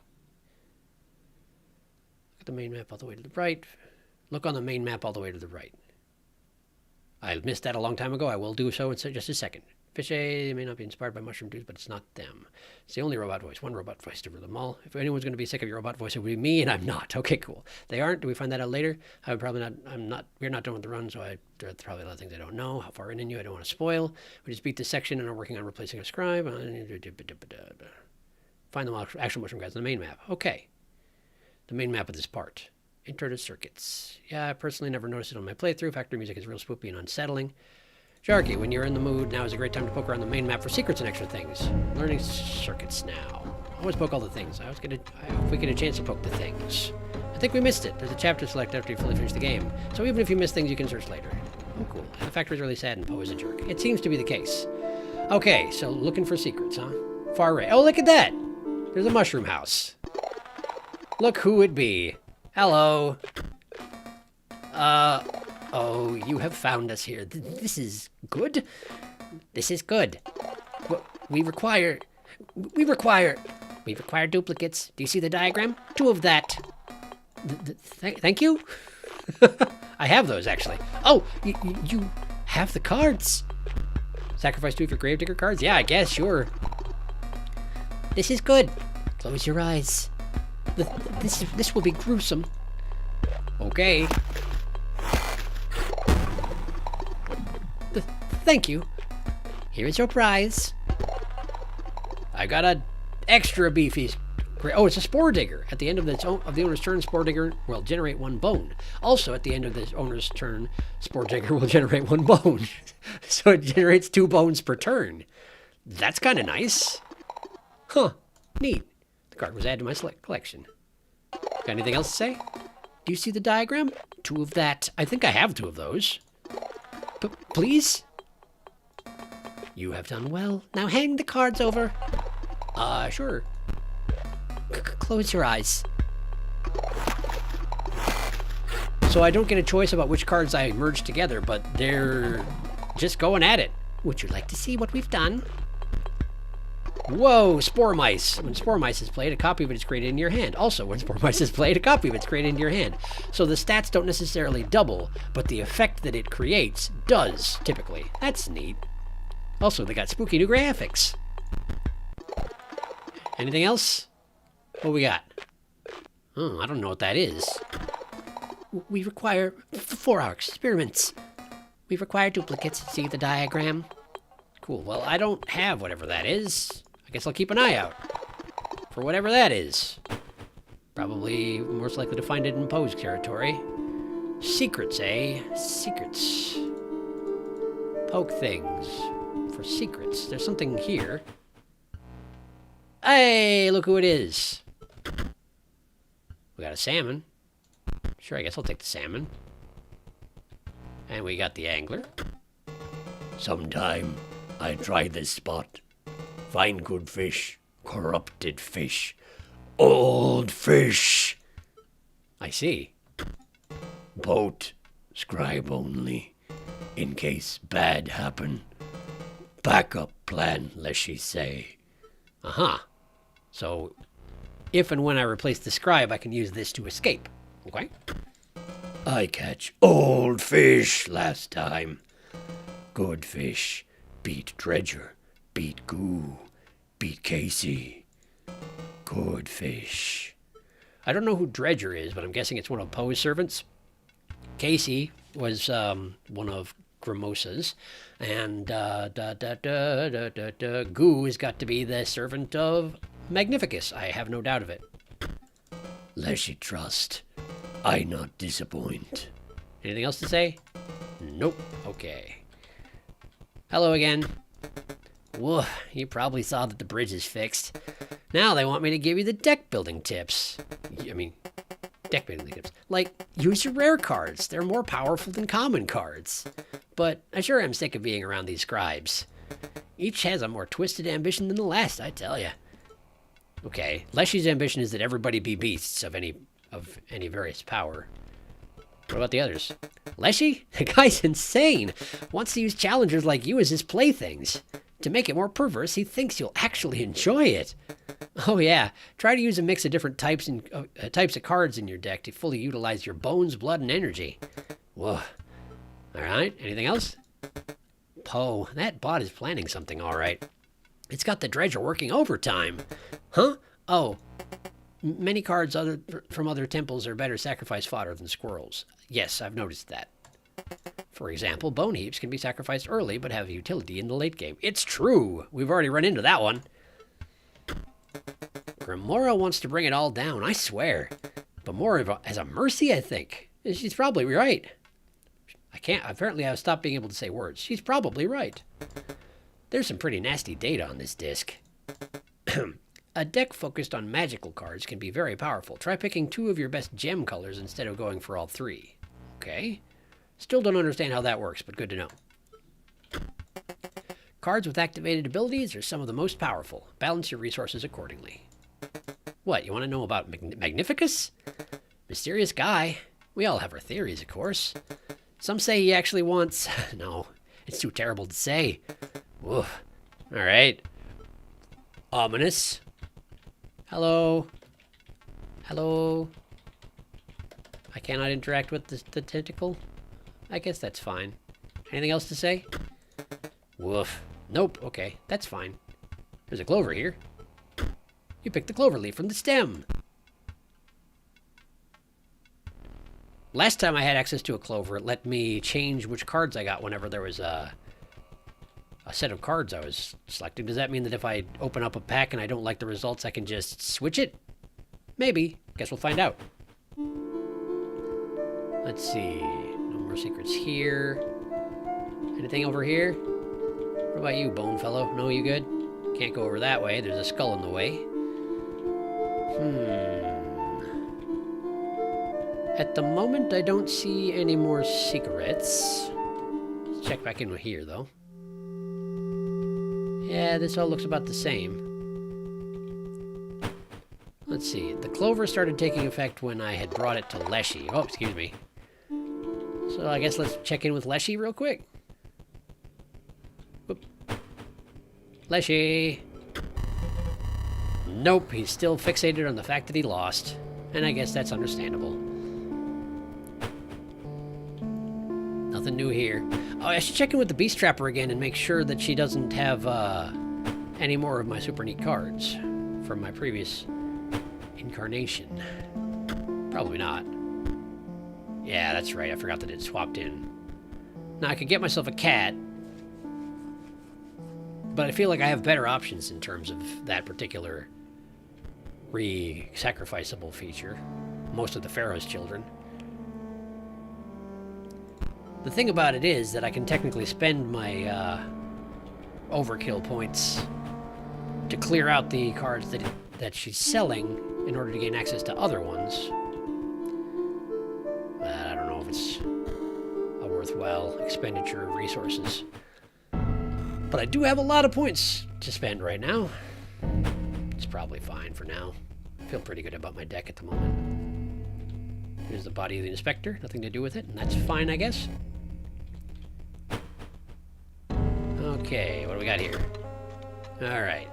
Look at the main map all the way to the right. Look on the main map all the way to the right. I missed that a long time ago. I will do so in just a second. Fish A may not be inspired by mushroom dudes, but it's not them. It's the only robot voice. One robot voice to rule them all. If anyone's going to be sick of your robot voice, it would be me, and I'm not. Okay, cool. They aren't. Do we find that out later? I'm probably not. I'm not. We're not done with the run, so there's probably a lot of things I don't know. How far in you? I don't want to spoil. We just beat this section and are working on replacing a scribe. Find the actual mushroom guys on the main map. Okay. The main map of this part. Intro to circuits. Yeah, I personally never noticed it on my playthrough. Factory music is real spoopy and unsettling. Sharky, when you're in the mood, now is a great time to poke around the main map for secrets and extra things. Learning circuits now. Always poke all the things. I hope we get a chance to poke the things. I think we missed it. There's a chapter select after you fully finish the game. So even if you miss things, you can search later. Oh, cool. And the factory's really sad and Poe is a jerk. It seems to be the case. Okay, so looking for secrets, huh? Far right. Oh, look at that! There's a mushroom house. Look who it be. Hello. Oh, you have found us here. This is good. This is good. We require duplicates. Do you see the diagram? 2 of that. Thank you. I have those, actually. Oh, you have the cards. Sacrifice 2 for Gravedigger cards? Yeah, I guess, sure. This is good. Close your eyes. This will be gruesome. Okay. Thank you. Here is your prize. I got a extra beefy. Oh, it's a spore digger. At the end of the owner's turn, spore digger will generate 1 bone. Also, at the end of the owner's turn, spore digger will generate 1 bone. So it generates 2 bones per turn. That's kind of nice. Huh. Neat. The card was added to my collection. Got anything else to say? Do you see the diagram? 2 of that. I think I have 2 of those. Please? You have done well. Now hang the cards over. Sure. Close your eyes. So I don't get a choice about which cards I merge together, but they're just going at it. Would you like to see what we've done? Whoa, Spore Mice. When Spore Mice is played, a copy of it is created in your hand. Also, when Spore Mice is played, a copy of it is created in your hand. So the stats don't necessarily double, but the effect that it creates does, typically. That's neat. Also, they got spooky new graphics. Anything else? What we got? Oh, I don't know what that is. We require 4-hour experiments. We require duplicates. See the diagram? Cool. Well, I don't have whatever that is. I guess I'll keep an eye out for whatever that is. Probably most likely to find it in Poe's territory. Secrets, eh? Secrets. Poke things for secrets. There's something here. Hey, look who it is. We got a salmon. Sure, I guess I'll take the salmon. And we got the angler. Sometime I try this spot. Find good fish. Corrupted fish. Old fish. I see. Boat. Scribe only. In case bad happen. Backup plan, let's she say. Uh-huh. So, if and when I replace the scribe, I can use this to escape. Okay? I catch old fish last time. Good fish. Beat Dredger. Beat Goo. Beat Casey. Good fish. I don't know who Dredger is, but I'm guessing it's one of Poe's servants. Casey was one of Gramosa's. And Goo has got to be the servant of Magnificus. I have no doubt of it. Less you trust. I not disappoint. Anything else to say? Nope. Okay. Hello again. Whoa, you probably saw that the bridge is fixed. Now they want me to give you the deck building tips. I mean, deck building tips. Like, use your rare cards. They're more powerful than common cards. But I sure am sick of being around these scribes. Each has a more twisted ambition than the last, I tell ya. Okay, Leshy's ambition is that everybody be beasts of any various power. What about the others? Leshy? The guy's insane. Wants to use challengers like you as his playthings. To make it more perverse, he thinks you'll actually enjoy it. Oh yeah, try to use a mix of different types of cards in your deck to fully utilize your bones, blood, and energy. Whoa. Alright, anything else? Poe, that bot is planning something alright. It's got the dredger working overtime. Huh? Oh. Many cards from other temples are better sacrifice fodder than squirrels. Yes, I've noticed that. For example, bone heaps can be sacrificed early but have utility in the late game. It's true! We've already run into that one. Grimora wants to bring it all down, I swear. But more as a mercy, I think. She's probably right. Apparently I've stopped being able to say words. She's probably right. There's some pretty nasty data on this disc. A deck focused on magical cards can be very powerful. Try picking 2 of your best gem colors instead of going for all 3. Okay. Still don't understand how that works, but good to know. Cards with activated abilities are some of the most powerful. Balance your resources accordingly. What, you want to know about Magnificus? Mysterious guy. We all have our theories, of course. Some say he actually wants... No, it's too terrible to say. Woof. Alright. Ominous. Hello. Hello. I cannot interact with the tentacle. I guess that's fine. Anything else to say? Woof. Nope. Okay, that's fine. There's a clover here. You picked the clover leaf from the stem. Last time I had access to a clover, it let me change which cards I got whenever there was a set of cards I was selecting. Does that mean that if I open up a pack and I don't like the results, I can just switch it? Maybe. Guess we'll find out. Let's see. No more secrets here. Anything over here? What about you, bone fellow? No, you good? Can't go over that way. There's a skull in the way. At the moment, I don't see any more secrets. Let's check back in here, though. Yeah, this all looks about the same. Let's see. The clover started taking effect when I had brought it to Leshy. Oh, excuse me. So I guess let's check in with Leshy real quick. Whoop. Leshy. Nope, he's still fixated on the fact that he lost. And I guess that's understandable. Nothing new here. Oh, I should check in with the Beast Trapper again and make sure that she doesn't have any more of my super neat cards from my previous incarnation. Probably not. Yeah, that's right. I forgot that it swapped in. Now, I could get myself a cat, but I feel like I have better options in terms of that particular re-sacrificeable feature. Most of the Pharaoh's children. The thing about it is that I can technically spend my overkill points to clear out the cards that she's selling in order to gain access to other ones. I don't know if it's a worthwhile expenditure of resources. But I do have a lot of points to spend right now. It's probably fine for now. I feel pretty good about my deck at the moment. Here's the body of the inspector. Nothing to do with it, and that's fine, I guess. Okay, what do we got here? Alright.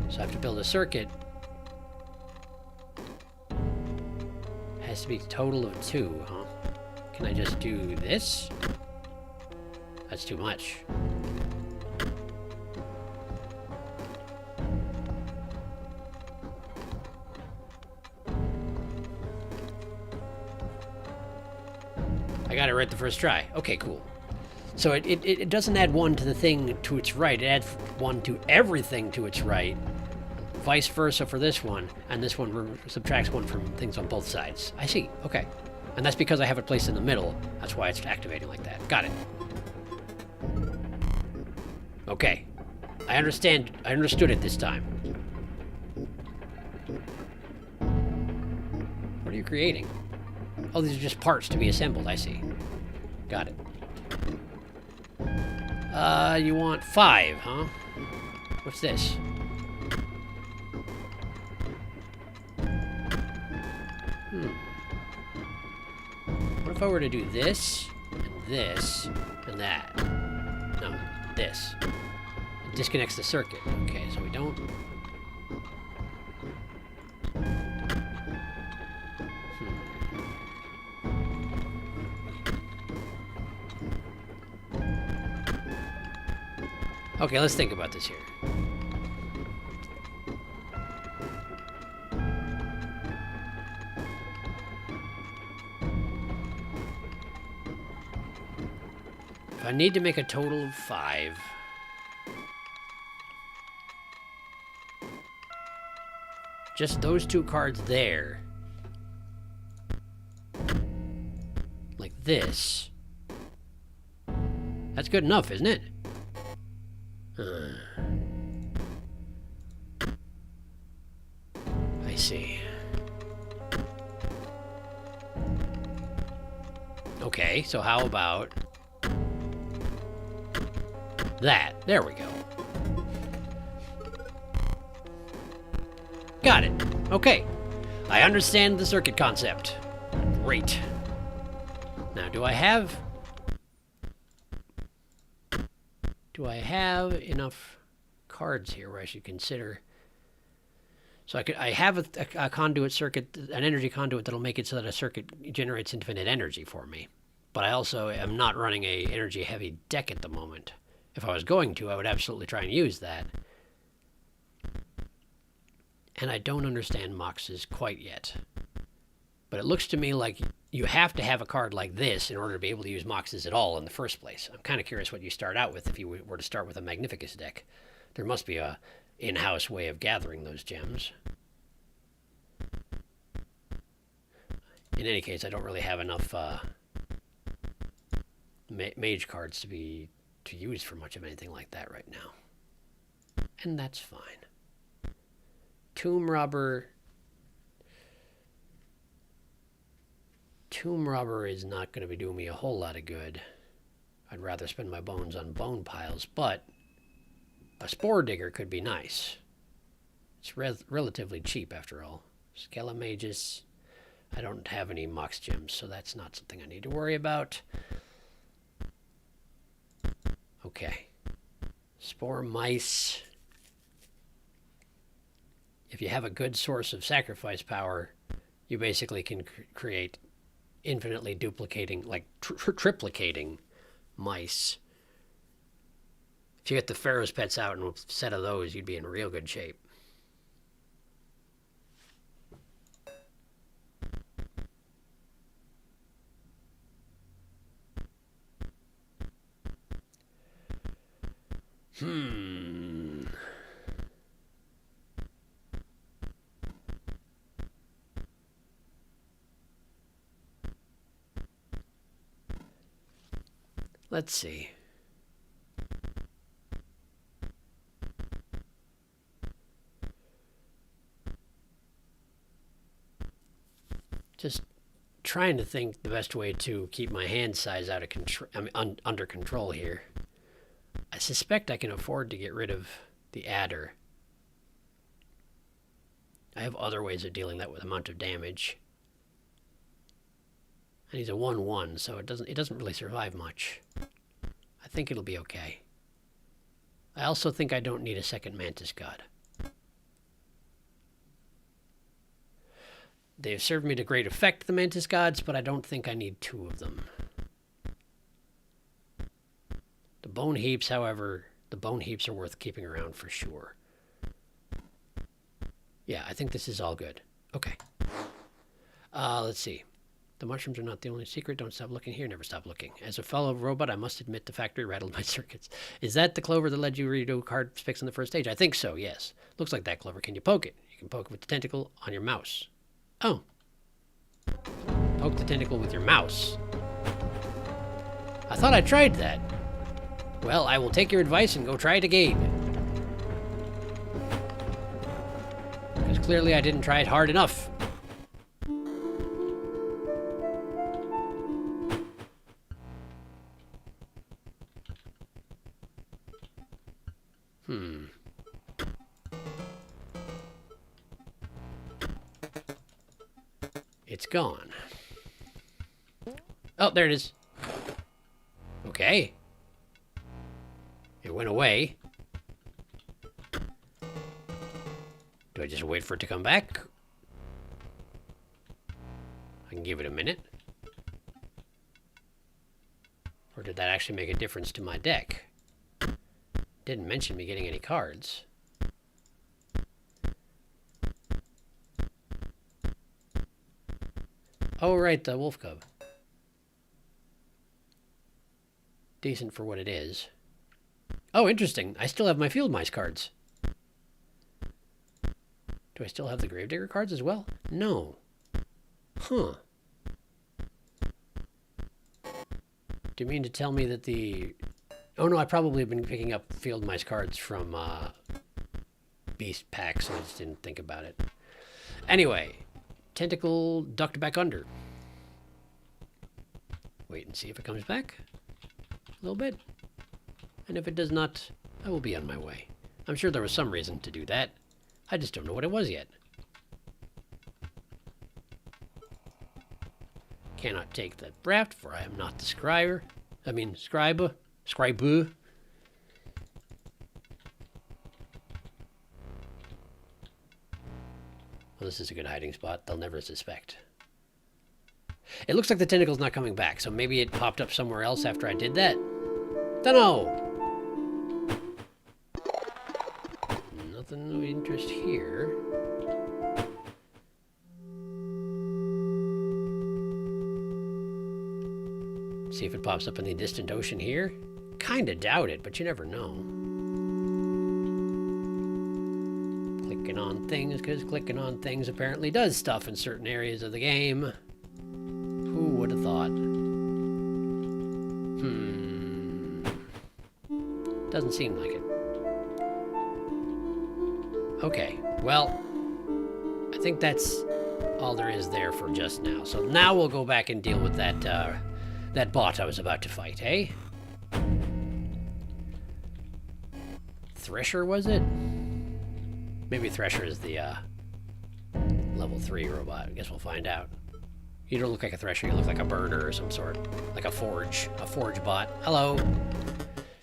So I have to build a circuit. Has to be a total of 2, huh? Can I just do this? That's too much. I got it right the first try. Okay, cool. So it doesn't add 1 to the thing to its right. It adds 1 to everything to its right. Vice versa for this one. And this one subtracts 1 from things on both sides. I see. Okay. And that's because I have it placed in the middle. That's why it's activating like that. Got it. Okay. I understand. I understood it this time. What are you creating? Oh, these are just parts to be assembled. I see. Got it. You want 5, huh? What's this? What if if I were to do this, and that? No, this. It disconnects the circuit. Okay, so we don't... Okay, let's think about this here. If I need to make a total of 5... just those 2 cards there. Like this. That's good enough, isn't it? I see. Okay, so how about that? There we go. Got it. Okay. I understand the circuit concept. Great. Now, do I have enough cards here where I should consider? So I have a conduit circuit, an energy conduit that'll make it so that a circuit generates infinite energy for me. But I also am not running a energy heavy deck at the moment. If I was going to, I would absolutely try and use that. And I don't understand Moxes quite yet. But it looks to me like you have to have a card like this in order to be able to use Moxes at all in the first place. I'm kind of curious what you start out with if you were to start with a Magnificus deck. There must be a in-house way of gathering those gems. In any case, I don't really have enough mage cards to use for much of anything like that right now. And that's fine. Tomb Robber is not going to be doing me a whole lot of good. I'd rather spend my bones on bone piles, but a Spore Digger could be nice. It's relatively cheap after all. Skelemagus. I don't have any Mox gems, so that's not something I need to worry about. Okay. Spore Mice. If you have a good source of sacrifice power, you basically can create infinitely duplicating, like triplicating mice. If you get the Pharaoh's Pets out and a set of those, you'd be in real good shape. Let's see. Just trying to think the best way to keep my hand size out of control. Under control here. I suspect I can afford to get rid of the adder. I have other ways of dealing that with amount of damage. And he's a 1/1, so it doesn't really survive much. I think it'll be okay. I also think I don't need a second Mantis God. They've served me to great effect, the Mantis Gods, but I don't think I need 2 of them. The Bone Heaps, however, the Bone Heaps are worth keeping around for sure. Yeah, I think this is all good. Okay. Let's see. The mushrooms are not the only secret. Don't stop looking here. Never stop looking. As a fellow robot, I must admit the factory rattled my circuits. Is that the clover that led you to redo card specs on the first stage? I think so, yes. Looks like that clover. Can you poke it? You can poke it with the tentacle on your mouse. Oh. Poke the tentacle with your mouse. I thought I tried that. Well, I will take your advice and go try it again. Because clearly I didn't try it hard enough. It's gone. Oh, there it is. Okay. It went away. Do I just wait for it to come back? I can give it a minute. Or did that actually make a difference to my deck? Didn't mention me getting any cards. Oh, right, the wolf cub. Decent for what it is. Oh, interesting. I still have my field mice cards. Do I still have the gravedigger cards as well? No. Huh. Do you mean to tell me that the... Oh, no, I probably have been picking up field mice cards from beast packs, so I just didn't think about it. Anyway, tentacle ducked back under. Wait and see if it comes back. A little bit. And if it does not, I will be on my way. I'm sure there was some reason to do that. I just don't know what it was yet. Cannot take that draft, for I am not the scribe. Scribe. Well, this is a good hiding spot. They'll never suspect. It looks like the tentacle's not coming back, so maybe it popped up somewhere else after I did that. Dunno! Nothing of interest here. See if it pops up in the distant ocean here. Kinda doubt it, but you never know. Clicking on things, because clicking on things apparently does stuff in certain areas of the game. Who would have thought? Doesn't seem like it. Okay, well, I think that's all there is there for just now. So now we'll go back and deal with that, that bot I was about to fight, eh? Thresher, was it? Maybe Thresher is the, level 3 robot. I guess we'll find out. You don't look like a Thresher, you look like a burner or some sort. Like a forge bot. Hello.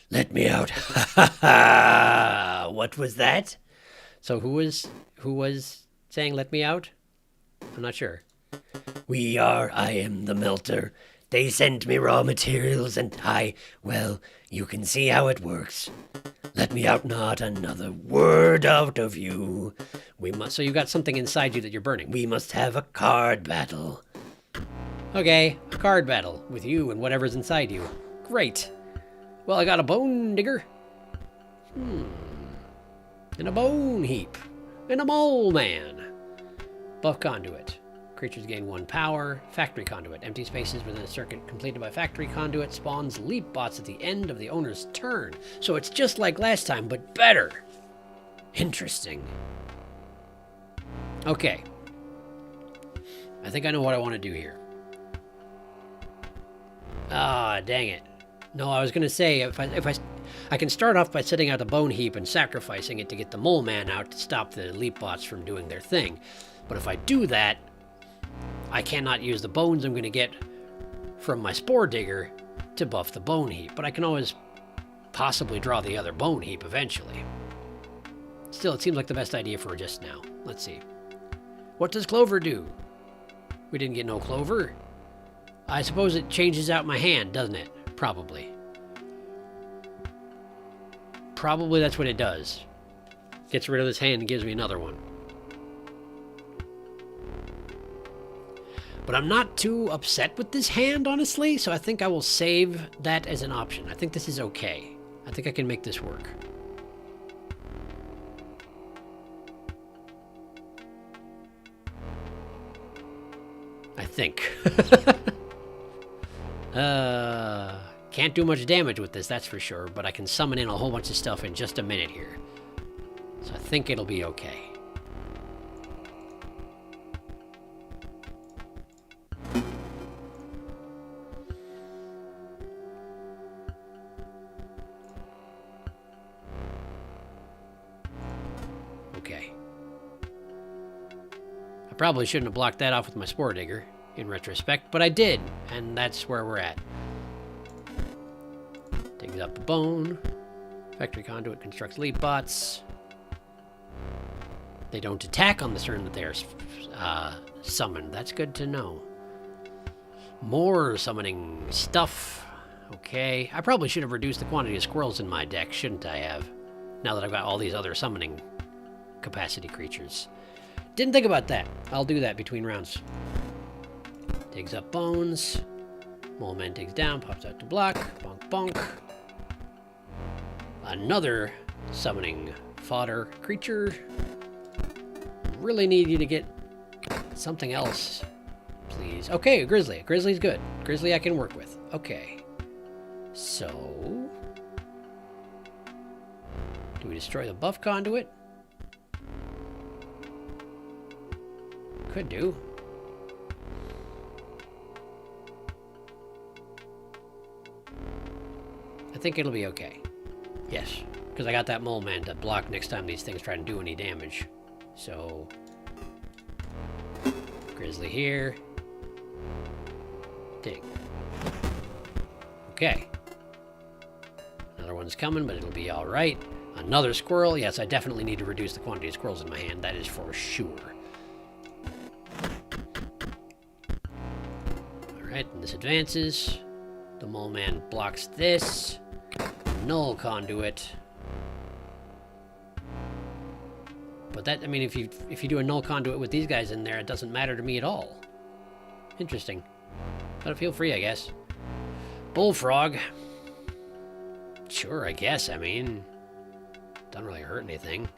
Let me out. Ha ha ha! What was that? So who was saying let me out? I'm not sure. I am the melter. They sent me raw materials and well, you can see how it works. Let me out, not another word out of you. So you got something inside you that you're burning. We must have a card battle. Okay, a card battle with you and whatever's inside you. Great. Well, I got a bone digger. And a bone heap. And a mole man. Buff conduit. Creatures gain 1 power. Factory conduit. Empty spaces within a circuit completed by factory conduit spawns leap bots at the end of the owner's turn. So it's just like last time, but better. Interesting. Okay. I think I know what I want to do here. Ah, dang it. No, I was going to say, if I can start off by setting out a bone heap and sacrificing it to get the mole man out to stop the leap bots from doing their thing. But if I do that, I cannot use the bones I'm going to get from my spore digger to buff the bone heap. But I can always possibly draw the other bone heap eventually. Still, it seems like the best idea for just now. Let's see. What does clover do? We didn't get no clover. I suppose it changes out my hand, doesn't it? Probably. Probably that's what it does. Gets rid of this hand and gives me another one. But I'm not too upset with this hand, honestly, so I think I will save that as an option. I think this is okay. I think I can make this work. I think. Can't do much damage with this, that's for sure, but I can summon in a whole bunch of stuff in just a minute here. So I think it'll be okay. Okay. I probably shouldn't have blocked that off with my spore digger. in retrospect, but I did, and that's where we're at. Digs up a bone. Factory conduit constructs leap bots. They don't attack on the turn that they are summoned. That's good to know. More summoning stuff. Okay. I probably should have reduced the quantity of squirrels in my deck, shouldn't I have? Now that I've got all these other summoning capacity creatures. Didn't think about that. I'll do that between rounds. Digs up bones. Mole man digs down, pops out to block. Bonk, bonk. Another summoning fodder creature. Really need you to get something else, please. Okay, a grizzly. A grizzly's good. Grizzly I can work with. Okay. So... do we destroy the buff conduit? Could do. I think it'll be okay. Yes, because I got that mole man to block next time these things try to do any damage. So, grizzly here. Dig. Okay. Another one's coming, but it'll be all right. Another squirrel. Yes, I definitely need to reduce the quantity of squirrels in my hand. That is for sure. All right, and this advances. The mole man blocks this. Null conduit. But that, I mean, if you do a null conduit with these guys in there, it doesn't matter to me at all. Interesting. But feel free, I guess. Bullfrog. Sure, I guess. I mean, doesn't really hurt anything.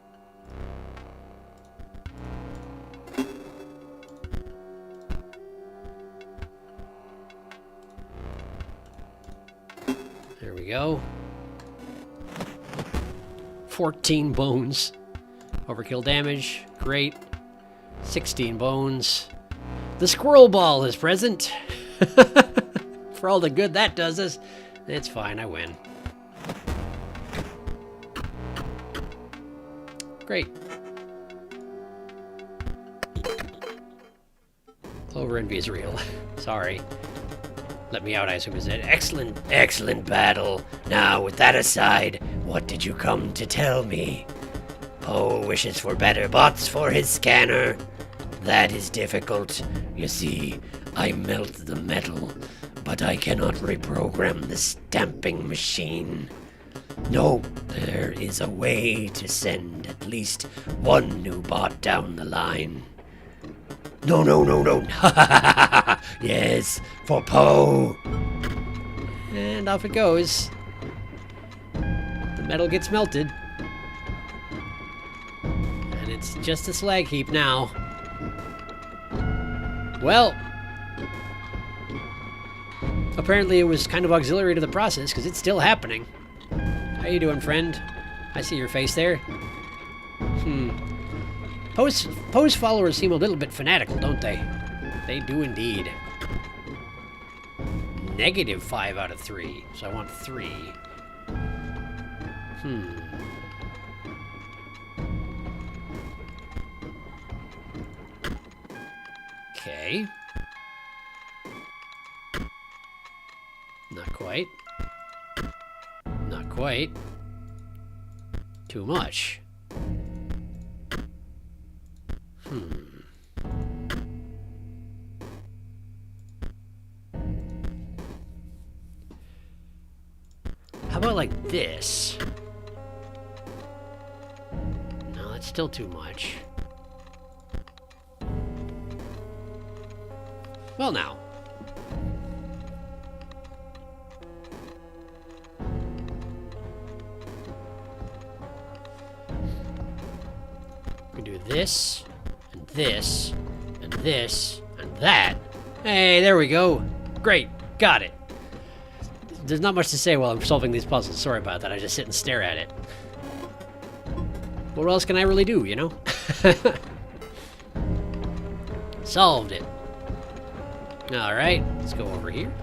There we go. 14 bones. Overkill damage. Great. 16 bones. The squirrel ball is present. For all the good that does us. It's fine, I win. Great. Clover Envy is real. Sorry. Let me out, I assume, is it? Excellent, excellent battle. Now, with that aside, what did you come to tell me? Poe wishes for better bots for his scanner. That is difficult. You see, I melt the metal, but I cannot reprogram the stamping machine. No, there is a way to send at least one new bot down the line. No, no, no, no. Yes, for Poe. And off it goes. The metal gets melted. And it's just a slag heap now. Well, apparently it was kind of auxiliary to the process, because it's still happening. How you doing, friend? I see your face there. Poe's followers seem a little bit fanatical, don't they? They do indeed. -5 out of 3, so I want 3. Okay. Not quite. Not quite. Too much. How about like this? No, that's still too much. Well, now. We do this, and this, and this, and that. Hey, there we go. Great, got it. There's not much to say while I'm solving these puzzles. Sorry about that. I just sit and stare at it. What else can I really do, you know? Solved it. Alright, let's go over here.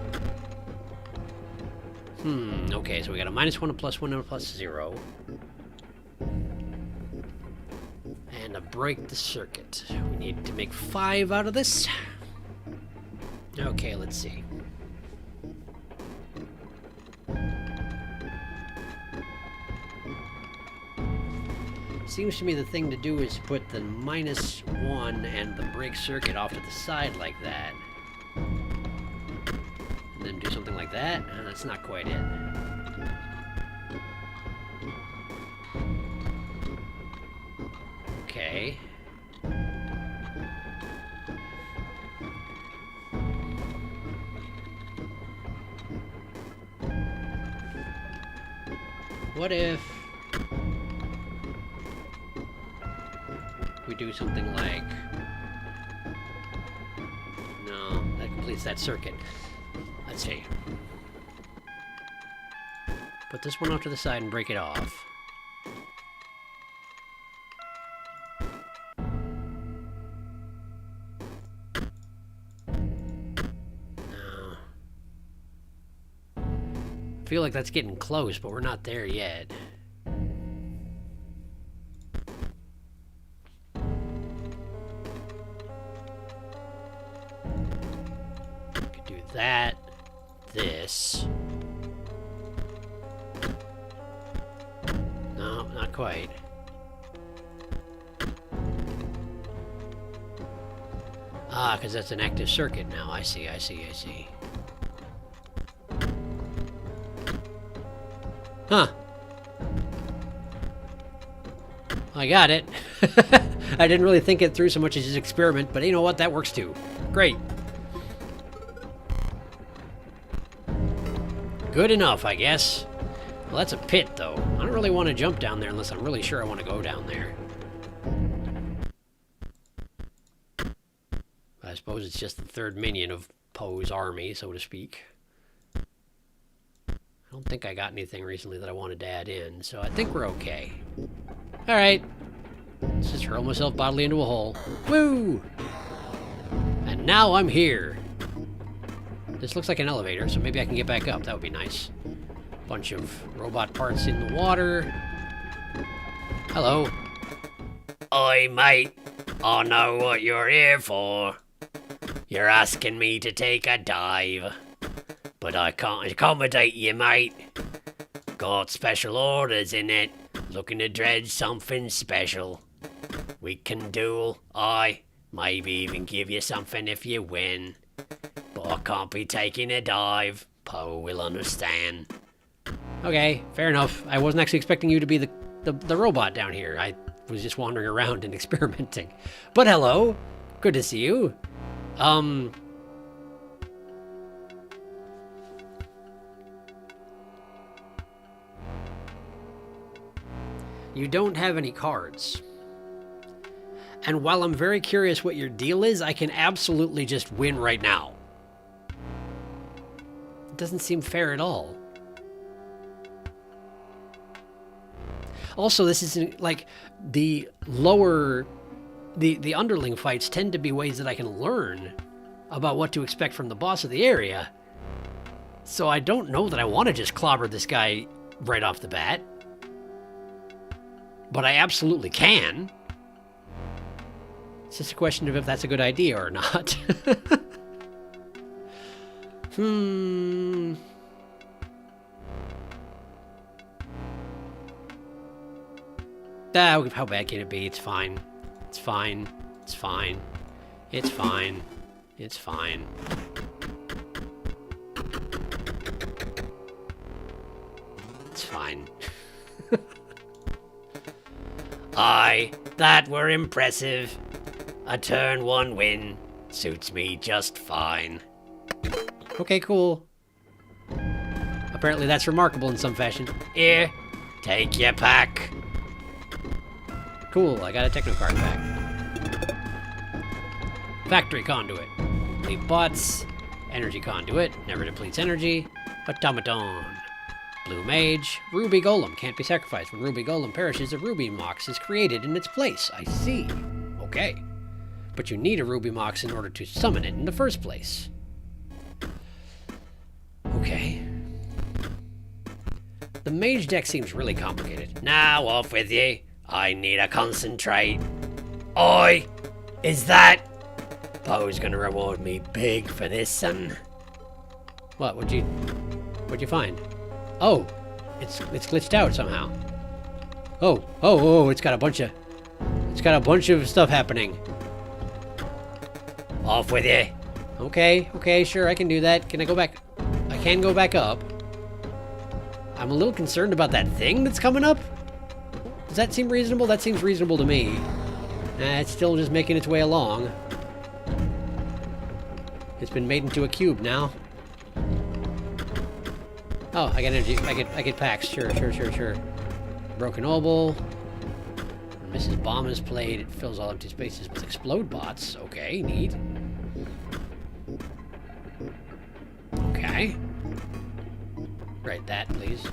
Okay, so we got a -1, a +1, and a +0. And a break the circuit. We need to make 5 out of this. Okay, let's see. Seems to me the thing to do is put the -1 and the brake circuit off to the side like that. And then do something like that? That's not quite it. Okay. What if we do something like... No, that completes that circuit. Let's see. Put this one off to the side and break it off. No. I feel like that's getting close, but we're not there yet. Could do that, this. No, not quite. Ah, because that's an active circuit now. I see. Huh. I got it. I didn't really think it through so much as just experiment, but you know what? That works too. Great. Good enough, I guess. Well, that's a pit, though. I don't really want to jump down there unless I'm really sure I want to go down there. I suppose it's just the third minion of Poe's army, so to speak. I don't think I got anything recently that I wanted to add in, so I think we're okay. Alright. Let's just hurl myself bodily into a hole. Woo! And now I'm here. This looks like an elevator, so maybe I can get back up. That would be nice. Bunch of robot parts in the water. Hello. Oi, mate. I know what you're here for. You're asking me to take a dive. But I can't accommodate you, mate. Got special orders in it. Looking to dredge something special. We can duel. I maybe even give you something if you win. But I can't be taking a dive. Poe will understand. Okay, fair enough. I wasn't actually expecting you to be the robot down here. I was just wandering around and experimenting. But hello. Good to see you. You don't have any cards. And while I'm very curious what your deal is, I can absolutely just win right now. It doesn't seem fair at all. Also, this isn't like the lower... The underling fights tend to be ways that I can learn about what to expect from the boss of the area. So I don't know that I want to just clobber this guy right off the bat. But I absolutely can. It's just a question of if that's a good idea or not. How bad can it be? It's fine. It's fine. It's fine. It's fine. It's fine. It's fine. Aye, that were impressive. A turn 1 win. Suits me just fine. Okay, cool. Apparently that's remarkable in some fashion. Here, take your pack. Cool, I got a Technocard pack. Factory conduit. Leave bots. Energy conduit. Never depletes energy. Automaton. Blue mage. Ruby golem. Can't be sacrificed. When ruby golem perishes, a ruby mox is created in its place. I see. Okay. But you need a ruby mox in order to summon it in the first place. Okay. The mage deck seems really complicated. Now off with you. I need a concentrate. Oi! Is that Poe's gonna reward me big for this, son. What? What'd you find? Oh, it's glitched out somehow. Oh, it's got a bunch of stuff happening. Off with you. Okay, sure, I can do that. Can I go back? I can go back up. I'm a little concerned about that thing that's coming up. Does that seem reasonable? That seems reasonable to me. It's still just making its way along. It's been made into a cube now. Oh, I get energy. I get packs. Sure. Broken Oboe. When Mrs. Bomb is played, it fills all empty spaces with explode bots. Okay, neat. Okay. Right, that, please.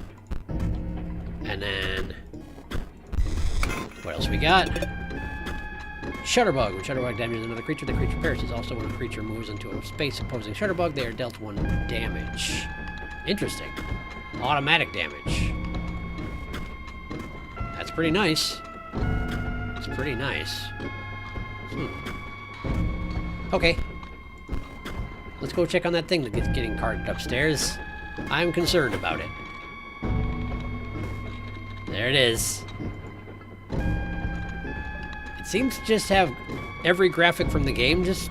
And then... what else we got? Shutterbug. When Shutterbug damages another creature, the creature perishes. Also, when a creature moves into a space opposing Shutterbug, they are dealt 1 damage. Interesting. Automatic damage. That's pretty nice. It's pretty nice. Okay. Let's go check on that thing that's getting carted upstairs. I'm concerned about it. There it is. It seems to just have every graphic from the game just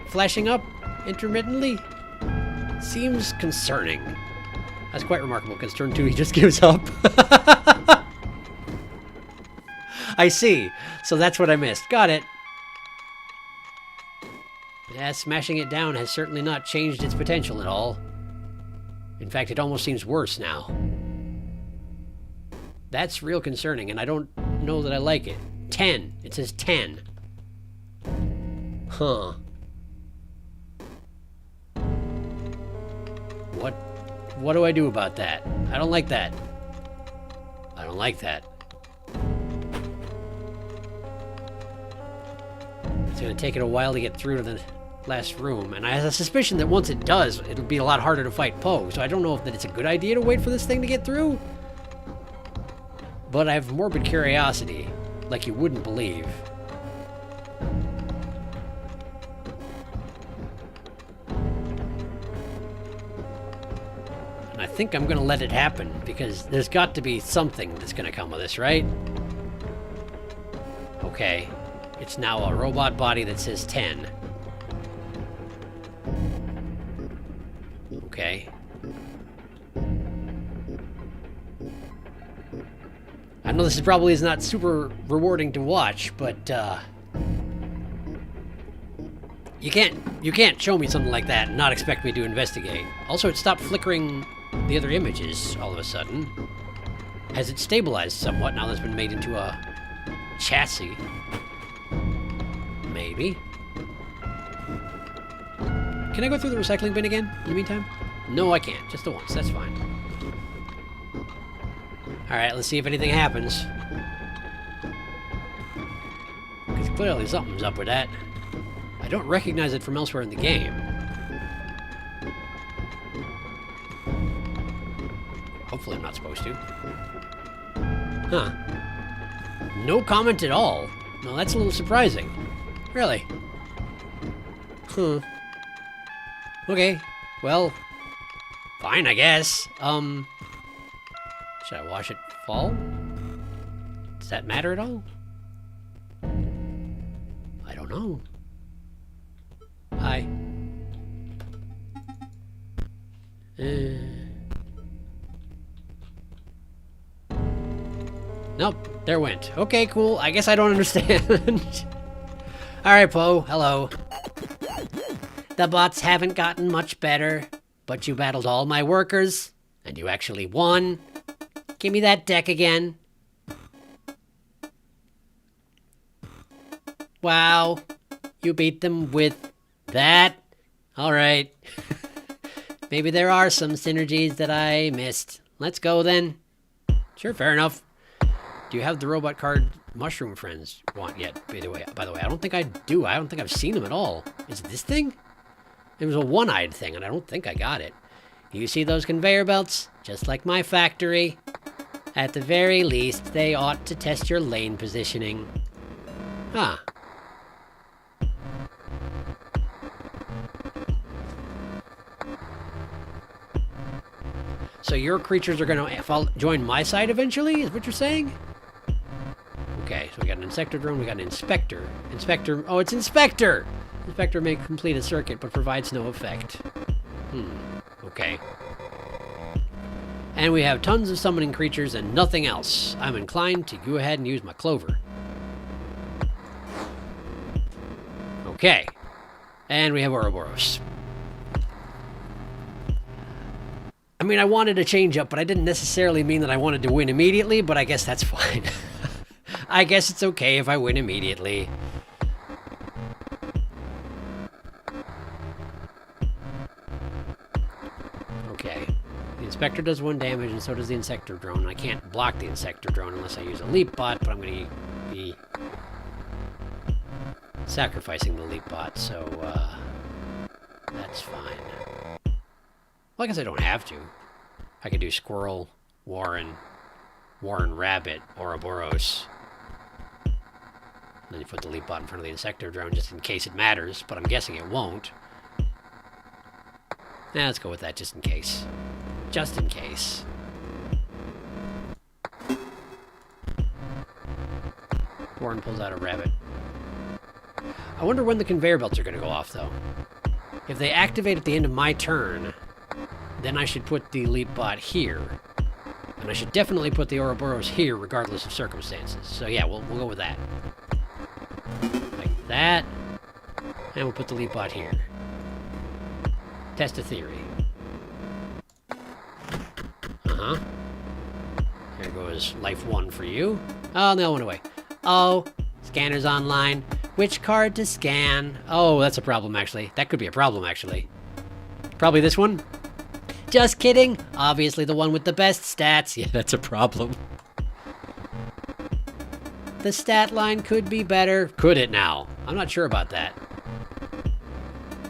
flashing up intermittently. Seems concerning. That's quite remarkable, because turn 2 he just gives up. I see. So that's what I missed. Got it. Yeah, smashing it down has certainly not changed its potential at all. In fact, it almost seems worse now. That's real concerning, and I don't know that I like it. 10. It says 10. Huh. What do I do about that? I don't like that. I don't like that. It's gonna take it a while to get through to the last room, and I have a suspicion that once it does, it'll be a lot harder to fight Poe, so I don't know if that it's a good idea to wait for this thing to get through. But I have morbid curiosity, like you wouldn't believe. And I think I'm gonna let it happen, because there's got to be something that's gonna come of this, right? Okay. It's now a robot body that says 10. Okay. I know this probably is not super rewarding to watch, but you can't show me something like that and not expect me to investigate. Also, it stopped flickering the other images all of a sudden. Has it stabilized somewhat now that it's been made into a chassis? Maybe. Can I go through the recycling bin again in the meantime? No, I can't. Just the once. That's fine. Alright, let's see if anything happens. Because clearly something's up with that. I don't recognize it from elsewhere in the game. Hopefully I'm not supposed to. Huh. No comment at all. Well, that's a little surprising. Really? Huh. Okay. Well, fine, I guess. Should I watch it fall? Does that matter at all? I don't know. Hi. Nope, there went. Okay, cool. I guess I don't understand. Alright, Poe. Hello. The bots haven't gotten much better, but you battled all my workers, and you actually won. Give me that deck again. Wow. You beat them with that? Alright. Maybe there are some synergies that I missed. Let's go then. Sure, fair enough. Do you have the robot card mushroom friends want yet? By the way, I don't think I do. I don't think I've seen them at all. Is it this thing? It was a one-eyed thing, and I don't think I got it. You see those conveyor belts? Just like my factory. At the very least, they ought to test your lane positioning. Huh. So your creatures are going to join my side eventually, is what you're saying? Okay, so we got an Insector drone, we got an Inspector. Inspector, oh, it's Inspector! Inspector may complete a circuit, but provides no effect. Okay. And we have tons of summoning creatures and nothing else. I'm inclined to go ahead and use my Clover. Okay. And we have Ouroboros. I mean, I wanted a change up, but I didn't necessarily mean that I wanted to win immediately, but I guess that's fine. I guess it's okay if I win immediately. Okay. The Inspector does 1 damage, and so does the Insector drone. I can't block the Insector drone unless I use a Leap Bot, but I'm going to be sacrificing the Leap Bot, so that's fine. Well, I guess I don't have to. I could do Squirrel, Warren, Rabbit, Ouroboros. Then you put the Leap Bot in front of the Insector drone just in case it matters, but I'm guessing it won't. Nah, let's go with that just in case. Just in case. Warren pulls out a rabbit. I wonder when the conveyor belts are going to go off, though. If they activate at the end of my turn, then I should put the Leap Bot here. And I should definitely put the Ouroboros here, regardless of circumstances. So yeah, we'll go with that. Like that. And we'll put the Leap Bot here. Test a theory. Uh-huh. Here goes life 1 for you. Oh, no, went away. Oh, scanner's online. Which card to scan? Oh, that's a problem, actually. That could be a problem, actually. Probably this one? Just kidding. Obviously the one with the best stats. Yeah, that's a problem. The stat line could be better. Could it now? I'm not sure about that.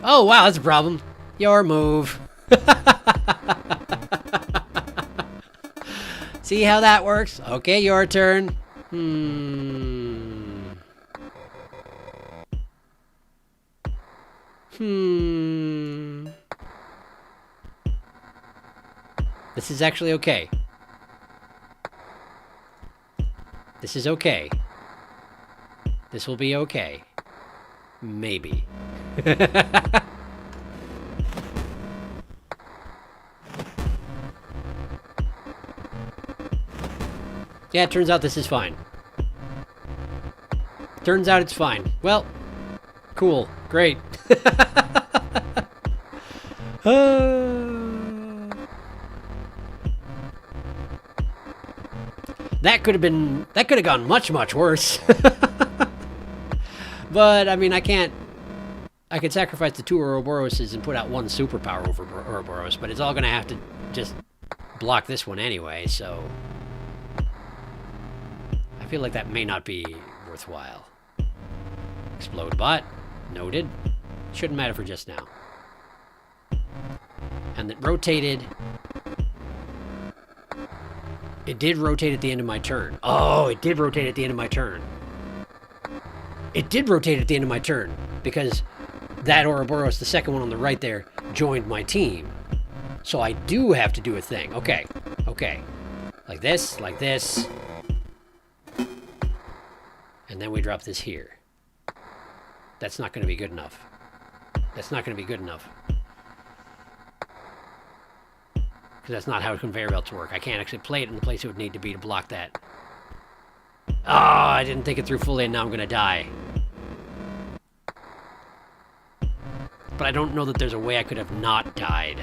Oh, wow, that's a problem. Your move. See how that works? Okay, your turn. This is actually okay. This is okay. This will be okay. Maybe. Yeah, it turns out this is fine. Turns out it's fine. Well, cool. Great. That could have gone much, much worse. But, I mean, I could sacrifice the 2 Ouroboroses and put out 1 superpower over Ouroboros, but it's all gonna have to just block this one anyway, so I feel like that may not be worthwhile. Explode Bot. Noted. Shouldn't matter for just now. And it rotated. It did rotate at the end of my turn. Oh, it did rotate at the end of my turn. It did rotate at the end of my turn because that Ouroboros, the second one on the right there, joined my team. So I do have to do a thing. Okay. Okay. Like this, like this. And then we drop this here. That's not going to be good enough. That's not going to be good enough. Because that's not how conveyor belts work. I can't actually play it in the place it would need to be to block that. Oh, I didn't think it through fully and now I'm going to die. But I don't know that there's a way I could have not died.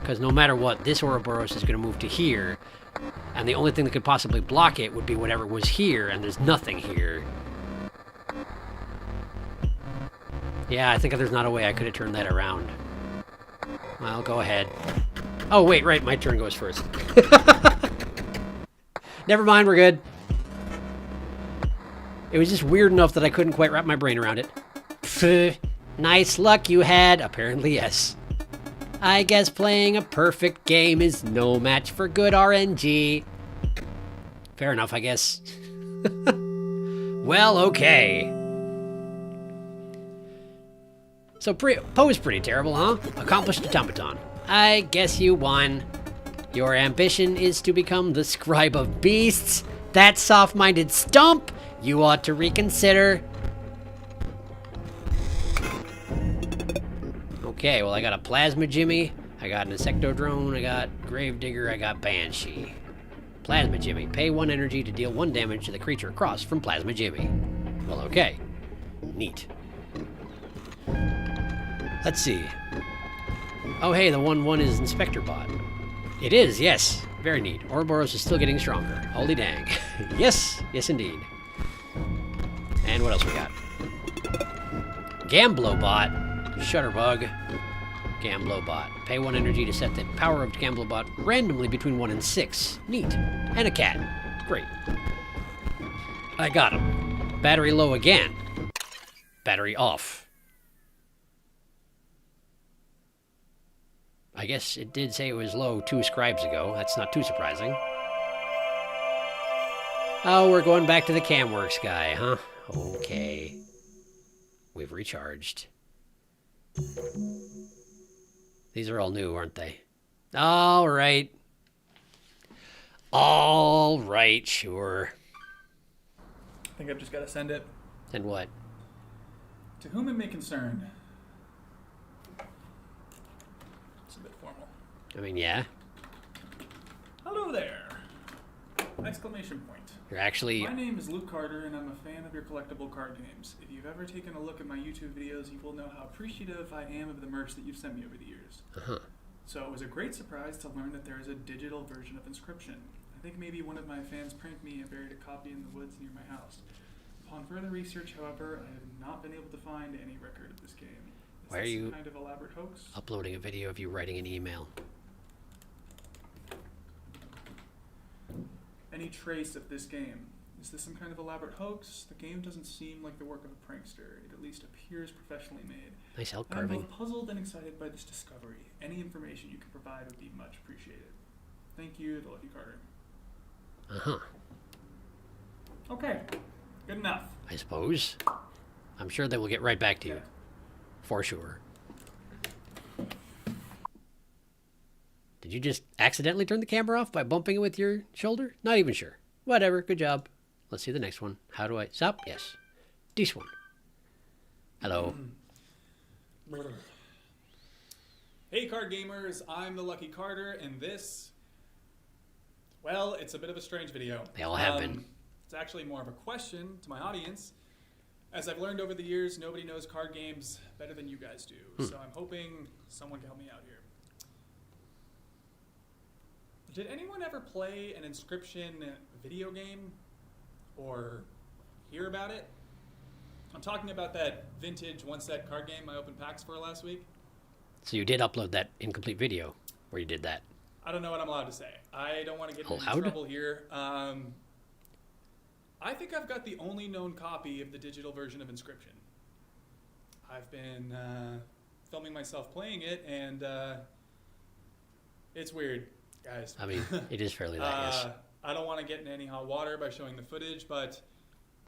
Because no matter what, this Ouroboros is going to move to here. And the only thing that could possibly block it would be whatever was here, and there's nothing here. Yeah, I think there's not a way I could have turned that around. Well, go ahead. Oh, wait, right, my turn goes first. Never mind, we're good. It was just weird enough that I couldn't quite wrap my brain around it. Pfft, nice luck you had. Apparently, yes. I guess playing a perfect game is no match for good RNG. Fair enough, I guess. Well, okay. So Poe's pretty terrible, huh? Accomplished automaton. I guess you won. Your ambition is to become the scribe of beasts. That soft-minded stump. You ought to reconsider. Okay, well I got a plasma Jimmy, I got an insectodrone, I got gravedigger, I got banshee. Plasma Jimmy, pay 1 energy to deal 1 damage to the creature across from Plasma Jimmy. Well, okay. Neat. Let's see. Oh hey, the 1/1 is Inspector Bot. It is, yes. Very neat. Ouroboros is still getting stronger. Holy dang. Yes, yes indeed. And what else we got? Gamblobot, Shutterbug, Gamblobot. Pay 1 energy to set the power of Gamblobot randomly between 1 and 6. Neat. And a cat. Great. I got him. Battery low again. Battery off. I guess it did say it was low 2 scribes ago. That's not too surprising. Oh, we're going back to the Camworks guy, huh? Okay. We've recharged. These are all new, aren't they? All right. All right, sure. I think I've just got to send it. And what? To whom it may concern. It's a bit formal. I mean, yeah. Hello there! Exclamation point. You're actually... My name is Luke Carter, and I'm a fan of your collectible card games. If you've ever taken a look at my YouTube videos, you will know how appreciative I am of the merch that you've sent me over the years. Uh-huh. So it was a great surprise to learn that there is a digital version of Inscryption. I think maybe one of my fans pranked me and buried a copy in the woods near my house. Upon further research, however, I have not been able to find any record of this game. Is Why are this you some kind of elaborate hoax? uploading a video of you writing an email? Any trace of this game? Is this some kind of elaborate hoax? The game doesn't seem like the work of a prankster. It at least appears professionally made. Nice elk I'm carving. both puzzled and excited by this discovery. Any information you can provide would be much appreciated. Thank you, the Lucky Carter. Uh-huh. Okay, good enough. I suppose. I'm sure they will get right back to you. Yeah. For sure. Did you just accidentally turn the camera off by bumping it with your shoulder? Not even sure. Whatever, good job. Let's see the next one. How do I... Stop? Yes. This one. Hello. Hey card gamers, I'm the Lucky Carter, and this... Well, it's a bit of a strange video. They all have been. It's actually more of a question to my audience. As I've learned over the years, nobody knows card games better than you guys do. So I'm hoping someone can help me out here. Did anyone ever play an Inscryption video game? Or hear about it? I'm talking about that vintage one-set card game I opened packs for last week. So you did upload that incomplete video where you did that. I don't know what I'm allowed to say. I don't want to get in Allowed? trouble here. I think I've got the only known copy of the digital version of Inscryption. I've been filming myself playing it, and it's weird, guys. I mean, it is fairly that, yes. I don't want to get in any hot water by showing the footage, but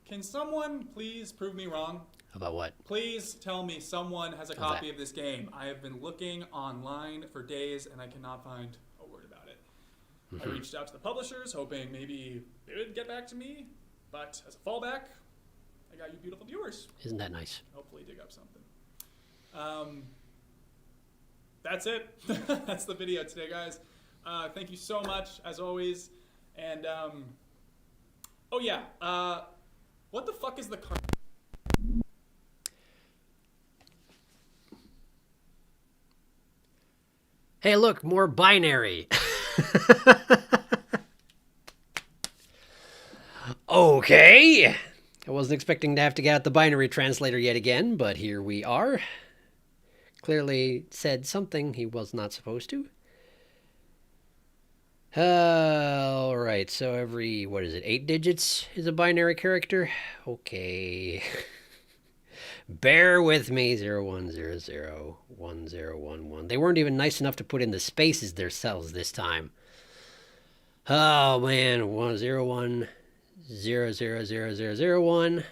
can someone please prove me wrong? About what? Please tell me someone has a copy that. of this game. I have been looking online for days, and I cannot find a word about it. I reached out to the publishers, hoping maybe they would get back to me. But as a fallback, I got you beautiful viewers. Isn't that nice? Hopefully dig up something. That's it. That's the video today, guys. Thank you so much, as always. And, oh yeah, what the fuck is the card? Hey, look, more binary. Okay. I wasn't expecting to have to get out the binary translator yet again, but here we are. Clearly said something he was not supposed to. All right, so every, what is it, 8 digits is a binary character? Okay. Bear with me, 0100 1011. They weren't even nice enough to put in the spaces themselves this time. Oh man, 101 00001.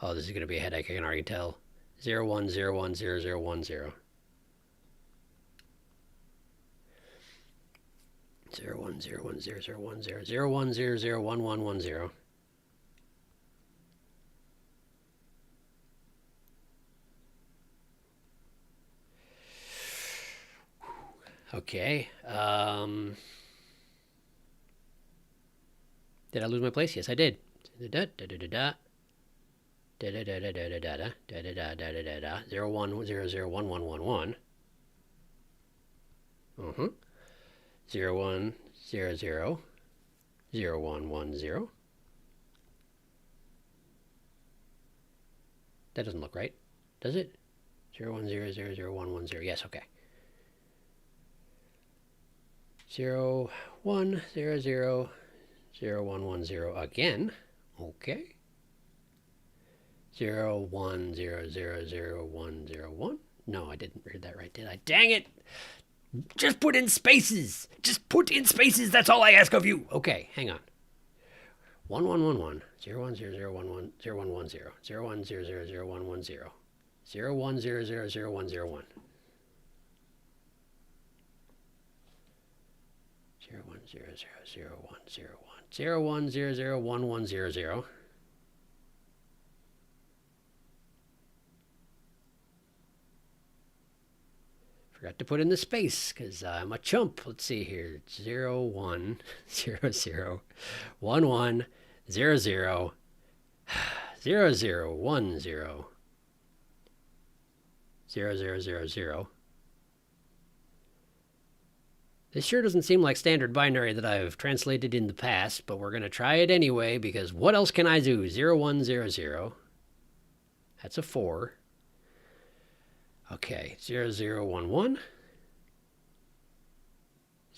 Oh, this is going to be a headache. I can already tell. 01010010. 01010010. 01001110. Okay. Did I lose my place? Yes, I did. 01001111. 01000110. That doesn't look right, does it? 01000110. Yes, okay. 01000110 again. Okay. 01000101. No, I didn't read that right, did I? Dang it! Just put in spaces! Just put in spaces, that's all I ask of you! Okay, hang on. 1111 010011 0110 01000110 01000101 01000101 Forgot to put in the space because I'm a chump. Let's see here. 0100 11 00 0010 0000. This sure doesn't seem like standard binary that I've translated in the past, but we're going to try it anyway because what else can I do? 0100. That's a 4. Okay, 0011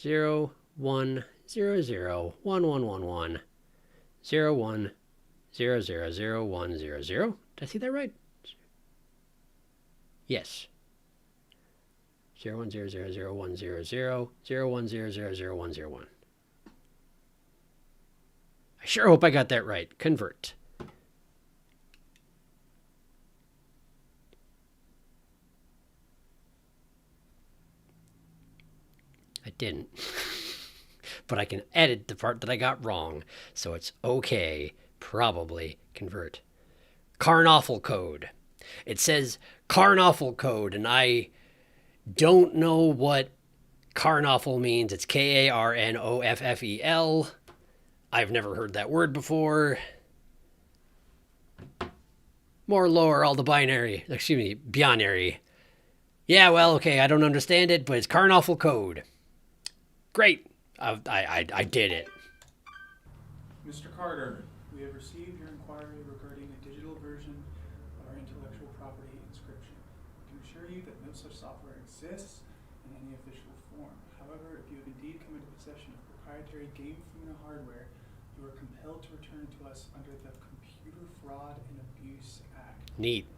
0100 1111 01000100. Did I see that right? Yes. 01000100 01000101. I sure hope I got that right. Convert. I didn't. But I can edit the part that I got wrong, so it's okay. Probably convert. Carnoffel code. It says Carnoffel code, and I don't know what Carnoffel means. It's Karnoffel. I've never heard that word before. More lower all the binary. Excuse me, binary. Yeah, well, okay, I don't understand it, but it's Carnoffel code. Great. I did it. Mr. Carter, we have received your inquiry regarding a digital version of our intellectual property Inscryption. I can assure you that no such software exists in any official form. However, if you have indeed come into possession of proprietary Game Funa hardware, you are compelled to return it to us under the Computer Fraud and Abuse Act. Neat.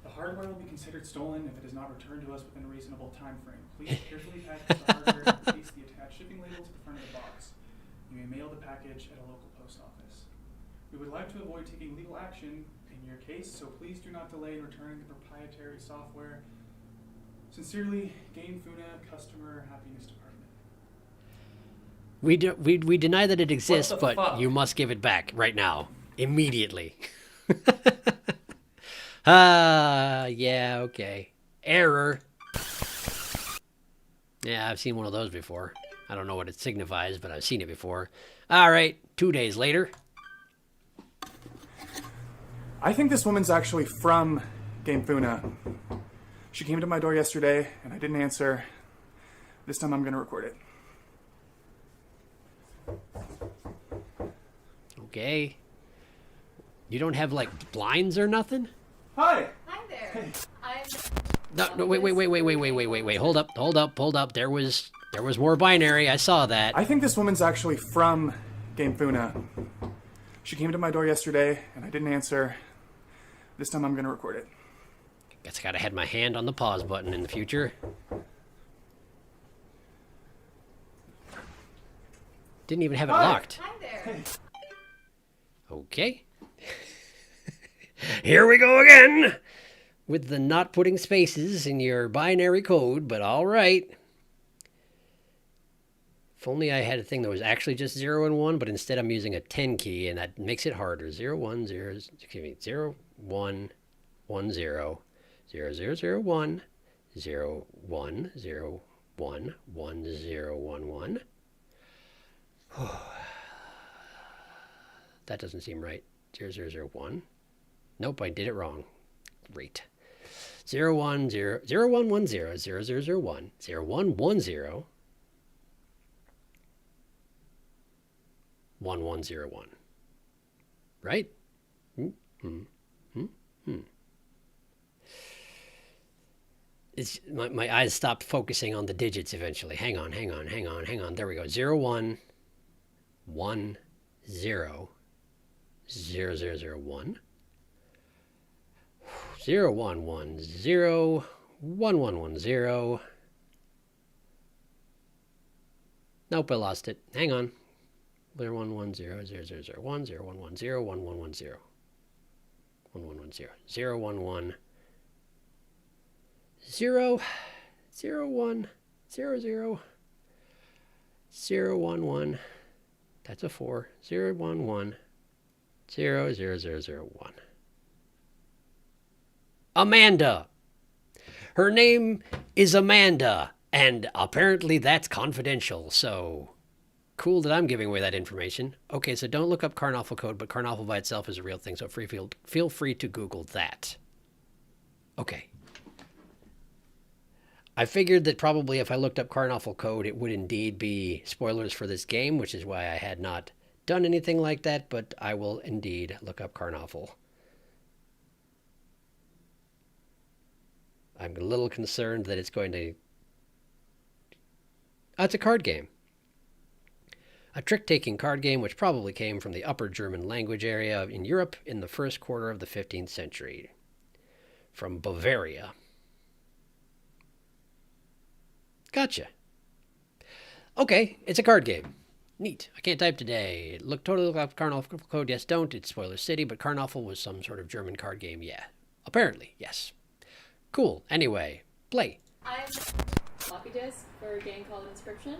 The hardware will be considered stolen if it is not returned to us within a reasonable time frame. Please carefully package the hardware and paste the attached shipping label to the front of the box. You may mail the package at a local post office. We would like to avoid taking legal action in your case, so please do not delay in returning the proprietary software. Sincerely, Game Funa, Customer Happiness Department. We deny that it exists, but fuck? you must give it back right now. Immediately. Yeah, okay. Error. Yeah, I've seen one of those before. I don't know what it signifies, but I've seen it before. All right, 2 days later. I think this woman's actually from Game Funa. She came to my door yesterday, and I didn't answer. This time I'm going to record it. Okay. You don't have, like, blinds or nothing? Hi! Hi there. Hey. No, wait. Hold up. There was more binary. I saw that. I think this woman's actually from Game Funa. She came to my door yesterday, and I didn't answer. This time I'm going to record it. Guess I gotta have my hand on the pause button in the future. Didn't even have it locked. Hi there. Okay. Here we go again with the not putting spaces in your binary code, but all right. If only I had a thing that was actually just 0 and 1, but instead I'm using a 10 key, and that makes it harder. 0, 1, 0, excuse me, 0, 1, 1, 0, 0, 0, 0, 1, 0, 1, 0, 1, 1, 0, 1, 1. That doesn't seem right. 0, 0, 0, 1. Nope, I did it wrong. Great. 0, 1, 0, 0, 1, 1, 0, 0, 0, 0, 1, 0, 1, 1, 0, 1, 1, 0, 1. Right? It's, my eyes stopped focusing on the digits eventually. Hang on. There we go. 0, 1, 1, 0, 0, 0, 0, 1. 0, 1, 1, 0, 1, 1, 1, 0. Nope, I lost it. Hang on. 0, 1, 1, 0, 0, 0, 0, 1, 0, 1, 1, 0, 1, 1, 1, 0. 1, 1, 1, 0. 0, 1, 1. 0, 0, 1, 0, 0. 0, 1, 1. That's a 4. 0, 1, 1. 0, 0, 0, 0, 1. Amanda. Her name is Amanda, and apparently that's confidential, so cool that I'm giving away that information. Okay, so don't look up Carnoffel code, but Carnoffel by itself is a real thing, so feel free to Google that. Okay. I figured that probably if I looked up Carnoffel code, it would indeed be spoilers for this game, which is why I had not done anything like that, but I will indeed look up Carnoffel. I'm a little concerned that it's going to... Oh, it's a card game. A trick-taking card game which probably came from the Upper German language area in Europe in the first quarter of the 15th century. From Bavaria. Gotcha. Okay, it's a card game. Neat. I can't type today. Totally look up Carnoffel code. Yes, don't. It's Spoiler City, but Carnoffel was some sort of German card game. Yeah. Apparently, yes. Cool. Anyway, play. I have a floppy disk for a game called Inscryption.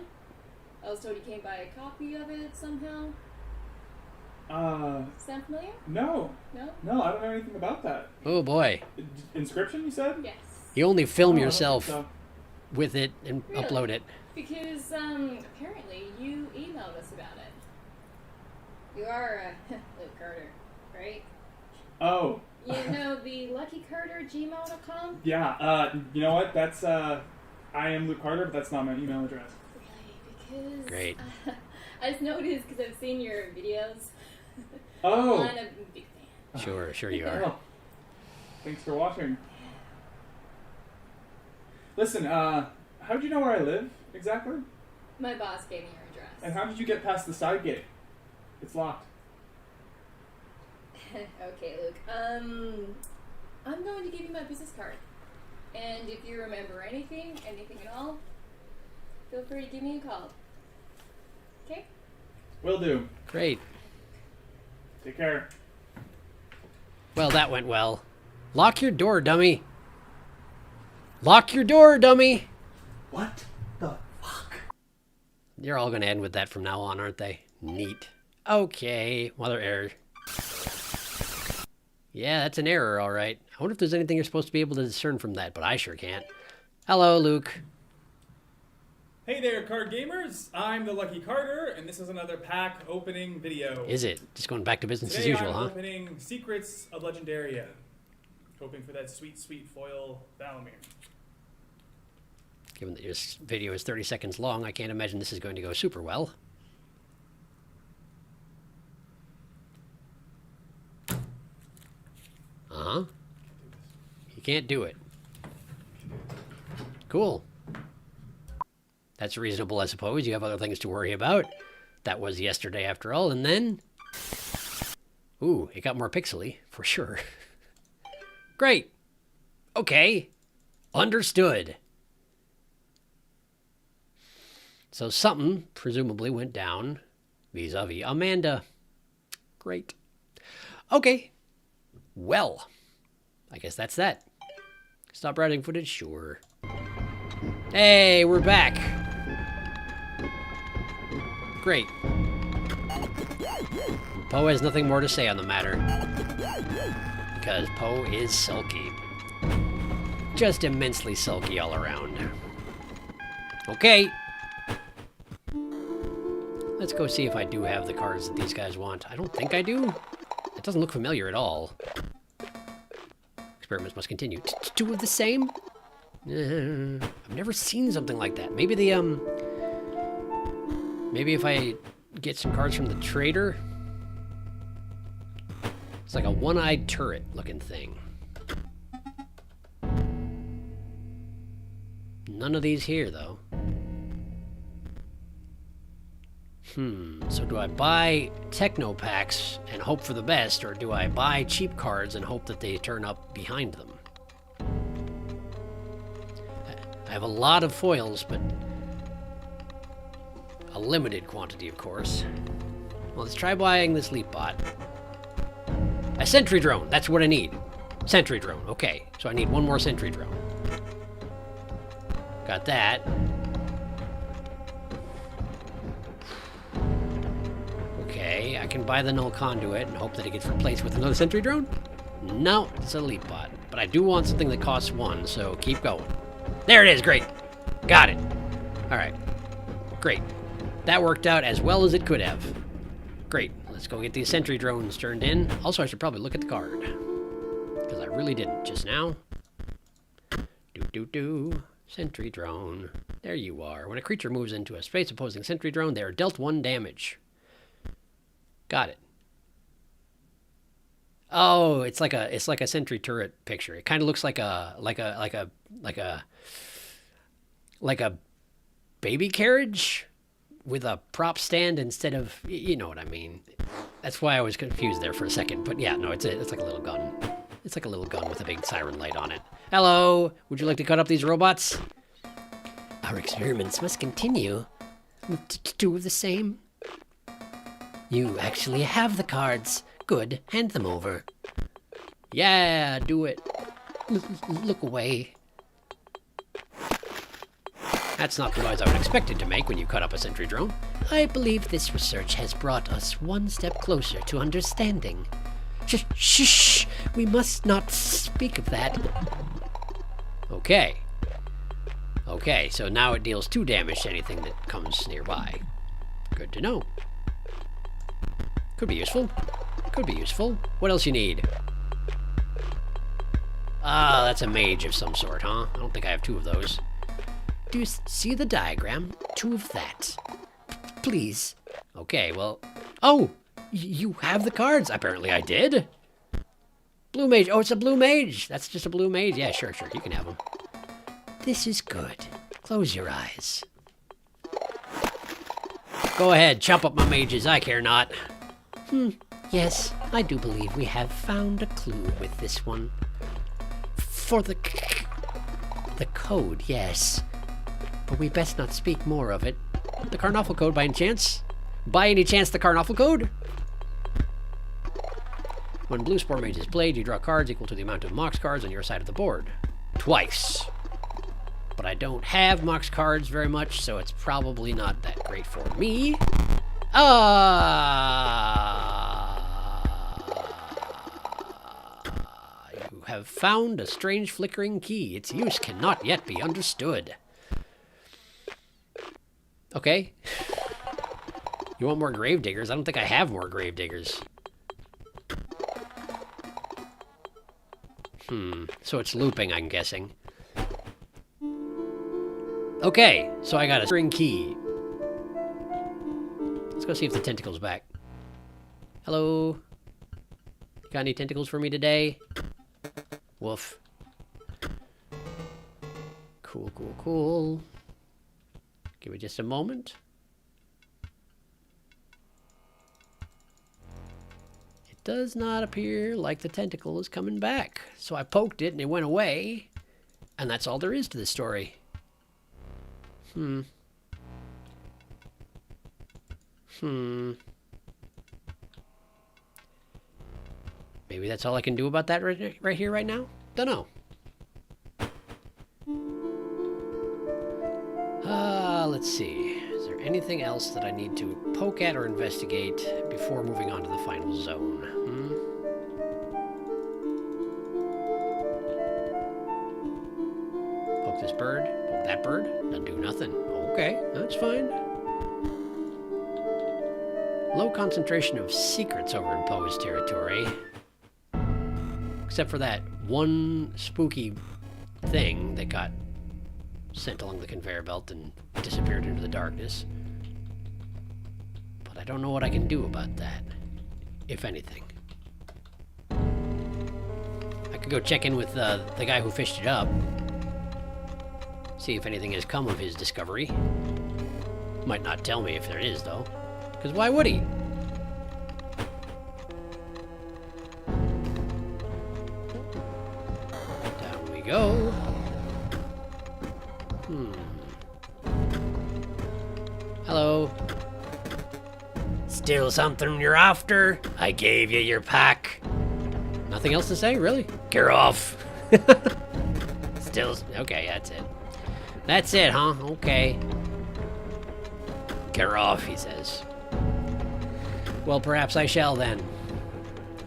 I was told you can't buy a copy of it somehow. Sound familiar? No. No? No, I don't know anything about that. Oh boy. Inscryption, you said? Yes. You only film Oh, I don't yourself think so. with it and Really? upload it. Because, apparently you emailed us about it. You are, Luke Carter, right? Oh. You know the luckycarter@gmail.com? Yeah, you know what? That's, I am Luke Carter, but that's not my email address. Really? Because... Great. I just noticed because I've seen your videos. Oh. I'm a big fan. Sure you are. Oh. Thanks for watching. Listen, how'd you know where I live, exactly? My boss gave me your address. And how did you get past the side gate? It's locked. Okay, Luke. I'm going to give you my business card. And if you remember anything at all, feel free to give me a call. Okay? Will do. Great. Take care. Well, that went well. Lock your door, dummy. Lock your door, dummy. What the fuck? You're all going to end with that from now on, aren't they? Neat. Okay. Mother error. Yeah, that's an error, all right. I wonder if there's anything you're supposed to be able to discern from that, but I sure can't. Hello, Luke. Hey there, card gamers. I'm the Lucky Carter, and this is another pack opening video. Is it? Just going back to business Today as usual, I'm huh? opening Secrets of Legendaria. Hoping for that sweet, sweet foil Valamir. Given that this video is 30 seconds long, I can't imagine this is going to go super well. Uh-huh. You can't do it. Cool. That's reasonable, I suppose. You have other things to worry about. That was yesterday, after all. And then... Ooh, it got more pixely, for sure. Great. Okay. Understood. So something, presumably, went down vis-a-vis Amanda. Great. Okay. Well, I guess that's that. Stop browsing footage? Sure. Hey, we're back. Great. Poe has nothing more to say on the matter. Because Poe is sulky. Just immensely sulky all around. Okay. Let's go see if I do have the cards that these guys want. I don't think I do. It doesn't look familiar at all. Experiments must continue. Two of the same? I've never seen something like that. Maybe the, maybe if I get some cards from the trader. It's like a one-eyed turret looking thing. None of these here, though. So do I buy techno packs and hope for the best, or do I buy cheap cards and hope that they turn up behind them? I have a lot of foils, but a limited quantity, of course. Well, let's try buying this leap bot. A sentry drone, that's what I need. Sentry drone, okay. So I need one more sentry drone. Got that. Okay, I can buy the null conduit and hope that it gets replaced with another sentry drone? No, it's a leap bot. But I do want something that costs one, so keep going. There it is, great. Got it. Alright. Great. That worked out as well as it could have. Great. Let's go get these sentry drones turned in. Also, I should probably look at the card. Because I really didn't just now. Sentry drone. There you are. When a creature moves into a space opposing sentry drone, they are dealt 1 damage. Got it. Oh, it's like a sentry turret picture. It kind of looks like a baby carriage with a prop stand instead of, you know what I mean. That's why I was confused there for a second. But yeah, no, it's like a little gun. It's like a little gun with a big siren light on it. Hello, would you like to cut up these robots? Our experiments must continue. Two of the same. You actually have the cards. Good, hand them over. Yeah, do it. Look away. That's not the noise I would expect it to make when you cut up a sentry drone. I believe this research has brought us one step closer to understanding. Shh, we must not speak of that. Okay. Okay, so now it deals 2 damage to anything that comes nearby. Good to know. Could be useful. Could be useful. What else you need? Ah, that's a mage of some sort, huh? I don't think I have 2 of those. Do you see the diagram? 2 of that. Please. Okay, well... Oh! You have the cards! Apparently I did. Blue mage. Oh, it's a blue mage! That's just a blue mage. Yeah, sure. You can have them. This is good. Close your eyes. Go ahead, chop up my mages. I care not. Yes, I do believe we have found a clue with this one. For the code, yes. But we best not speak more of it. The Carnoffel code, by any chance? By any chance, the Carnoffel code? When Blue Spore Mage is played, you draw cards equal to the amount of Mox cards on your side of the board. Twice. But I don't have Mox cards very much, so it's probably not that great for me. You have found a strange flickering key. Its use cannot yet be understood. Okay. You want more gravediggers? I don't think I have more gravediggers. So it's looping, I'm guessing. Okay, so I got a string key. Let's go see if the tentacle's back. Hello? Got any tentacles for me today? Woof. Cool. Give me just a moment. It does not appear like the tentacle is coming back. So I poked it and it went away. And that's all there is to this story. Maybe Maybe that's all I can do about that right here, right now? Dunno. Let's see. Is there anything else that I need to poke at or investigate before moving on to the final zone? Poke this bird. Poke that bird. Doesn't do nothing. Okay, that's fine. Low concentration of secrets over imposed territory. Except for that one spooky thing that got sent along the conveyor belt and disappeared into the darkness. But I don't know what I can do about that, if anything. I could go check in with the guy who fished it up. See if anything has come of his discovery. Might not tell me if there is, though. Because why would he? Down we go. Hello. Still something you're after? I gave you your pack. Nothing else to say, really? Get off. Still, okay, that's it. That's it, huh? Okay. Get off, he says. Well, perhaps I shall then.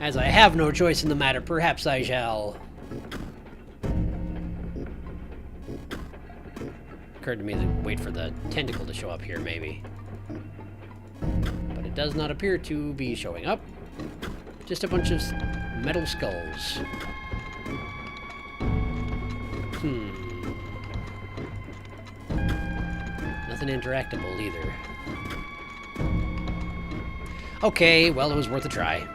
As I have no choice in the matter, perhaps I shall. Occurred to me to wait for the tentacle to show up here, maybe. But it does not appear to be showing up. Just a bunch of metal skulls. Nothing interactable either. Okay, well, it was worth a try.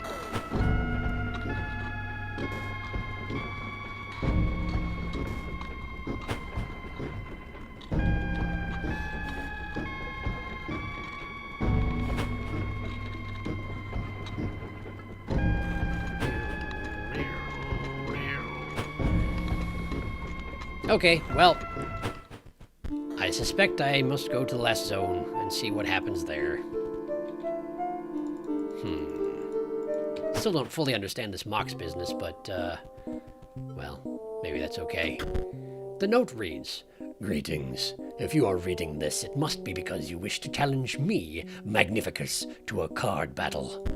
Okay, well, I suspect I must go to the last zone and see what happens there. Still don't fully understand this Mox business, but, well, maybe that's okay. The note reads, "Greetings. If you are reading this, it must be because you wish to challenge me, Magnificus, to a card battle.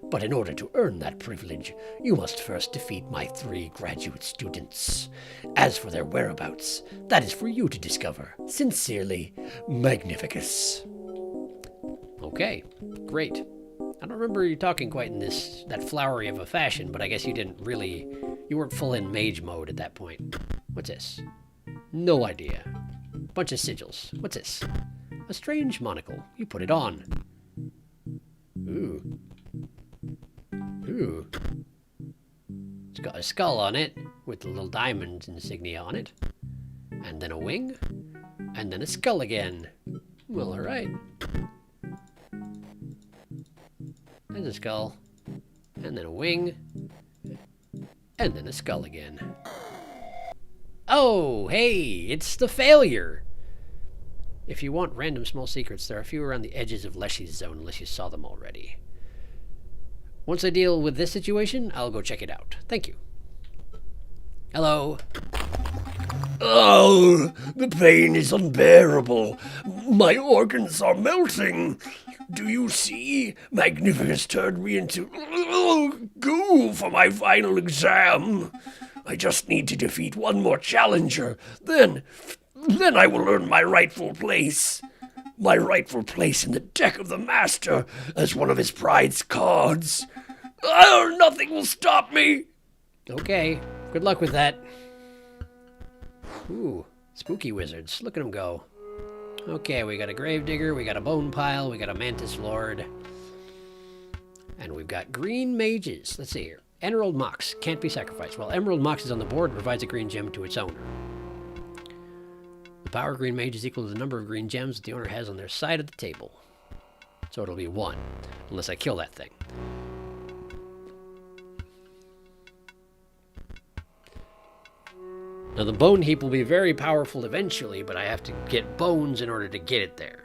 But in order to earn that privilege, you must first defeat my 3 graduate students. As for their whereabouts, that is for you to discover. Sincerely, Magnificus." Okay, great. I don't remember you talking quite in that flowery of a fashion, but I guess you weren't full in mage mode at that point. What's this? No idea. Bunch of sigils. What's this? A strange monocle. You put it on. Ooh. It's got a skull on it, with the little diamond insignia on it. And then a wing. And then a skull again. Well, alright. There's a skull. And then a wing. And then a skull again. Oh, hey, it's the failure! If you want random small secrets, there are a few around the edges of Leshy's zone, unless you saw them already. Once I deal with this situation, I'll go check it out. Thank you. Hello. Oh, the pain is unbearable. My organs are melting. Do you see? Magnificus turned me into goo for my final exam. I just need to defeat one more challenger. Then I will earn my rightful place. My rightful place in the deck of the Master as one of his pride's cards. Oh, nothing will stop me. Okay, good luck with that. Ooh, spooky wizards. Look at them go. Okay, we got a gravedigger, we got a bone pile, we got a mantis lord. And we've got green mages. Let's see here. Emerald Mox can't be sacrificed. Well, Emerald Mox is on the board, provides a green gem to its owner. The power of green mage is equal to the number of green gems that the owner has on their side of the table. So it'll be 1, unless I kill that thing. Now the bone heap will be very powerful eventually, but I have to get bones in order to get it there.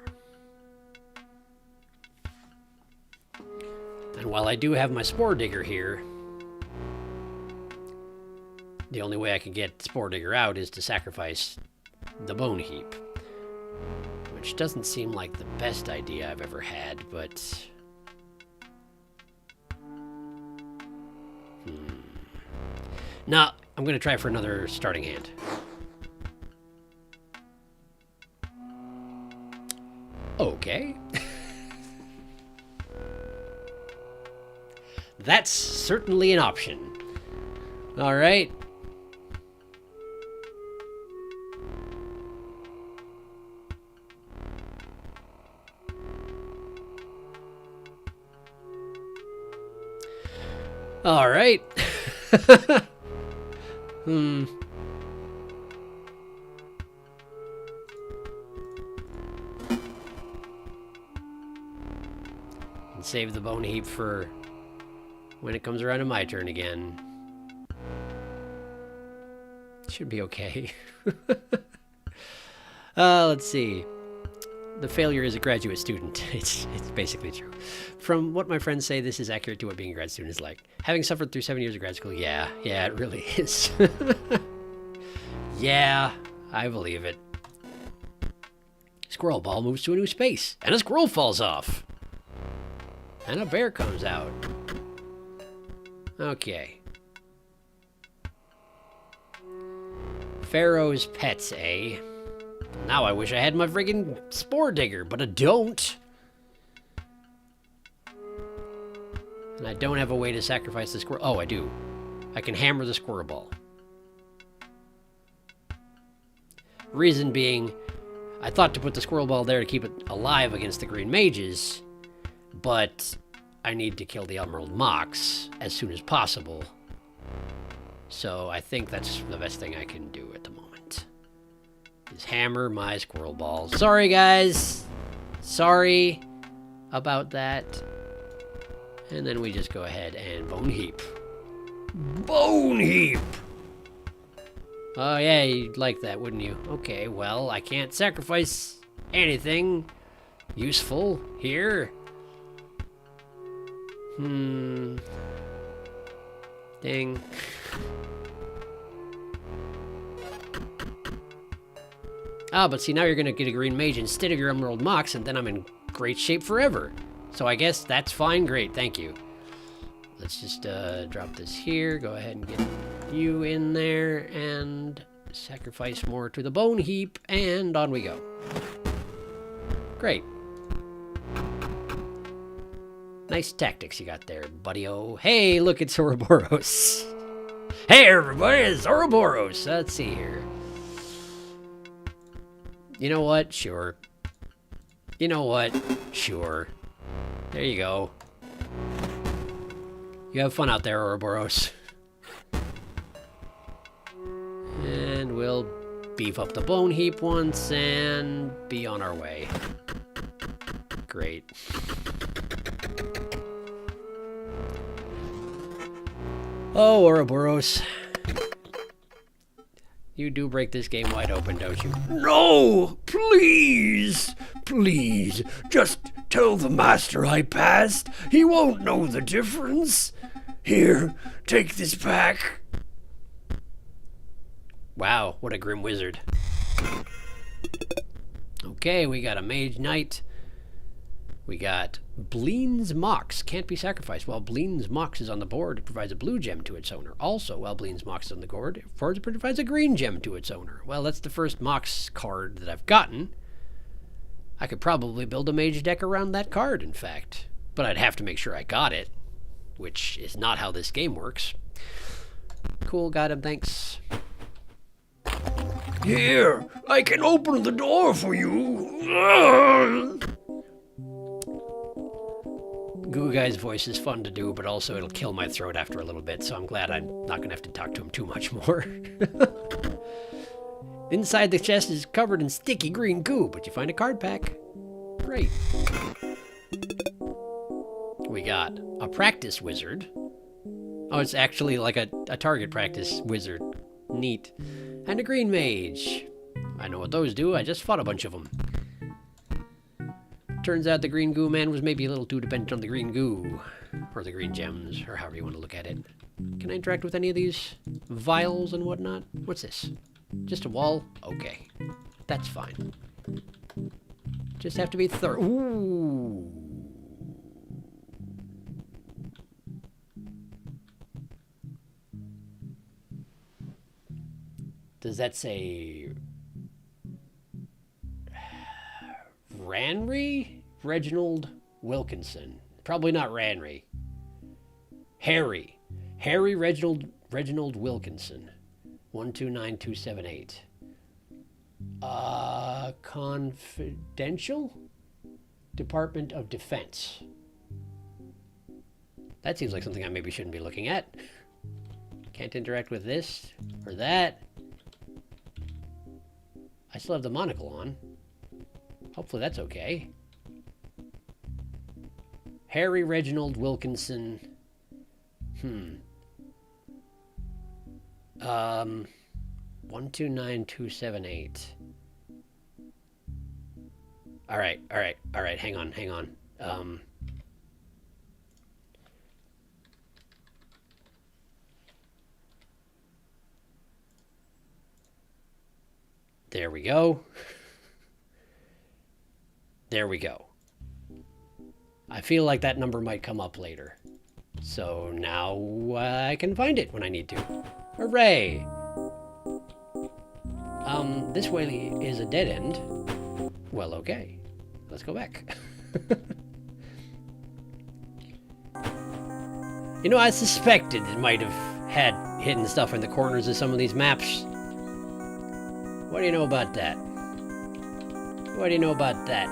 And while I do have my spore digger here, the only way I can get Spore Digger out is to sacrifice the Bone Heap. Which doesn't seem like the best idea I've ever had, but... No, I'm going to try for another starting hand. Okay. That's certainly an option. All right. All right. And save the Bone Heap for when it comes around to my turn again. Should be okay. Let's see. The failure is a graduate student. It's basically true. From what my friends say, this is accurate to what being a grad student is like. Having suffered through 7 years of grad school, yeah, it really is. Yeah, I believe it. Squirrel ball moves to a new space, and a squirrel falls off. And a bear comes out. Okay. Pharaoh's pets, eh? Now I wish I had my friggin' Spore Digger, but I don't. And I don't have a way to sacrifice the squirrel. Oh, I do. I can hammer the squirrel ball. Reason being, I thought to put the squirrel ball there to keep it alive against the green mages, but I need to kill the Emerald Mox as soon as possible. So I think that's the best thing I can do at the moment. Is hammer my squirrel ball. Sorry, guys. Sorry about that. And then we just go ahead and Bone Heap. Bone Heap! Oh, yeah, you'd like that, wouldn't you? Okay, well, I can't sacrifice anything useful here. Ding. Ah, but see, now you're going to get a green mage instead of your Emerald Mox, and then I'm in great shape forever. So I guess that's fine. Great, thank you. Let's just drop this here. Go ahead and get you in there and sacrifice more to the Bone Heap, and on we go. Great. Nice tactics you got there, buddy-o. Hey, look, it's Ouroboros. Hey, everybody, it's Ouroboros. Let's see here. You know what? Sure. You know what? Sure. There you go. You have fun out there, Ouroboros. And we'll beef up the Bone Heap once and be on our way. Great. Oh, Ouroboros. You do break this game wide open, don't you? No! Please! Please! Just tell the master I passed. He won't know the difference. Here, take this pack. Wow, what a grim wizard. Okay, we got a Mage Knight. We got Bleen's Mox. Can't be sacrificed. While Bleen's Mox is on the board, it provides a blue gem to its owner. Also, while Bleen's Mox is on the board, it provides a green gem to its owner. Well, that's the first Mox card that I've gotten. I could probably build a mage deck around that card, in fact. But I'd have to make sure I got it, which is not how this game works. Cool, got him, thanks. Here, I can open the door for you. Goo Guy's voice is fun to do, but also it'll kill my throat after a little bit, so I'm glad I'm not going to have to talk to him too much more. Inside the chest is covered in sticky green goo, but you find a card pack. Great. We got a practice wizard. Oh, it's actually like a target practice wizard. Neat. And a green mage. I know what those do, I just fought a bunch of them. Turns out the green goo man was maybe a little too dependent on the green goo. Or the green gems, or however you want to look at it. Can I interact with any of these vials and whatnot? What's this? Just a wall? Okay. That's fine. Just have to be thorough. Ooh. Does that say Ranry? Reginald Wilkinson. Probably not Ranry. Harry. Harry Reginald Wilkinson. 129278. Confidential? Department of Defense. That seems like something I maybe shouldn't be looking at. Can't interact with this or that. I still have the monocle on. Hopefully that's okay. Harry Reginald Wilkinson. 129278. All right. Hang on. There we go. There we go. I feel like that number might come up later. So now I can find it when I need to. Hooray! This way is a dead end. Well, okay. Let's go back. You know, I suspected it might have had hidden stuff in the corners of some of these maps. What do you know about that? What do you know about that?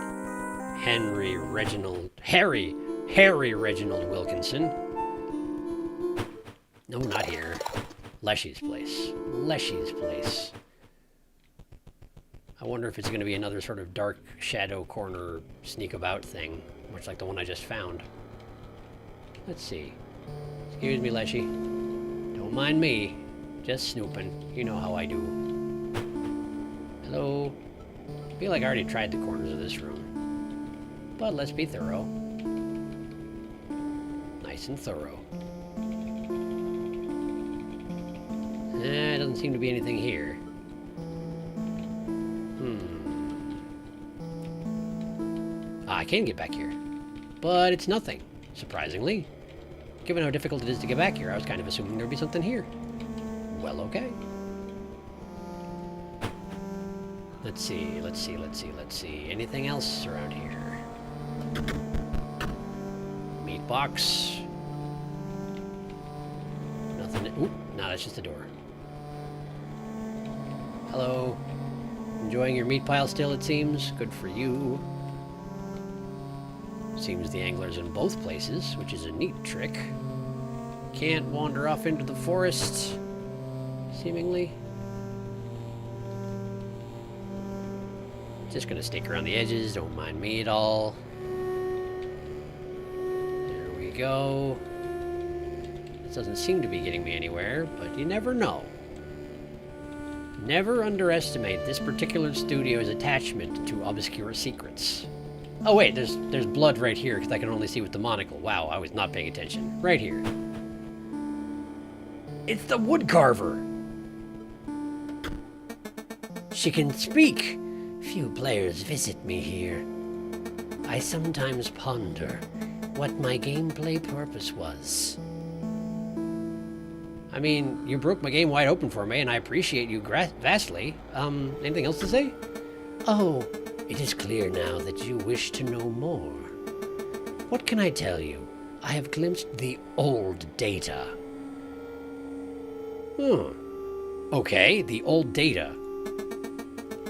Harry Reginald Wilkinson. No, not here. Leshy's place. I wonder if it's going to be another sort of dark shadow corner sneak about thing, much like the one I just found. Let's see. Excuse me, Leshy. Don't mind me. Just snooping. You know how I do. Hello. I feel like I already tried the corners of this room. But let's be thorough. Nice and thorough. Doesn't seem to be anything here. I can get back here. But it's nothing, surprisingly. Given how difficult it is to get back here, I was kind of assuming there'd be something here. Well, okay. Let's see. Anything else around here? Meat box. Nothing. Oop, no, that's just a door. Hello. Enjoying your meat pile still, it seems. Good for you. Seems the angler's in both places, which is a neat trick. Can't wander off into the forest, seemingly. Just gonna stick around the edges, don't mind me at all. There we go. This doesn't seem to be getting me anywhere, but you never know. Never underestimate this particular studio's attachment to obscure secrets. Oh wait, there's blood right here, because I can only see with the monocle. Wow, I was not paying attention. Right here. It's the woodcarver! She can speak! Few players visit me here. I sometimes ponder what my gameplay purpose was. I mean, you broke my game wide open for me, and I appreciate you vastly. Anything else to say? Oh, it is clear now that you wish to know more. What can I tell you? I have glimpsed the old data. Okay, the old data.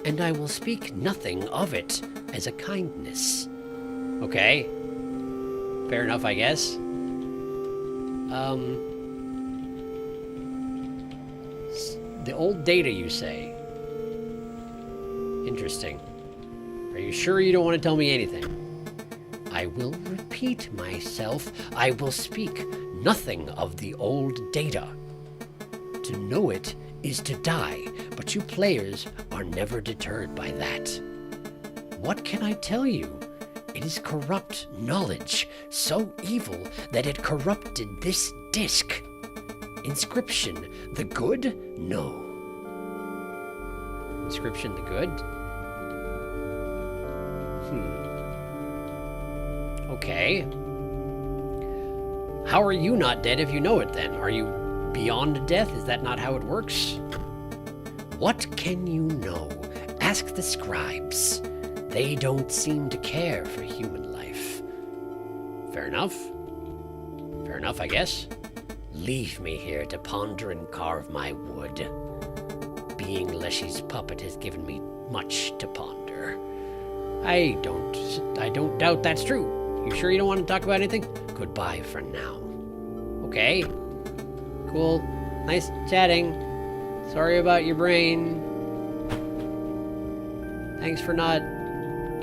And I will speak nothing of it as a kindness. Okay. Fair enough, I guess. The old data, you say? Interesting. Are you sure you don't want to tell me anything? I will repeat myself. I will speak nothing of the old data. To know it is to die, but you players are never deterred by that. What can I tell you? It It is corrupt knowledge, so evil that it corrupted this disc. Inscryption, the good? No. Inscryption, the good? Okay. How are you not dead if you know it then? Are you beyond death? Is that not how it works? What can you know? Ask the scribes. They don't seem to care for human life. Fair enough. Fair enough, I guess. Leave me here to ponder and carve my wood. Being Leshy's puppet has given me much to ponder. I don't doubt that's true. You sure you don't want to talk about anything? Goodbye for now. Okay. Cool. Nice chatting. Sorry about your brain. Thanks for not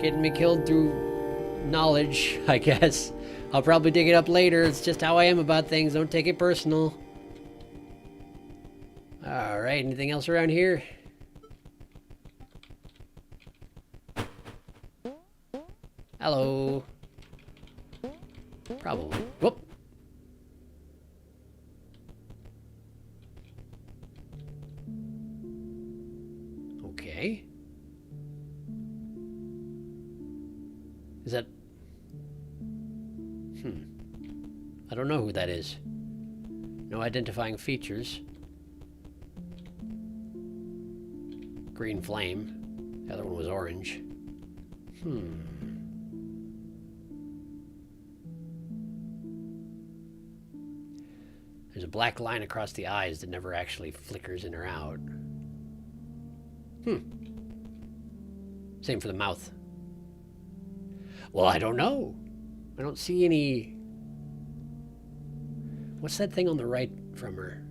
getting me killed through knowledge, I guess. I'll probably dig it up later. It's just how I am about things. Don't take it personal. Alright, anything else around here? Hello. Probably. Whoop. Okay. Is that... I don't know who that is. No identifying features. Green flame. The other one was orange. There's a black line across the eyes that never actually flickers in or out. Same for the mouth. Well, I don't know. I don't see any... What's that thing on the right from her?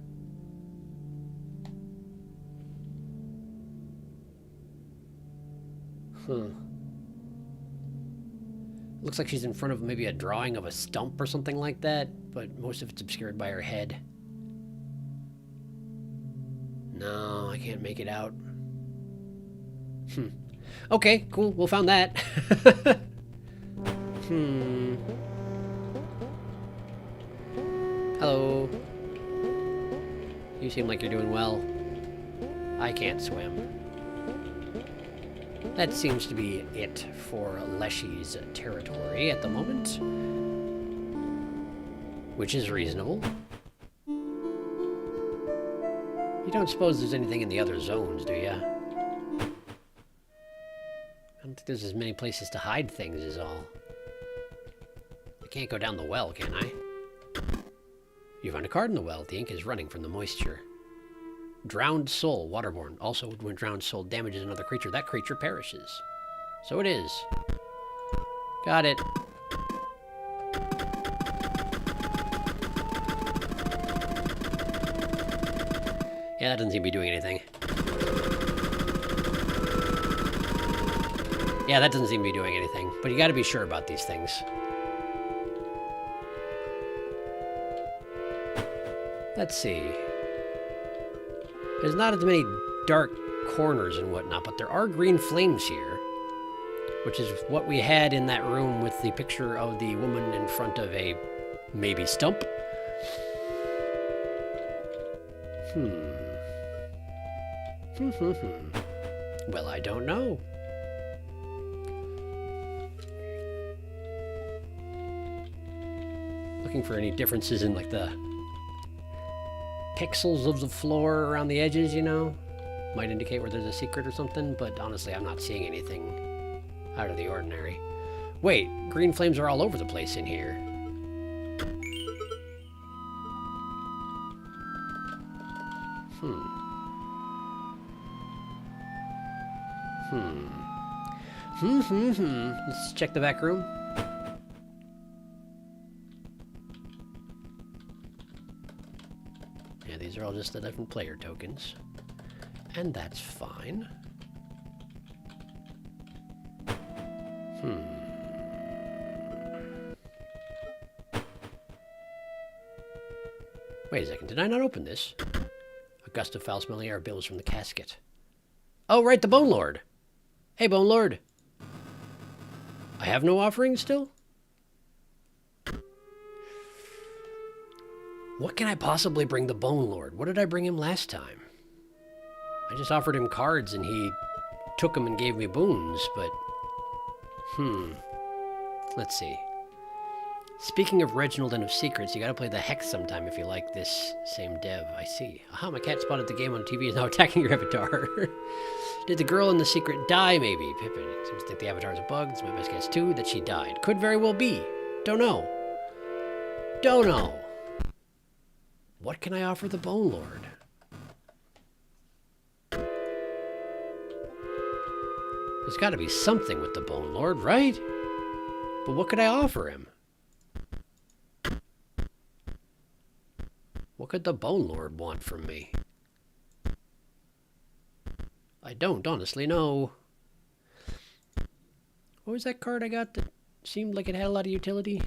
Looks like she's in front of maybe a drawing of a stump or something like that, but most of it's obscured by her head. No, I can't make it out. Okay, cool. We'll found that. Hello. You seem like you're doing well. I can't swim. That seems to be it for Leshy's territory at the moment. Which is reasonable. You don't suppose there's anything in the other zones, do you? I don't think there's as many places to hide things is all. I can't go down the well, can I? You find a card in the well. The ink is running from the moisture. Drowned soul, waterborne. Also, when drowned soul damages another creature, that creature perishes. So it is. Got it. Yeah, that doesn't seem to be doing anything. Yeah, that doesn't seem to be doing anything. But you gotta be sure about these things. Let's see. There's not as many dark corners and whatnot, but there are green flames here. Which is what we had in that room with the picture of the woman in front of a maybe stump. Well, I don't know. Looking for any differences in like the pixels of the floor around the edges, you know? Might indicate where there's a secret or something, but honestly, I'm not seeing anything out of the ordinary. Wait, green flames are all over the place in here. Let's check the back room. Yeah, these are all just the different player tokens. And that's fine. Wait a second, did I not open this? A gust of foul-smelling air billows from the casket. Oh, right, the Bone Lord. Hey, Bone Lord. I have no offerings still? What can I possibly bring the Bone Lord? What did I bring him last time? I just offered him cards and he took them and gave me boons, but... Let's see. Speaking of Reginald and of secrets, you gotta play the Hex sometime if you like this same dev. I see. Aha, my cat spotted the game on TV is now attacking your avatar. Did the girl in the secret die, maybe? Pippin seems to think the avatar is a bug. It's my best guess, too, that she died. Could very well be. Don't know. Don't know. What can I offer the Bone Lord? There's got to be something with the Bone Lord, right? But what could I offer him? What could the Bone Lord want from me? I don't honestly know. What was that card I got that seemed like it had a lot of utility?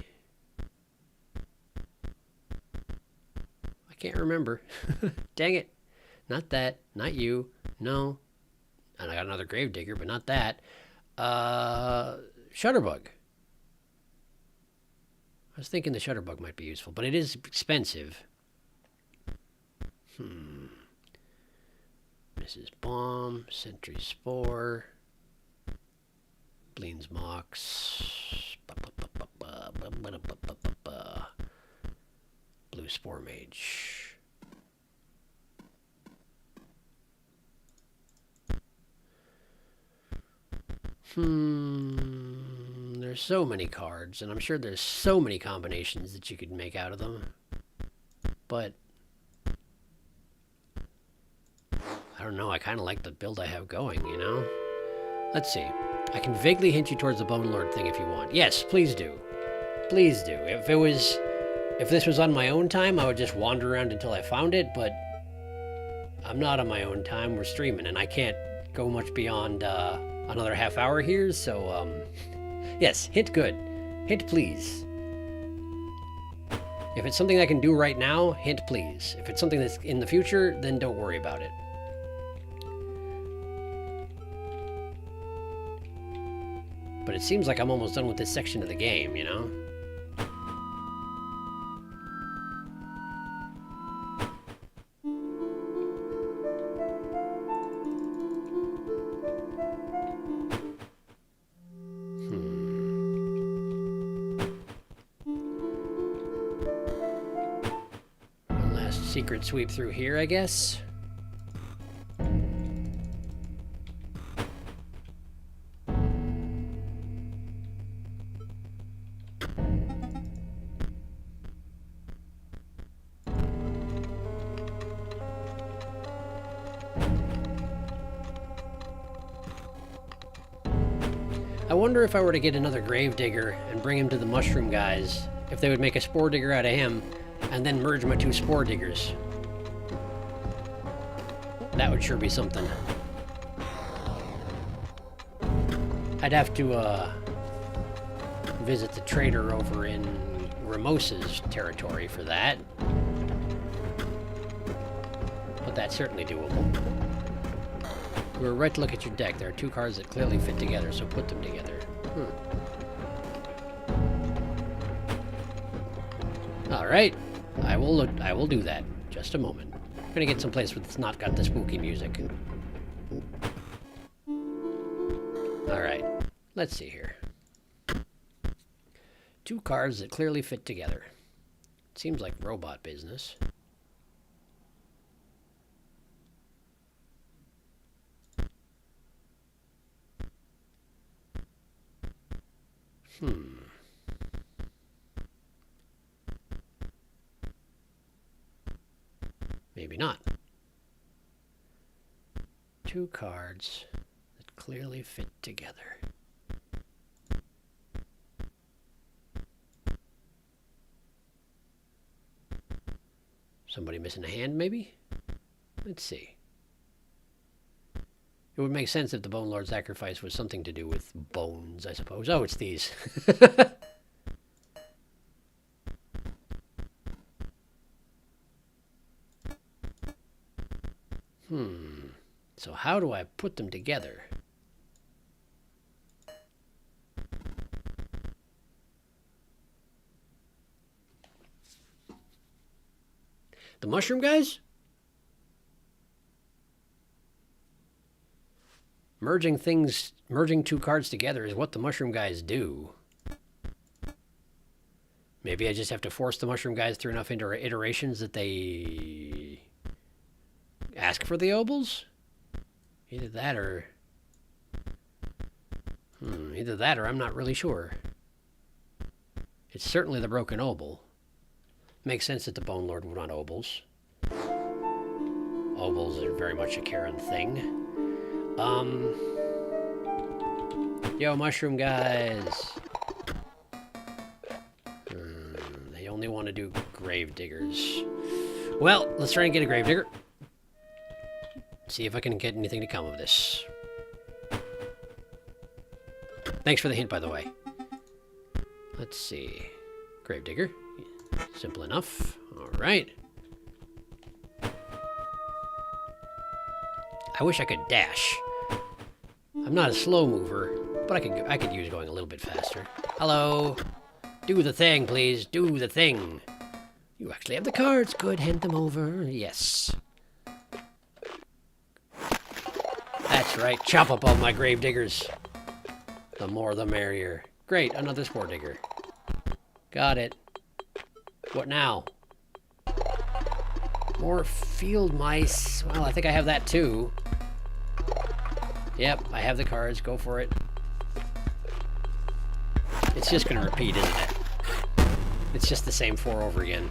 I can't remember. Dang it. Not that. Not you. No. And I got another Gravedigger, but not that. Shutterbug. I was thinking the Shutterbug might be useful, but it is expensive. Mrs. Bomb, Sentry Spore, Bleen's Mox, Blue Spore Mage. There's so many cards, and I'm sure there's so many combinations that you could make out of them. But I don't know, I kind of like the build I have going, you know? Let's see. I can vaguely hint you towards the Bone Lord thing if you want. Yes, please do. Please do. If this was on my own time, I would just wander around until I found it, but I'm not on my own time. We're streaming, and I can't go much beyond another half hour here, so, yes, hint good. Hint please. If it's something I can do right now, hint please. If it's something that's in the future, then don't worry about it. But it seems like I'm almost done with this section of the game, you know? One last secret sweep through here, I guess. I wonder if I were to get another Gravedigger and bring him to the Mushroom guys, if they would make a Spore Digger out of him, and then merge my two Spore Diggers. That would sure be something. I'd have to, visit the trader over in Ramosa's territory for that. But that's certainly doable. You were right to look at your deck. There are two cards that clearly fit together, so put them together. Alright. I will do that. Just a moment. I'm gonna get someplace where it's not got the spooky music. Alright. Let's see here. Two cards that clearly fit together. Seems like robot business. Maybe not. Two cards that clearly fit together. Somebody missing a hand, maybe? Let's see. It would make sense if the Bone Lord sacrifice was something to do with bones, I suppose. Oh, it's these. So how do I put them together? The mushroom guys? Merging two cards together is what the mushroom guys do. Maybe I just have to force the mushroom guys through enough iterations that they ask for the obols? Either that or... either that or I'm not really sure. It's certainly the broken obol. Makes sense that the Bone Lord would want obols. Obols are very much a Karen thing. Yo, mushroom guys. They only want to do grave diggers. Well, let's try and get a grave digger. See if I can get anything to come of this. Thanks for the hint, by the way. Let's see. Gravedigger. Simple enough. All right. I wish I could dash. I'm not a slow mover, but I could use going a little bit faster. Hello. Do the thing, please. Do the thing. You actually have the cards. Good. Hand them over. Yes. That's right. Chop up all my gravediggers. The more the merrier. Great, another spore digger. Got it. What now? More field mice. Well, I think I have that too. Yep, I have the cards. Go for it. It's just going to repeat, isn't it? It's just the same 4 over again.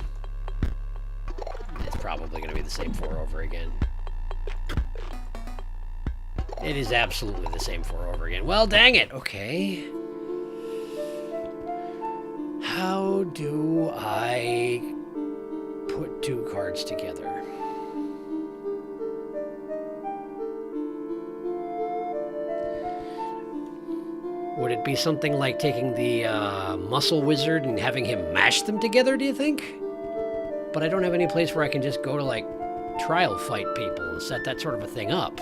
It's probably going to be the same 4 over again. It is absolutely the same 4 over again. Well, dang it. Okay. How do I put 2 cards together? Would it be something like taking the muscle wizard and having him mash them together, do you think? But I don't have any place where I can just go to, like, trial fight people and set that sort of a thing up.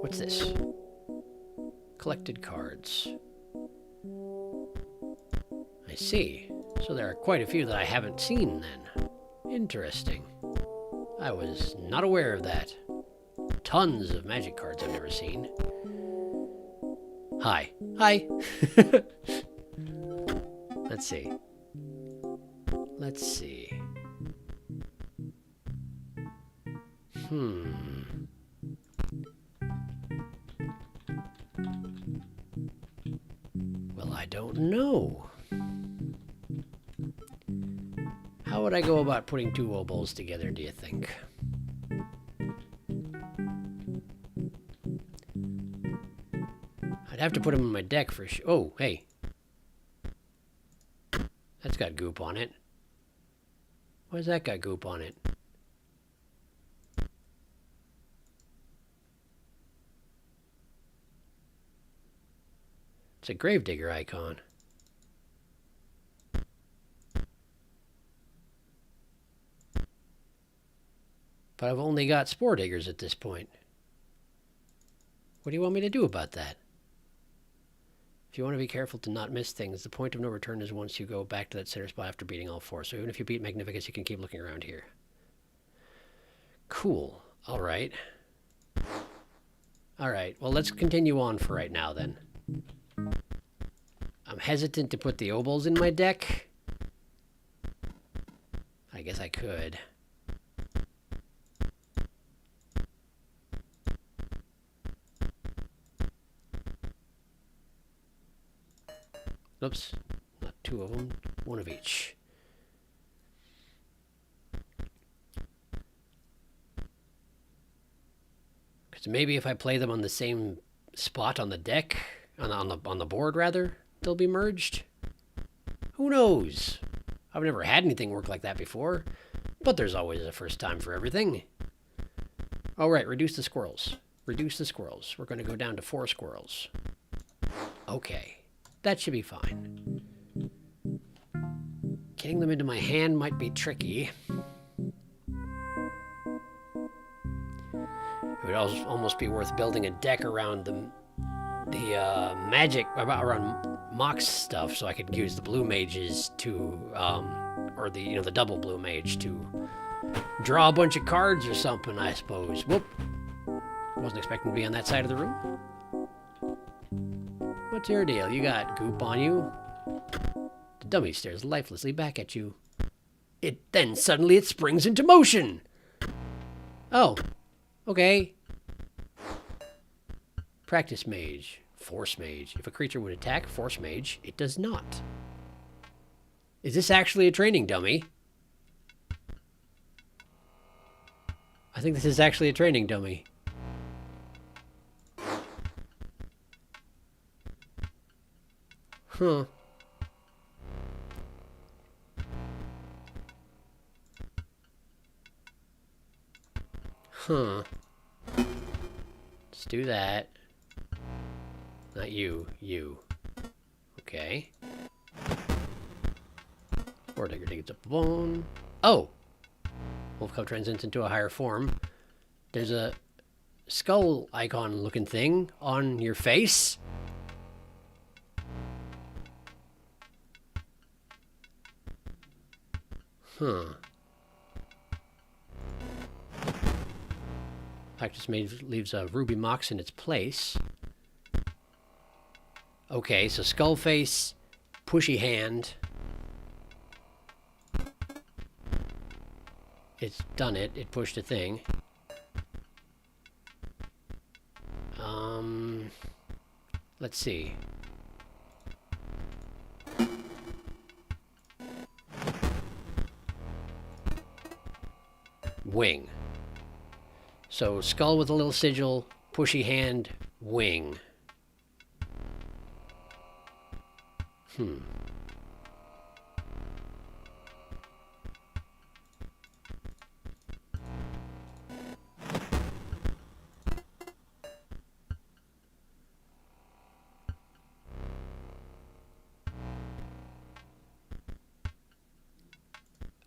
What's this? Collected cards. I see. So there are quite a few that I haven't seen then. Interesting. I was not aware of that. Tons of magic cards I've never seen. Hi. Hi. Let's see. Let's see. Well, I don't know. How would I go about putting 2 obols together, do you think? I'd have to put them in my deck for sure. Oh, hey. That's got goop on it. Why's that got goop on it? It's a gravedigger icon. But I've only got spore diggers at this point. What do you want me to do about that? If you want to be careful to not miss things, the point of no return is once you go back to that center spot after beating all 4. So even if you beat Magnificus, you can keep looking around here. Cool. All right. All right. Well, let's continue on for right now then. I'm hesitant to put the obols in my deck. I guess I could. Oops, not 2 of them, 1 of each. Because maybe if I play them on the same spot on the deck, on the board rather, they'll be merged. Who knows? I've never had anything work like that before, but there's always a first time for everything. All right, reduce the squirrels. Reduce the squirrels. We're going to go down to 4 squirrels. Okay. That should be fine. Getting them into my hand might be tricky. It would almost be worth building a deck around the magic, around Mox stuff, so I could use the blue mages to, or the double blue mage to draw a bunch of cards or something, I suppose. Whoop. Wasn't expecting to be on that side of the room. What's your deal? You got goop on you? The dummy stares lifelessly back at you. Then suddenly it springs into motion. Oh, okay. Practice mage, force mage. If a creature would attack force mage, it does not. Is this actually a training dummy? I think this is actually a training dummy. Huh. Huh. Let's do that. Not you. You. Okay. Or digger digs up a bone. Oh! Wolf Cub transcends into a higher form. There's a skull icon looking thing on your face. Huh. Practice mage leaves a ruby mox in its place. Okay, so skull face, pushy hand. It's done it. It pushed a thing. Let's see. Wing. So skull with a little sigil, pushy hand, wing.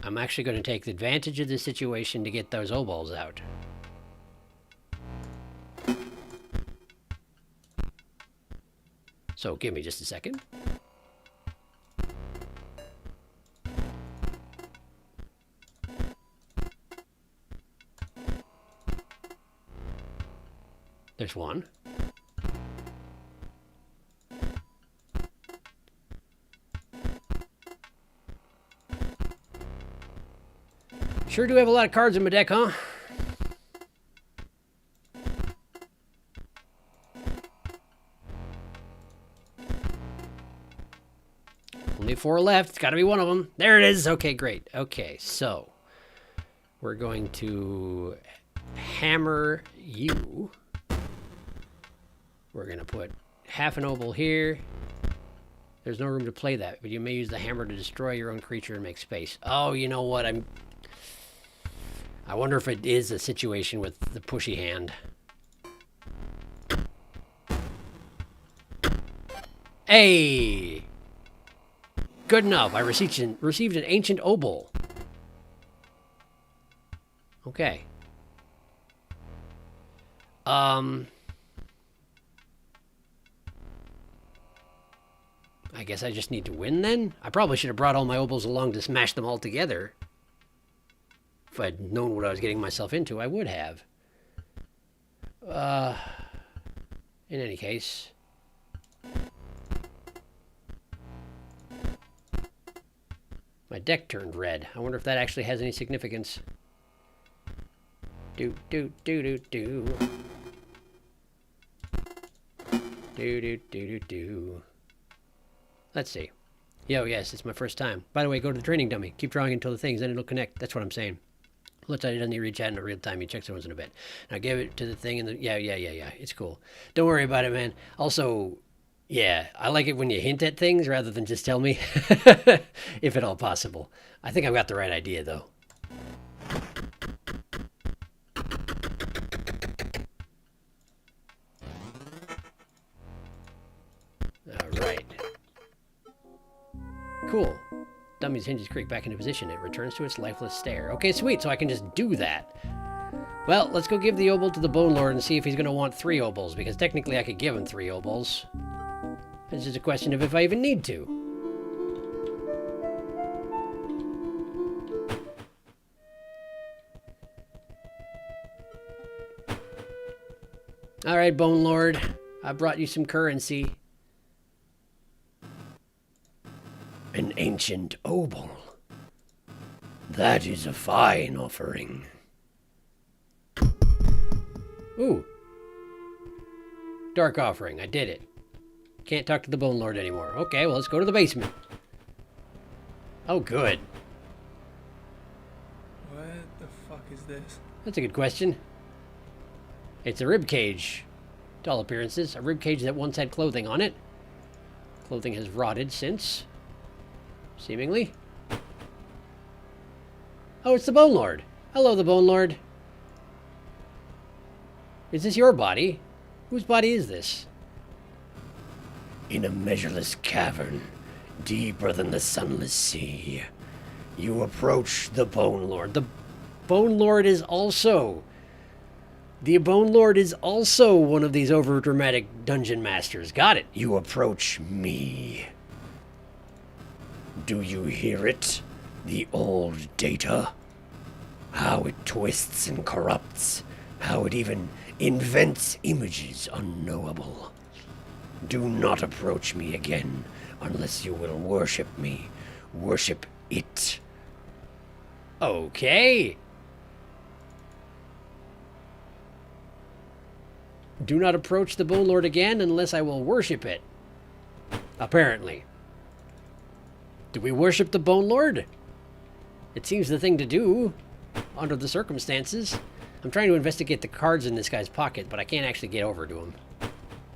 I'm actually going to take advantage of the situation to get those obols out. So give me just a second. There's one. Sure do have a lot of cards in my deck, huh? Only 4 left. It's got to be one of them. There it is. Okay, great. Okay, so we're going to hammer you. We're going to put half an obol here. There's no room to play that, but you may use the hammer to destroy your own creature and make space. Oh, you know what? I wonder if it is a situation with the pushy hand. Hey! Good enough. I received an ancient obol. Okay. I guess I just need to win then? I probably should have brought all my obols along to smash them all together. If I'd known what I was getting myself into, I would have. In any case. My deck turned red. I wonder if that actually has any significance. Do. Let's see. Yo, yes, it's my first time. By the way, go to the training dummy. Keep drawing until the things, then it'll connect. That's what I'm saying. Looks like it doesn't reach out in real time. He checks it once in a bit. Now give it to the thing and yeah. It's cool. Don't worry about it, man. Also, yeah, I like it when you hint at things rather than just tell me. If at all possible. I think I've got the right idea, though. All right. Cool. Dummy's hinges creak back into position. It returns to its lifeless stare. Okay, sweet. So I can just do that. Well, let's go give the obol to the Bone Lord and see if he's going to want 3 obols, because technically I could give him 3 obols. It's just a question of if I even need to. Alright, Bone Lord. I brought you some currency. An ancient obol. That is a fine offering. Ooh. Dark offering. I did it. Can't talk to the Bone Lord anymore. Okay, well, let's go to the basement. Oh, good. What the fuck is this? That's a good question. It's a rib cage, to all appearances. A rib cage that once had clothing on it. Clothing has rotted since, seemingly. Oh, it's the Bone Lord. Hello, the Bone Lord. Is this your body? Whose body is this? In a measureless cavern, deeper than the sunless sea, you approach the Bone Lord. The Bone Lord is also... The Bone Lord is also one of these overdramatic dungeon masters. Got it. You approach me. Do you hear it? The old data? How it twists and corrupts. How it even invents images unknowable. Do not approach me again unless you will worship me. Worship it. Okay. Do not approach the Bone Lord again unless I will worship it. Apparently. Do we worship the Bone Lord? It seems the thing to do, under the circumstances. I'm trying to investigate the cards in this guy's pocket, but I can't actually get over to him.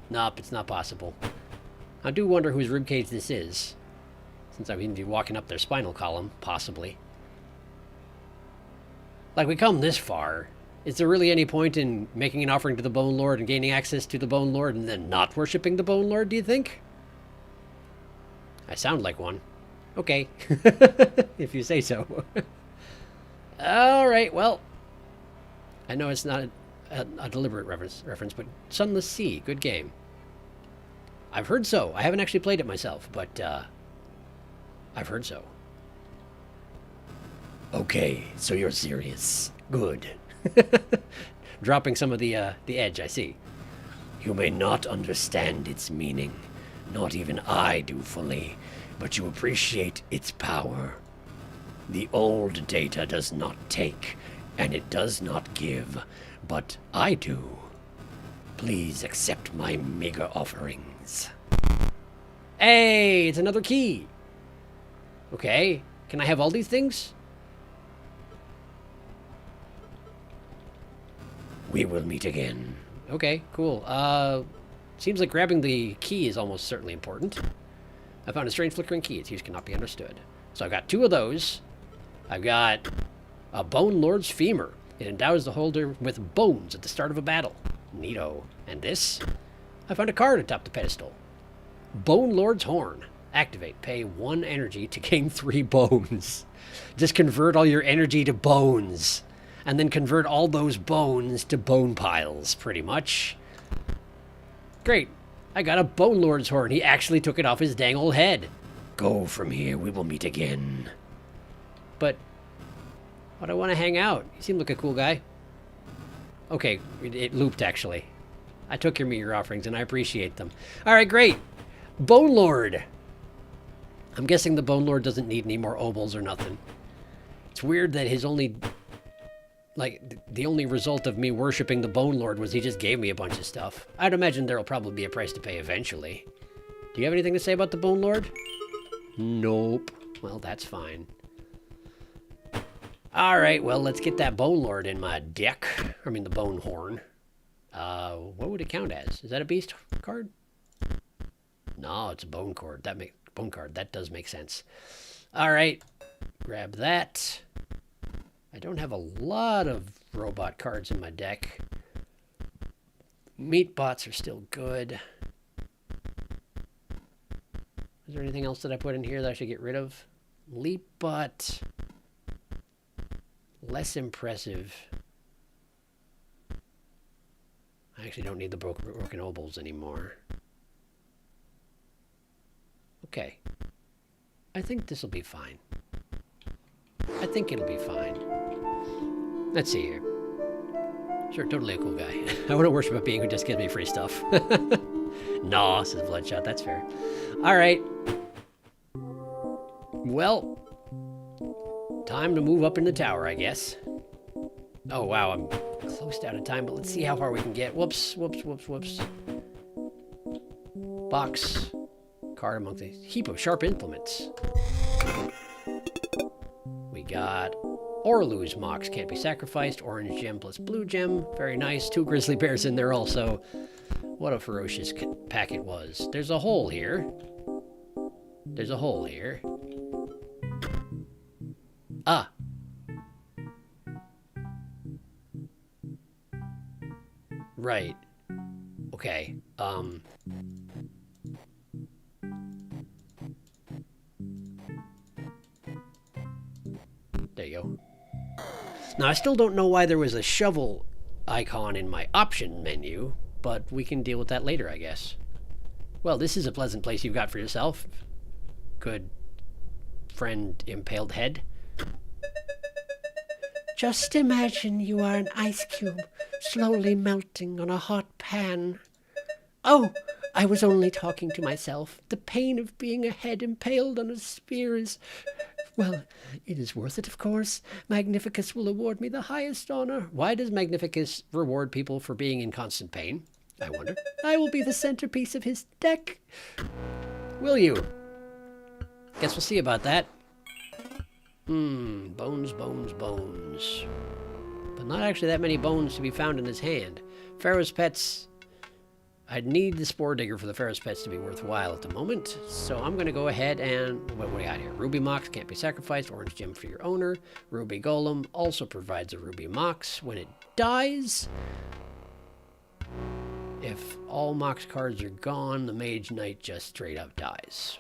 Nope, it's not possible. I do wonder whose ribcage this is, since I would be walking up their spinal column, possibly. Like, we come this far. Is there really any point in making an offering to the Bone Lord and gaining access to the Bone Lord and then not worshipping the Bone Lord, do you think? I sound like one. Okay. If you say so. Alright, well. I know it's not a deliberate reference, but Sunless Sea, good game. I've heard so. I haven't actually played it myself, but I've heard so. Okay, so you're serious. Good. Dropping some of the edge, I see. You may not understand its meaning. Not even I do fully, but you appreciate its power. The old data does not take, and it does not give, but I do. Please accept my meager offerings. Hey, it's another key. Okay, can I have all these things? We will meet again. Okay, cool. Seems like grabbing the key is almost certainly important. I found a strange flickering key. Its use cannot be understood. So I've got 2 of those. I've got a Bone Lord's femur. It endows the holder with bones at the start of a battle. Neato. And this? I found a card atop the pedestal. Bone Lord's horn. Activate. Pay 1 energy to gain 3 bones. Just convert all your energy to bones. And then convert all those bones to bone piles, pretty much. Great. I got a Bone Lord's horn. He actually took it off his dang old head. Go from here. We will meet again. But why do I want to hang out? You seem like a cool guy. Okay, it looped, actually. I took your meager offerings, and I appreciate them. All right, great. Bone Lord. I'm guessing the Bone Lord doesn't need any more obols or nothing. It's weird that his only... Like, the only result of me worshipping the Bone Lord was he just gave me a bunch of stuff. I'd imagine there'll probably be a price to pay eventually. Do you have anything to say about the Bone Lord? Nope. Well, that's fine. Alright, well, let's get that Bone Lord in my deck. I mean, the Bone Horn. What would it count as? Is that a beast card? No, it's a bone card. Bone card. That does make sense. Alright. Grab that. I don't have a lot of robot cards in my deck. Meat bots are still good. Is there anything else that I put in here that I should get rid of? Leap bot. Less impressive. I actually don't need the broken obols anymore. Okay. I think this will be fine. I think it'll be fine. Let's see here. Sure, totally a cool guy. I wouldn't worship a being who just gives me free stuff. No, says Bloodshot. That's fair. All right. Well, time to move up in the tower, I guess. Oh, wow. I'm close to out of time, but let's see how far we can get. Whoops, whoops, whoops, whoops. Box. Card among the heap of sharp implements. We got Orlu's Mox. Can't be sacrificed. Orange gem plus blue gem. Very nice. 2 grizzly bears in there also. What a ferocious pack it was. There's a hole here. There's a hole here. Ah. Right. Okay. There you go. Now, I still don't know why there was a shovel icon in my option menu, but we can deal with that later, I guess. Well, this is a pleasant place you've got for yourself. Good friend, Impaled Head. Just imagine you are an ice cube slowly melting on a hot pan. Oh, I was only talking to myself. The pain of being a head impaled on a spear is... Well, it is worth it, of course. Magnificus will award me the highest honor. Why does Magnificus reward people for being in constant pain? I wonder. I will be the centerpiece of his deck. Will you? Guess we'll see about that. Bones, bones, bones. But not actually that many bones to be found in his hand. Pharaoh's Pets. I'd need the Spore Digger for the Pharaoh's Pets to be worthwhile at the moment. So I'm going to go ahead and... What do we got here? Ruby Mox can't be sacrificed. Orange Gem for your owner. Ruby Golem also provides a Ruby Mox when it dies. If all Mox cards are gone, the Mage Knight just straight up dies.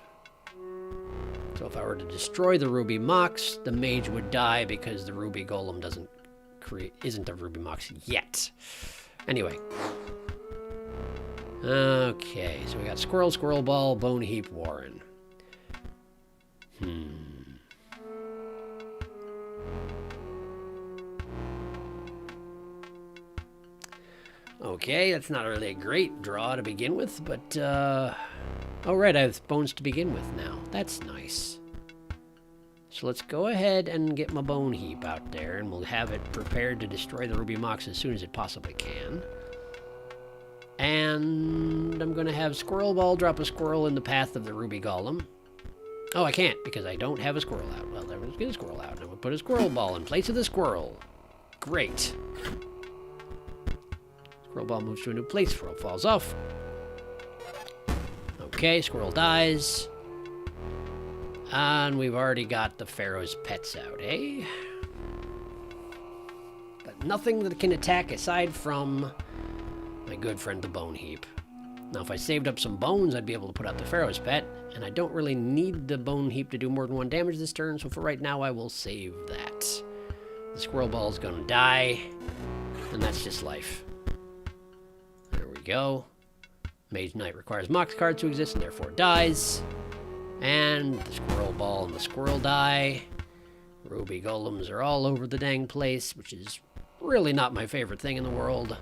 So if I were to destroy the Ruby Mox, the Mage would die because the Ruby Golem isn't a Ruby Mox yet. Anyway. Okay, so we got Squirrel, Squirrel Ball, Bone Heap, Warren. Okay, that's not really a great draw to begin with, but, oh, right, I have bones to begin with now. That's nice. So let's go ahead and get my Bone Heap out there, and we'll have it prepared to destroy the Ruby Mox as soon as it possibly can. And I'm going to have Squirrel Ball drop a squirrel in the path of the Ruby Golem. Oh, I can't, because I don't have a squirrel out. Well, there was get a squirrel out, and I'm going to put a Squirrel Ball in place of the squirrel. Great. Squirrel Ball moves to a new place. Squirrel falls off. Okay, squirrel dies. And we've already got the Pharaoh's Pets out, eh? But nothing that can attack aside from my good friend the Bone Heap. Now, if I saved up some bones, I'd be able to put out the Pharaoh's Pet, and I don't really need the Bone Heap to do more than 1 damage this turn, so for right now, I will save that. The Squirrel Ball is going to die, and that's just life. There we go. Mage Knight requires Mox cards to exist, and therefore dies. And the Squirrel Ball and the Squirrel die. Ruby Golems are all over the dang place, which is really not my favorite thing in the world.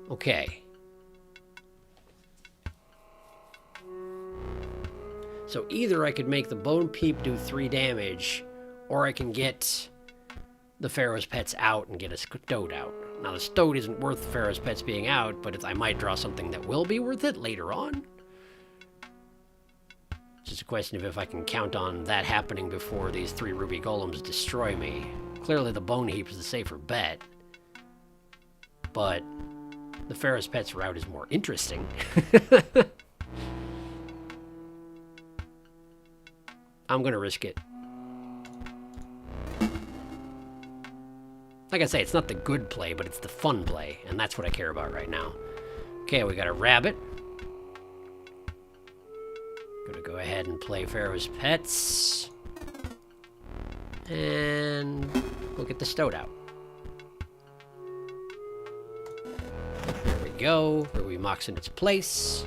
Okay. So either I could make the Bone Peep do 3 damage, or I can get the Pharaoh's Pets out and get a Stoat out. Now, the Stoat isn't worth the Pharaoh's Pets being out, but I might draw something that will be worth it later on. It's just a question of if I can count on that happening before these 3 Ruby Golems destroy me. Clearly, the Bone Heap is the safer bet. But the Pharaoh's Pets route is more interesting. I'm going to risk it. Like I say, it's not the good play, but it's the fun play, and that's what I care about right now. Okay, we got a rabbit. Gonna go ahead and play Pharaoh's Pets. And we'll get the Stoat out. go. Where we Mox in its place.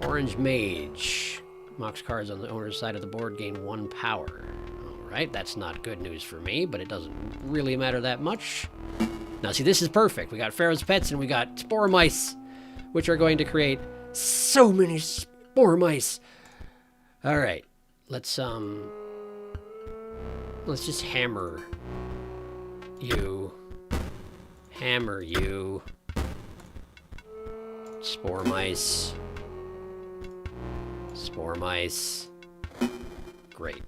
Orange Mage. Mox cards on the owner's side of the board gain 1 power. Alright, that's not good news for me, but it doesn't really matter that much. Now see, this is perfect. We got Pharaoh's Pets and we got Spore Mice, which are going to create so many Spore Mice. Alright, let's just hammer you. Hammer you. Spore Mice. Spore Mice. Great.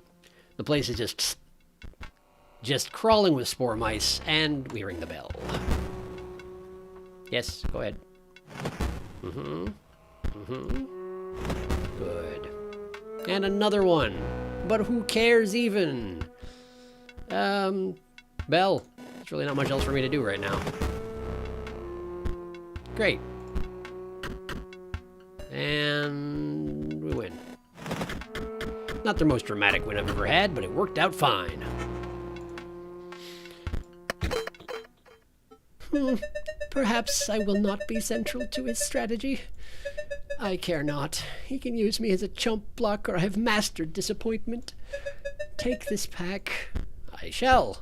The place is just crawling with Spore Mice, and we ring the bell. Yes, go ahead. Good. And another one. But who cares even? Bell. There's really not much else for me to do right now. Great. And we win. Not the most dramatic win I've ever had, but it worked out fine. Perhaps I will not be central to his strategy. I care not. He can use me as a chump block, or I have mastered disappointment. Take this pack. I shall.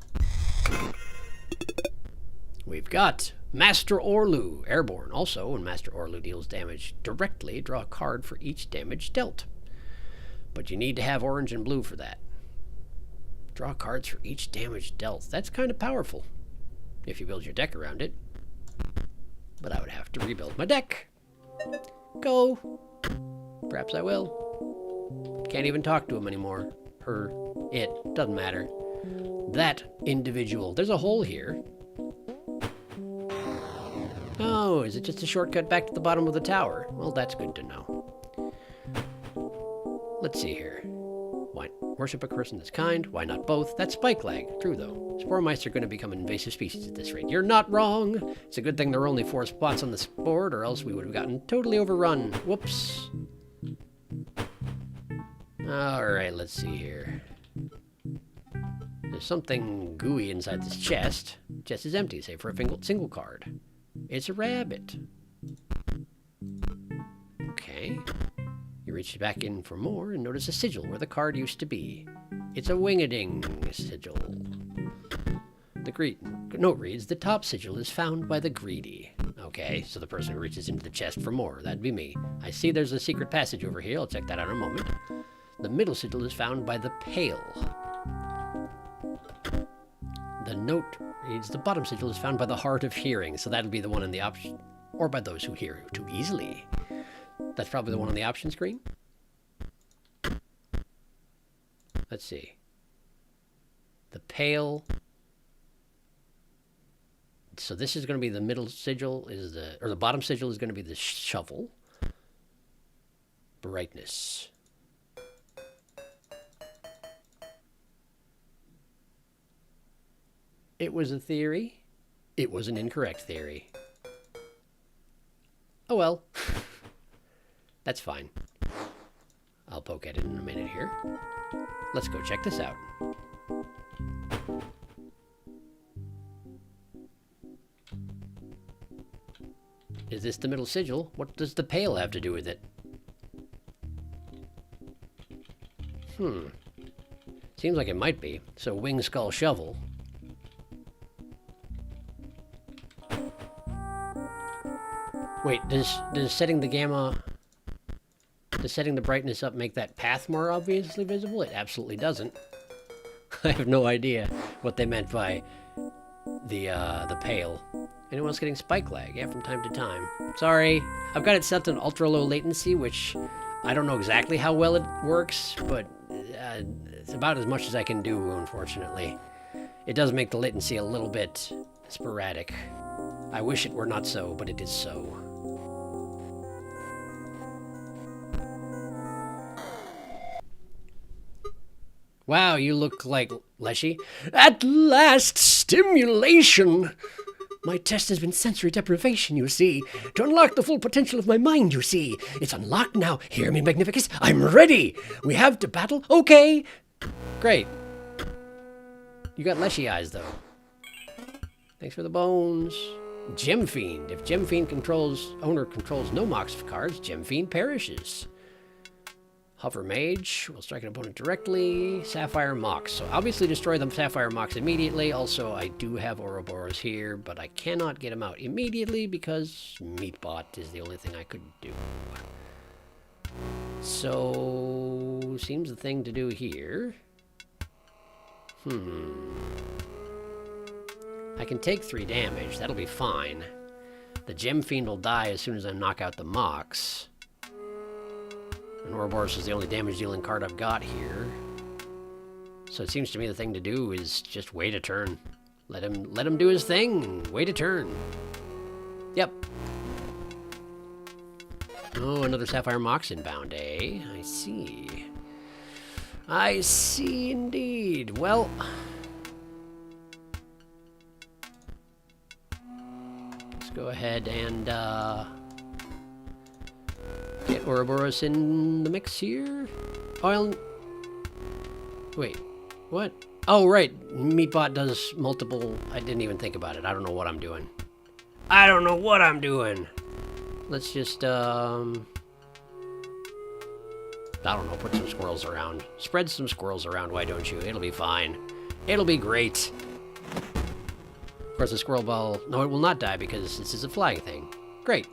We've got Master Orlu, airborne. Also, when Master Orlu deals damage directly, draw a card for each damage dealt. But you need to have orange and blue for that. Draw cards for each damage dealt. That's kind of powerful, if you build your deck around it. But I would have to rebuild my deck. Go. Perhaps I will. Can't even talk to him anymore. Her, it, doesn't matter. That individual. There's a hole here. Oh, is it just a shortcut back to the bottom of the tower? Well, that's good to know. Let's see here. Why worship a person that's kind? Why not both? That's spike lag. True, though. Spore mice are going to become an invasive species at this rate. You're not wrong. It's a good thing there are only 4 spots on this board, or else we would have gotten totally overrun. Whoops. Alright, let's see here. There's something gooey inside this chest. Chest is empty, save for a single card. It's a rabbit. Okay. You reach back in for more and notice a sigil where the card used to be. It's a wing-a-ding sigil. The note reads, the top sigil is found by the greedy. Okay, so the person who reaches into the chest for more. That'd be me. I see there's a secret passage over here. I'll check that out in a moment. The middle sigil is found by the pale. The note reads, the bottom sigil is found by the hard of hearing. So that'll be the one in the option, or by those who hear too easily. That's probably the one on the option screen. Let's see. The pale. So this is going to be the middle sigil, or the bottom sigil is going to be the shovel. Brightness. It was a theory. It was an incorrect theory. Oh well. That's fine. I'll poke at it in a minute here. Let's go check this out. Is this the middle sigil? What does the pale have to do with it? Seems like it might be. So wing, skull, shovel. Wait, does setting the gamma... Does setting the brightness up make that path more obviously visible? It absolutely doesn't. I have no idea what they meant by the pale. Anyone else getting spike lag? Yeah, from time to time. Sorry, I've got it set to ultra low latency, which I don't know exactly how well it works, but it's about as much as I can do, unfortunately. It does make the latency a little bit sporadic. I wish it were not so, but it is so. Wow, you look like Leshy. At last, stimulation! My test has been sensory deprivation, you see. To unlock the full potential of my mind, you see. It's unlocked now. Hear me, Magnificus? I'm ready! We have to battle? Okay! Great. You got Leshy eyes, though. Thanks for the bones. Gem Fiend. If Gem Fiend owner controls no Mox cards, Gem Fiend perishes. Hover Mage will strike an opponent directly. Sapphire Mox. So obviously destroy the Sapphire Mox immediately. Also, I do have Ouroboros here, but I cannot get him out immediately because Meatbot is the only thing I could do. So, seems the thing to do here. I can take 3 damage. That'll be fine. The Gem Fiend will die as soon as I knock out the Mox. And Ouroboros is the only damage-dealing card I've got here. So it seems to me the thing to do is just wait a turn. Let him do his thing and wait a turn. Yep. Oh, another Sapphire Mox inbound, eh? I see. I see indeed. Well, let's go ahead and get Ouroboros in the mix here. Wait, what? Oh, right. Meatbot does multiple. I didn't even think about it. I don't know what I'm doing. I don't know what I'm doing. Let's just, I don't know, put some squirrels around. Spread some squirrels around, why don't you? It'll be fine. It'll be great. Of course, the squirrel ball... No, it will not die because this is a flag thing. Great.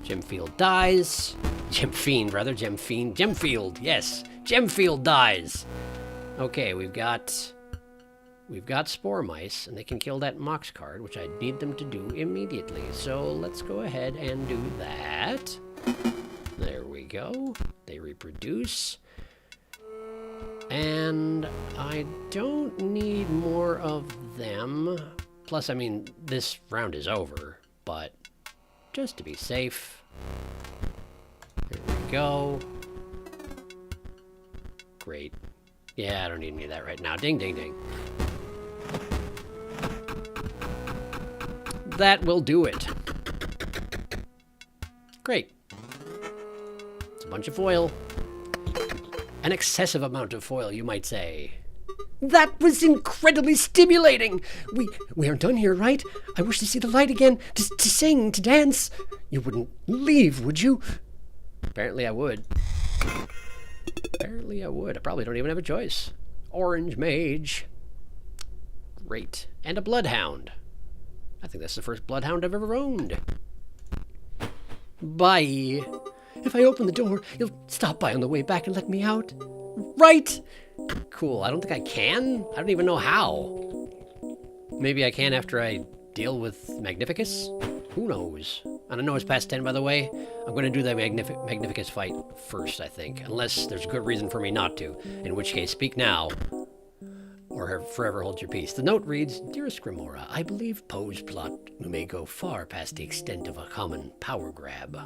Gemfield dies. Gemfiend, rather. Gemfiend. Gemfield, yes. Gemfield dies. Okay, we've got Spore Mice, and they can kill that Mox card, which I need them to do immediately. So let's go ahead and do that. There we go. They reproduce. And I don't need more of them. Plus, I mean, this round is over, but just to be safe. There we go. Great. Yeah, I don't need any of that right now. Ding, ding, ding. That will do it. Great. It's a bunch of foil. An excessive amount of foil, you might say. That was incredibly stimulating! We aren't done here, right? I wish to see the light again, to sing, to dance. You wouldn't leave, would you? Apparently I would. Apparently I would. I probably don't even have a choice. Orange Mage. Great. And a Bloodhound. I think that's the first Bloodhound I've ever owned. Bye. If I open the door, you'll stop by on the way back and let me out. Right? Cool. I don't think I can. I don't even know how. Maybe I can after I deal with Magnificus? Who knows? And I know it's past 10, by the way. I'm going to do the Magnificus fight first, I think. Unless there's a good reason for me not to. In which case, speak now. Or forever hold your peace. The note reads, Dearest Grimora, I believe Poe's plot may go far past the extent of a common power grab.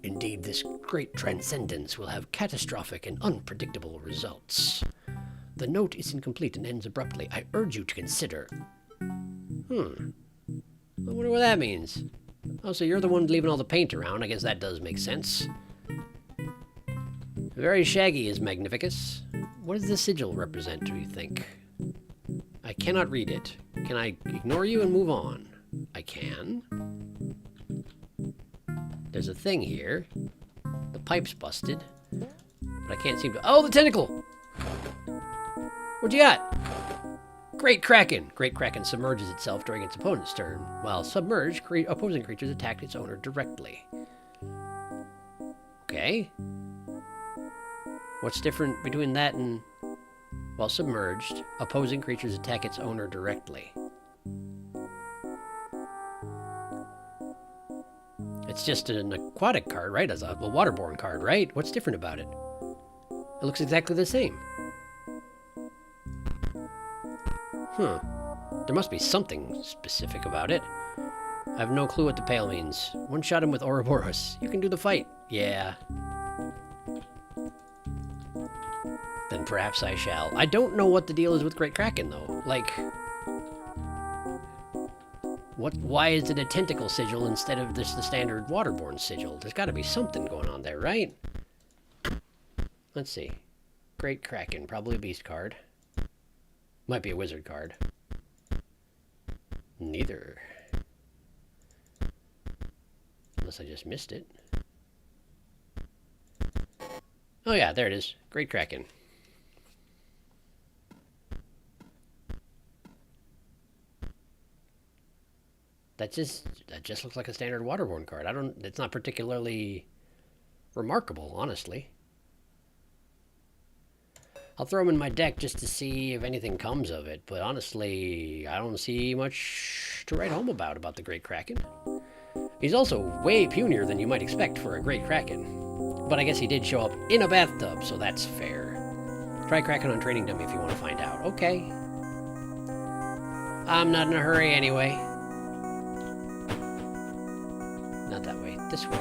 Indeed, this great transcendence will have catastrophic and unpredictable results. The note is incomplete and ends abruptly. I urge you to consider... I wonder what that means. Oh, so you're the one leaving all the paint around. I guess that does make sense. Very shaggy is Magnificus. What does the sigil represent, do you think? I cannot read it. Can I ignore you and move on? I can. There's a thing here. The pipe's busted. But I can't seem to... Oh, the tentacle! What you got? Great Kraken. Great Kraken submerges itself during its opponent's turn. While submerged, opposing creatures attack its owner directly. Okay. What's different between that and... While submerged, opposing creatures attack its owner directly. It's just an aquatic card, right? As a waterborne card, right? What's different about it? It looks exactly the same. There must be something specific about it. I have no clue what the pale means. One-shot him with Ouroboros. You can do the fight. Yeah. Then perhaps I shall. I don't know what the deal is with Great Kraken, though. Like... Why is it a tentacle sigil instead of just the standard waterborne sigil? There's gotta be something going on there, right? Let's see. Great Kraken, probably a beast card. Might be a wizard card. Neither. unless I just missed it. Oh yeah, there it is. Great Kraken. That just looks like a standard Waterborne card. It's not particularly remarkable, honestly. I'll throw him in my deck just to see if anything comes of it, but honestly, I don't see much to write home about the Great Kraken. He's also way punier than you might expect for a Great Kraken. But I guess he did show up in a bathtub, so that's fair. Try Kraken on Training Dummy if you want to find out. Okay. I'm not in a hurry anyway. Not that way. This way.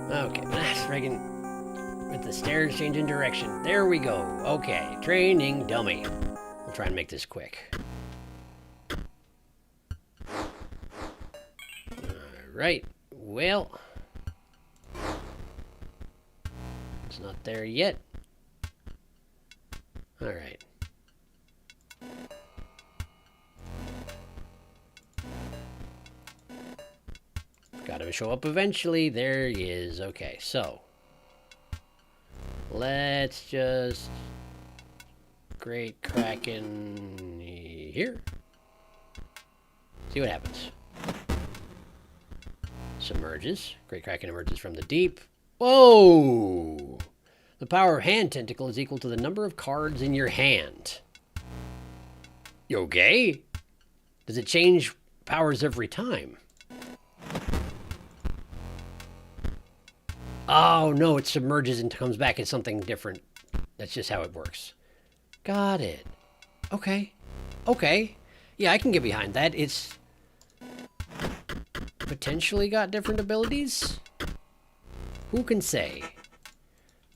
Okay, Reagan, with the stairs changing direction. There we go. Okay, Training Dummy. We'll try and make this quick. Alright, well. It's not there yet. Alright. Gotta show up eventually. There he is. Okay, so let's just Great Kraken here. See what happens. Submerges. Great Kraken emerges from the deep. Whoa! The power of Hand Tentacle is equal to the number of cards in your hand. You okay? Does it change powers every time? Oh, no, it submerges and comes back as something different. That's just how it works. Got it. Okay. Okay. Yeah, I can get behind that. It's potentially got different abilities? Who can say?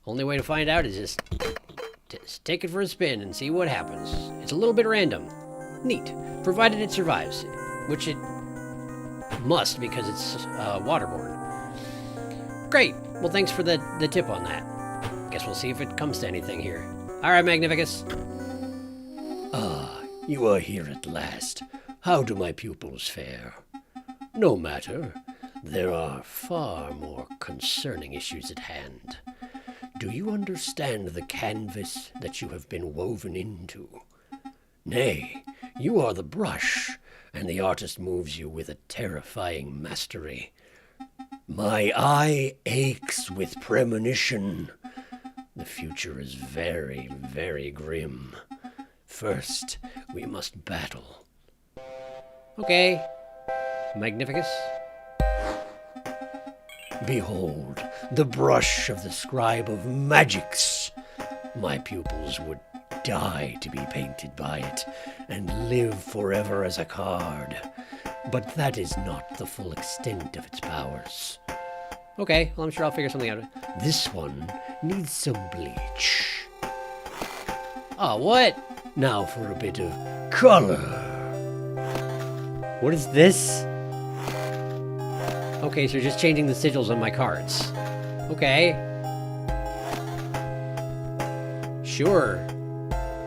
Only way to find out is just take it for a spin and see what happens. It's a little bit random. Neat. Provided it survives, which it must because it's waterborne. Great. Well, thanks for the tip on that. Guess we'll see if it comes to anything here. All right, Magnificus. Ah, you are here at last. How do my pupils fare? No matter. There are far more concerning issues at hand. Do you understand the canvas that you have been woven into? Nay, you are the brush, and the artist moves you with a terrifying mastery. My eye aches with premonition. The future is very, very grim. First, we must battle. Okay. Magnificus. Behold, the brush of the scribe of magics. My pupils would die to be painted by it, and live forever as a card. But that is not the full extent of its powers. Okay, well, I'm sure I'll figure something out. This one needs some bleach. Oh, what? Now for a bit of color. What is this? Okay, so you're just changing the sigils on my cards. Okay. Sure.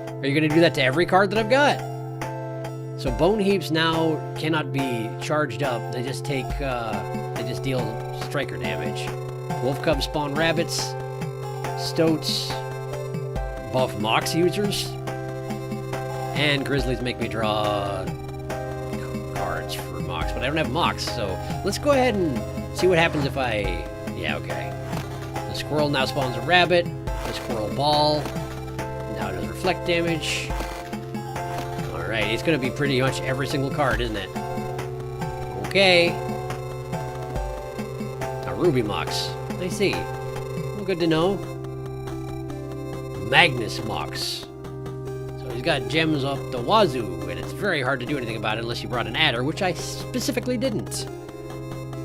Are you gonna do that to every card that I've got? So bone heaps now cannot be charged up. They just take, they just deal striker damage. Wolf cubs spawn rabbits. Stoats buff mox users. And grizzlies make me draw cards for mox, but I don't have mox, so let's go ahead and see what happens if I... Yeah, okay. The squirrel now spawns a rabbit. The squirrel ball. Now it does reflect damage. Alright, it's gonna be pretty much every single card, isn't it? Okay. A ruby mox. I see. Well, good to know. Magnus mox. So he's got gems up the wazoo, and it's very hard to do anything about it unless you brought an adder, which I specifically didn't.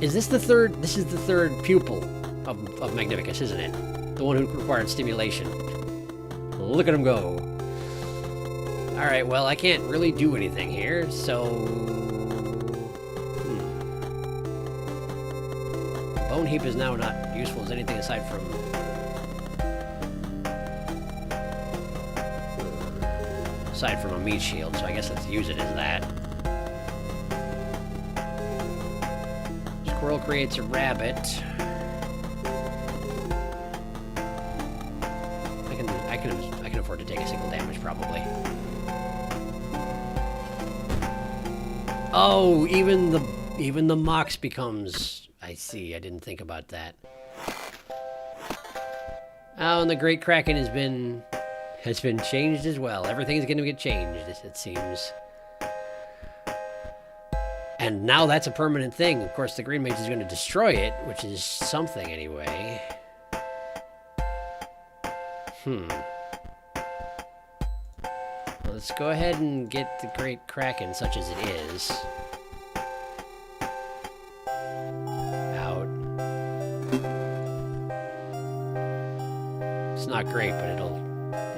Is this the third? This is the third pupil of Magnificus, isn't it? The one who required stimulation. Look at him go. Alright, well, I can't really do anything here, so... Bone Heap is now not useful as anything aside from... aside from a meat shield, so I guess let's use it as that. Squirrel creates a rabbit. I can afford to take a single damage, probably. Oh, even the Mox becomes... I see, I didn't think about that. Oh, and the Great Kraken has been changed as well. Everything's going to get changed, it seems. And now that's a permanent thing. Of course, the Green Mage is going to destroy it, which is something anyway. Well, let's go ahead and get the Great Kraken, such as it is. Out. It's not great, but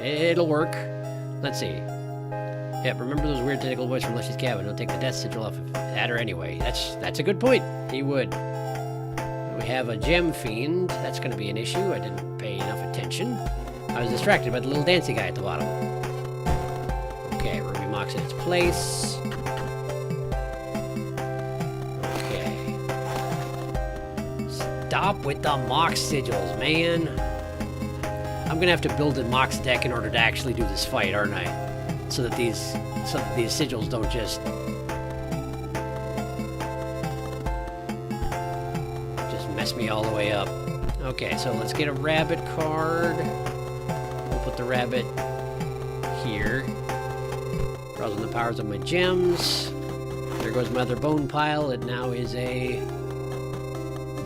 it'll work. Let's see. Yeah, remember those weird tentacle boys from Lushy's cabin? Don't take the death sigil off at her anyway. That's a good point. He would. We have a gem fiend. That's going to be an issue. I didn't pay enough attention. I was distracted by the little dancing guy at the bottom. Okay, Ruby Mox in its place. Okay. Stop with the Mox sigils, man. I'm going to have to build a Mox deck in order to actually do this fight, aren't I? So that these sigils don't just mess me all the way up. Okay, so let's get a rabbit card. We'll put the rabbit here. Browsing the powers of my gems. There goes my other bone pile. It now is a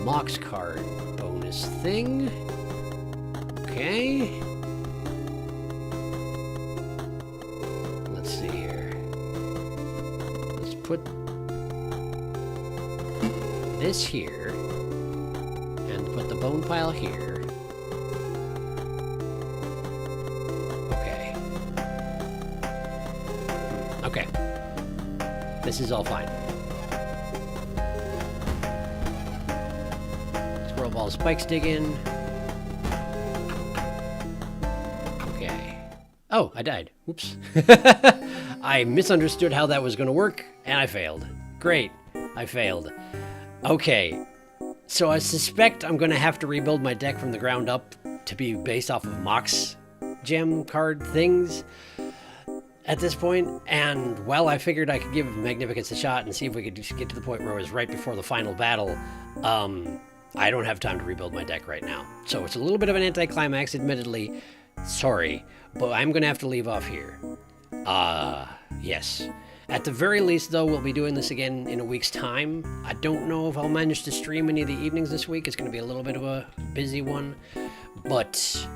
Mox card bonus thing. Okay. Let's see here. Let's put this here and put the bone pile here. Okay. Okay. This is all fine. Squirrel ball spikes dig in. Oh, I died. Whoops. I misunderstood how that was going to work, and I failed. Great. I failed. Okay. So I suspect I'm going to have to rebuild my deck from the ground up to be based off of Mox gem card things at this point. And, well, I figured I could give Magnificence a shot and see if we could just get to the point where it was right before the final battle. I don't have time to rebuild my deck right now. So it's a little bit of an anticlimax, admittedly. Sorry, but I'm going to have to leave off here. Yes. At the very least, though, we'll be doing this again in a week's time. I don't know if I'll manage to stream any of the evenings this week. It's going to be a little bit of a busy one. But,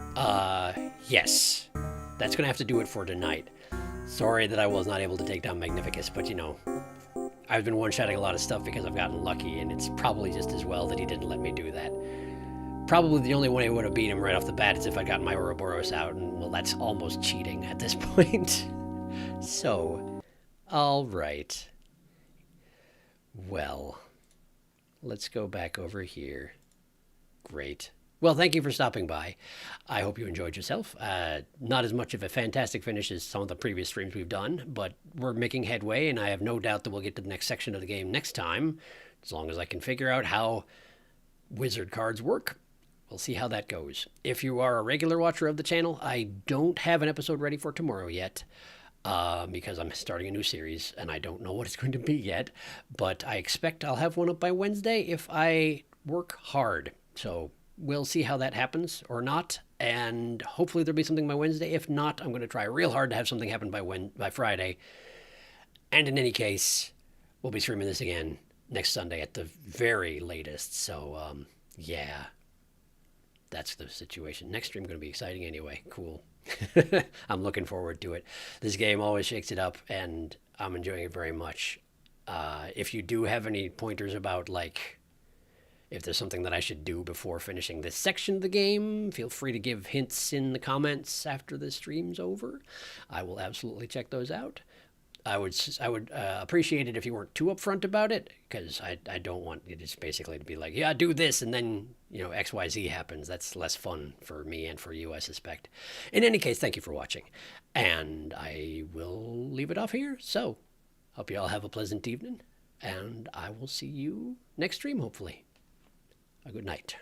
yes. That's going to have to do it for tonight. Sorry that I was not able to take down Magnificus, but, you know, I've been one-shotting a lot of stuff because I've gotten lucky, and it's probably just as well that he didn't let me do that. Probably the only way I would have beat him right off the bat is if I got my Ouroboros out, and, well, that's almost cheating at this point. So, all right. Well, let's go back over here. Great. Well, thank you for stopping by. I hope you enjoyed yourself. Not as much of a fantastic finish as some of the previous streams we've done, but we're making headway, and I have no doubt that we'll get to the next section of the game next time, as long as I can figure out how wizard cards work. We'll see how that goes. If you are a regular watcher of the channel, I don't have an episode ready for tomorrow yet, because I'm starting a new series, and I don't know what it's going to be yet, but I expect I'll have one up by Wednesday if I work hard. So we'll see how that happens or not, and hopefully there'll be something by Wednesday. If not, I'm going to try real hard to have something happen by Friday. And in any case, we'll be streaming this again next Sunday at the very latest. So, yeah. That's the situation. Next stream going to be exciting anyway. Cool. I'm looking forward to it. This game always shakes it up, and I'm enjoying it very much. If you do have any pointers about, like, if there's something that I should do before finishing this section of the game, feel free to give hints in the comments after the stream's over. I will absolutely check those out. I would appreciate it if you weren't too upfront about it, because I don't want it just basically to be like, yeah, do this, and then, you know, XYZ happens. That's less fun for me and for you, I suspect. In any case, thank you for watching, and I will leave it off here. So, hope you all have a pleasant evening, and I will see you next stream, hopefully. A good night.